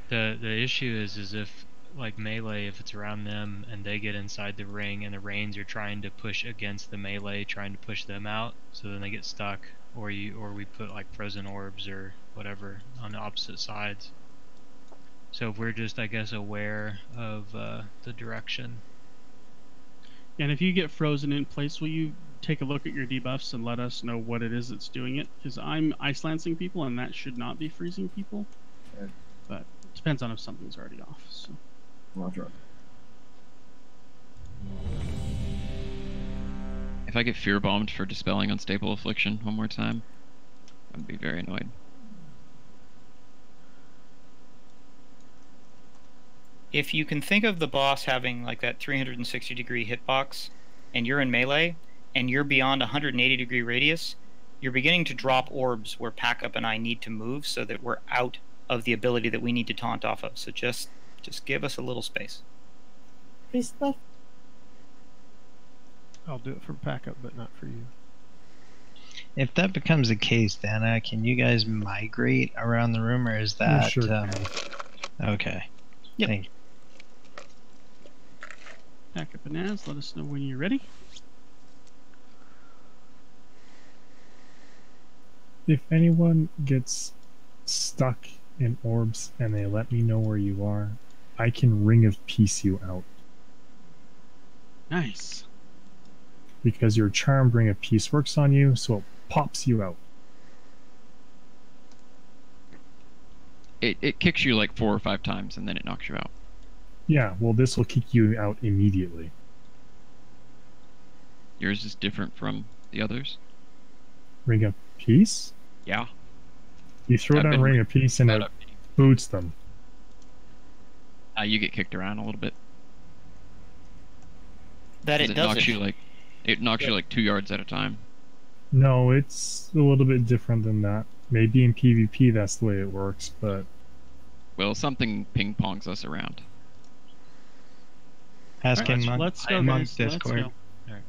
The issue is if like melee, if it's around them and they get inside the ring and the reins are trying to push against the melee, trying to push them out, so then they get stuck, or we put like frozen orbs or whatever on the opposite sides. So if we're just, I guess, aware of the direction. And if you get frozen in place, will you take a look at your debuffs and let us know what it is that's doing it? Because I'm ice lancing people, and that should not be freezing people. Right. But it depends on if something's already off. So. Roger. If I get fear bombed for dispelling unstable affliction one more time, I'd be very annoyed. If you can think of the boss having like that 360-degree hitbox, and you're in melee, and you're beyond 180-degree radius, you're beginning to drop orbs where Pack Up and I need to move so that we're out of the ability that we need to taunt off of. So just give us a little space. I'll do it for Pack Up, but not for you. If that becomes the case, Dana, can you guys migrate around the room, or is that sure. Okay? Yep. Thank you. Pack Up and Naz, let us know when you're ready. If anyone gets stuck in orbs and they let me know where you are, I can Ring of Peace you out. Nice. Because your charmed Ring of Peace works on you, so it pops you out. It kicks you like 4 or 5 times and then it knocks you out. Yeah, well, this will kick you out immediately. Yours is different from the others? Ring of Peace? Yeah. You throw I've down been Ring of Peace and it boots them. You get kicked around a little bit. That it does knocks it. you like it knocks you like 2 yards at a time. No, it's a little bit different than that. Maybe in PvP that's the way it works, but... Well, something ping-pongs us around. Ask in Monk, let's go, Monk guys. Let's Discord. go. Alright.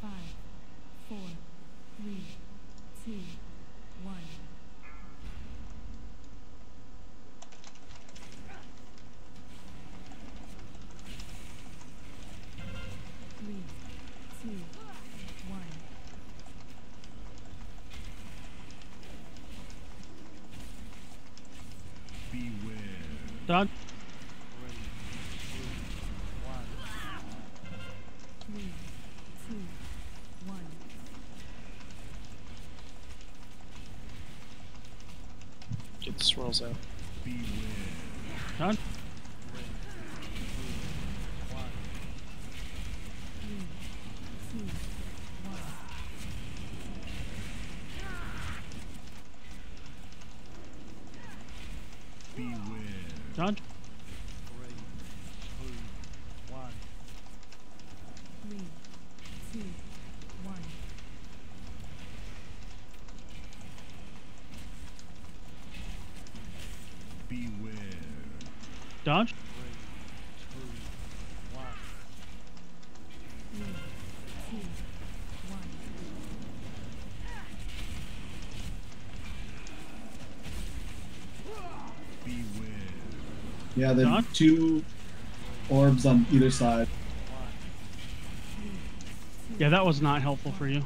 Five, four, three, two, one. Three, two, one. Dodge. Three, two, one. Get the swirls out. Dodge. Three, two, one. Dodge. Three, two, one. Dodge. Three, two, one. Yeah, the 2 orbs on either side. Yeah, that was not helpful for you.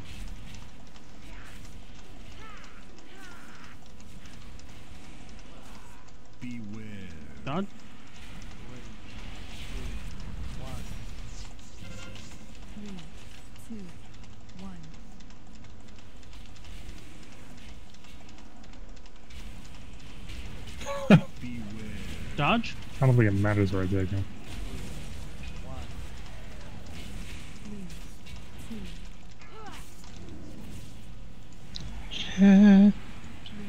Dodge. Three, two, one. Dodge. I don't think it matters where I dig him.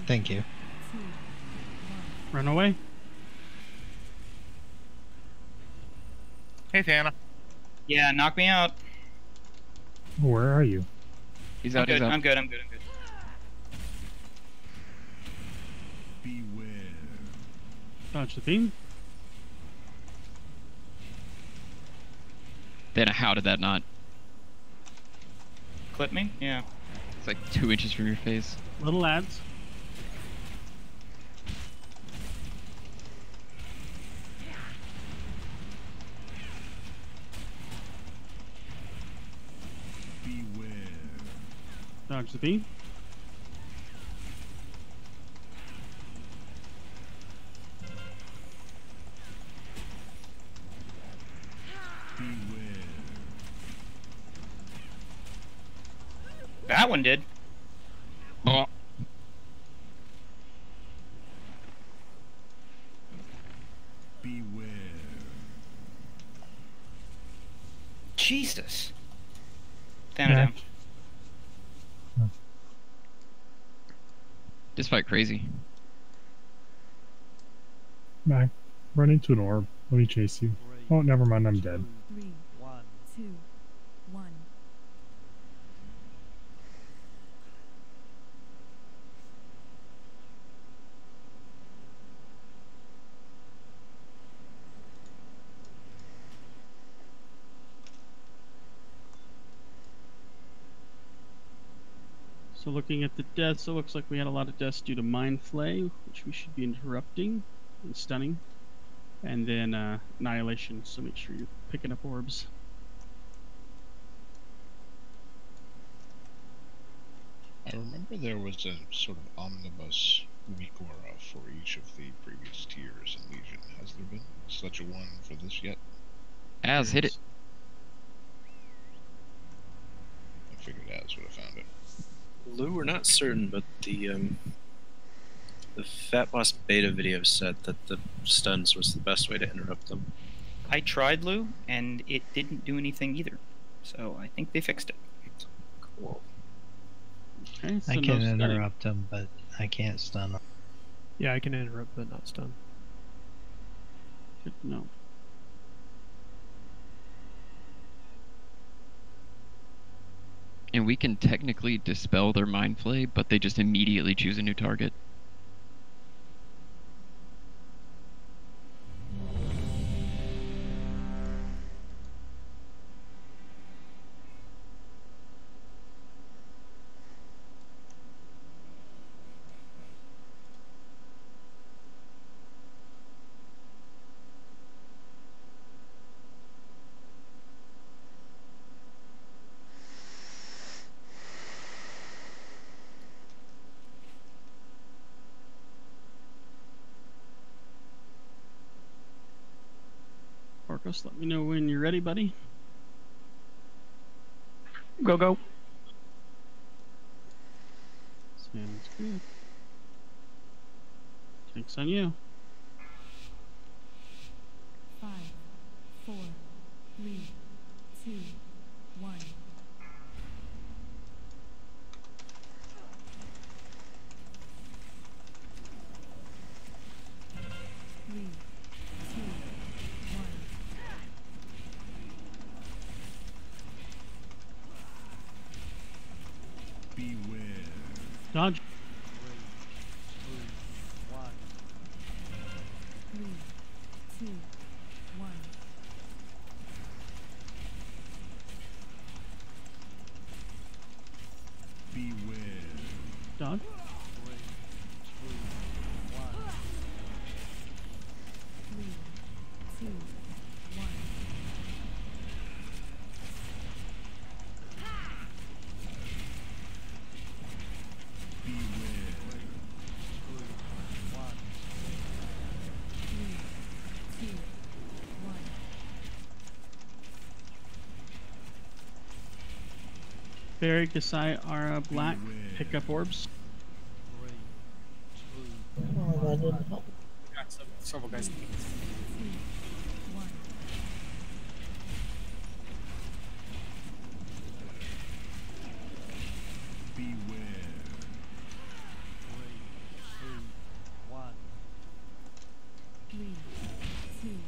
Thank you. Run away. Hey, Tana. Yeah, knock me out. Where are you? He's I'm out, good. he's out. I'm good. Dodge the beam. Then how did that not? Clip me? Yeah. It's like 2 inches from your face. Little lads. Beware. Dodge the beam. Beware. That one did. Oh. Beware. Jesus. Down. This fight crazy. Back. Run into an orb. Let me chase you. Oh, never mind. I'm dead. 3, 2, 1. So looking at the deaths, it looks like we had a lot of deaths due to Mind Flay, which we should be interrupting and stunning. And then Annihilation, so make sure you're picking up orbs. I remember there was a sort of omnibus weak aura for each of the previous tiers in Legion. Has there been such a one for this yet? Az, hit it. I figured Az would have found it. Lou, we're not certain, but the Fat Boss beta video said that the stuns was the best way to interrupt them. I tried, Lou, and it didn't do anything either. So I think they fixed it. Cool. Okay, so I no can stunning. interrupt them, but I can't stun them. Yeah, I can interrupt but not stun. Good to know. And we can technically dispel their Mind Flay, but they just immediately choose a new target. Orcus, let me know when you're ready, buddy. Go. Sounds good. Tank's on you. 5, 4, 3, 2, 1. 3, 2, 1. Beware. Dodge. 3, 2, 1. Beware. Dodge. 3, 2, 1. Beware. 3, 2, 1. Barry, Kasai, Ara, Black. Pick up orbs. Oh, that didn't help. Got several guys. 2, 1. Beware. 3, 2, 1.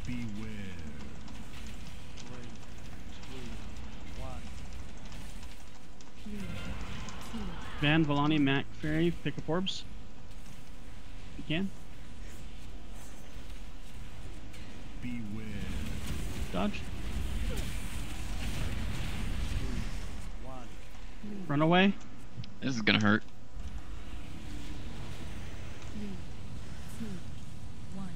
Beware. 3, 2, 1. Van, Volani, Mac, Fairy, pick up orbs. You can. Beware. Dodge. Run away. This is gonna hurt. 3, 2, 1.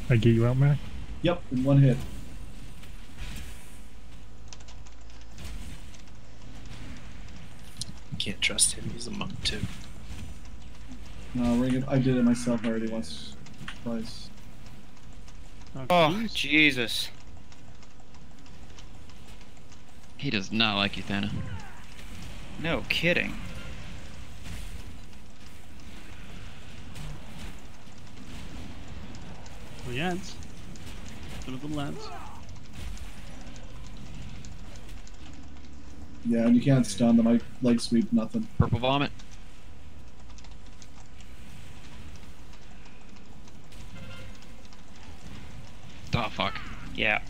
I get you out, Mac? Yep, in one hit. Can't trust him. He's a monk too. No, ring it. I did it myself already once, twice. Oh, Jesus. He does not like you, Thana. No kidding. Oh, yeah, it's some of the lads. Yeah, and you can't stun them. I light sweep, nothing. Purple vomit. Oh, fuck. Yeah.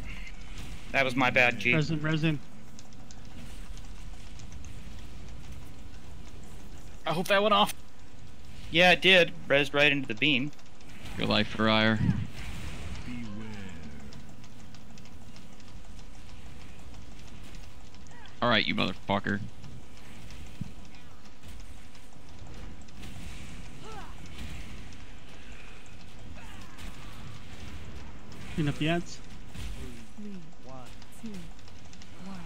That was my bad, G. Resin. I hope that went off. Yeah, it did. Rezzed right into the beam. Your life for ire. Alright, you motherfucker. Clean up the ads. 3, 2, 1.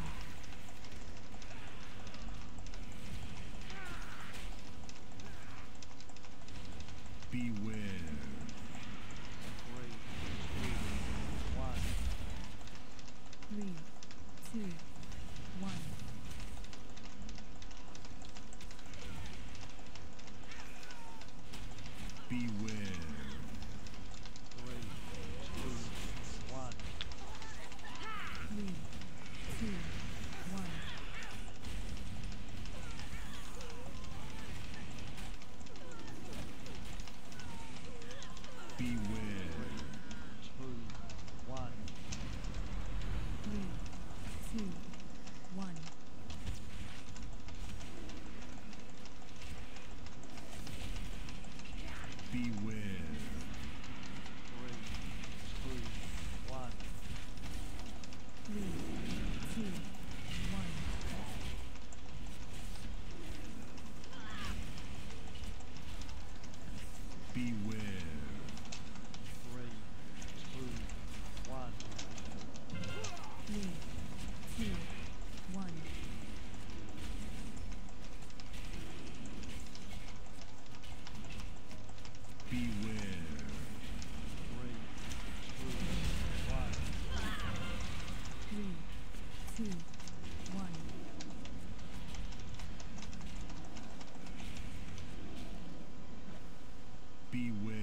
Beware. 3, 2, 1. Beware. 3, 2, 1. Beware. 3, 2, 1. Beware. 3, 2, 1. Beware. 3, 2, 1. Beware. 3, 2, 1. Beware.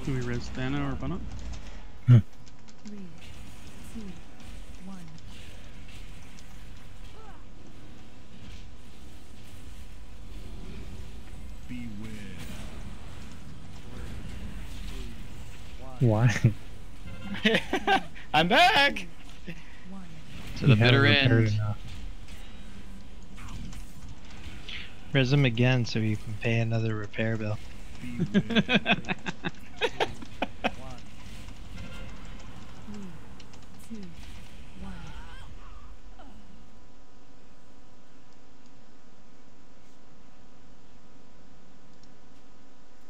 Do we res Thana or Bunna? 3, 2, 1. Beware. Why? I'm back! To the bitter end. Res him again so you can pay another repair bill.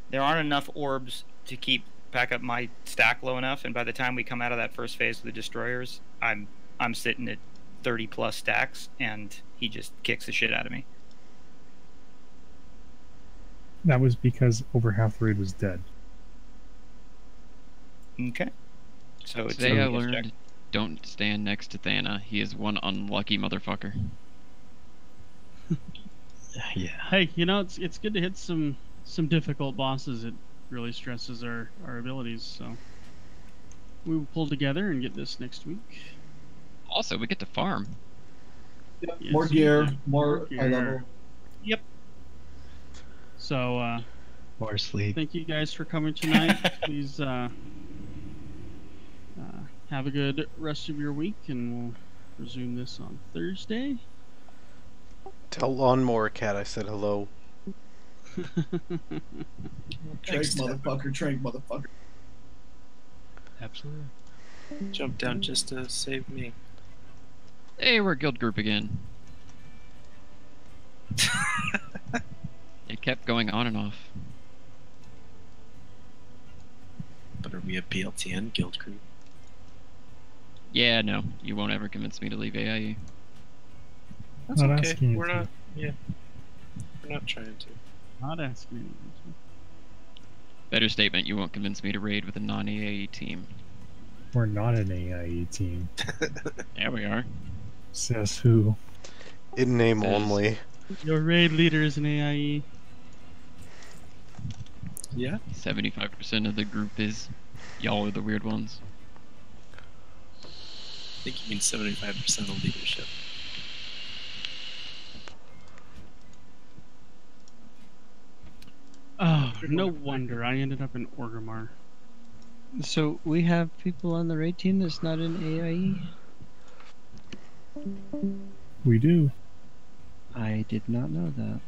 There aren't enough orbs to keep back up my stack low enough, and by the time we come out of that first phase of the destroyers, I'm sitting at 30 plus stacks, and he just kicks the shit out of me. That was because over half the raid was dead. Okay. So it's Today I a learned, check. don't stand next to Thana. He is one unlucky motherfucker. Yeah. Hey, you know, it's good to hit some difficult bosses. It really stresses our abilities, so we will pull together and get this next week. Also, we get to farm. Yep, Yes, more we gear, do. more high gear. level. Yep. So, More sleep. thank you guys for coming tonight. Please have a good rest of your week, and we'll resume this on Thursday. Tell Lawnmower Cat I said hello. Trank, motherfucker, trank, motherfucker. Absolutely. Jump down just to save me. Hey, we're a guild group again. It kept going on and off. But are we a BLTN guild group? Yeah, no, you won't ever convince me to leave AIE. That's Not okay. asking you We're to. not. Yeah. We're not trying to. Not asking you. Better statement, you won't convince me to raid with a non-AAE team. We're not an AIE team. Yeah, we are. Says who? In name Says- only. Your raid leader is an AIE. Yeah. 75% of the group is. Y'all are the weird ones. I think you mean 75% of leadership. Oh, no wonder I ended up in Orgrimmar. So we have people on the raid team that's not in AIE? We do. I did not know that.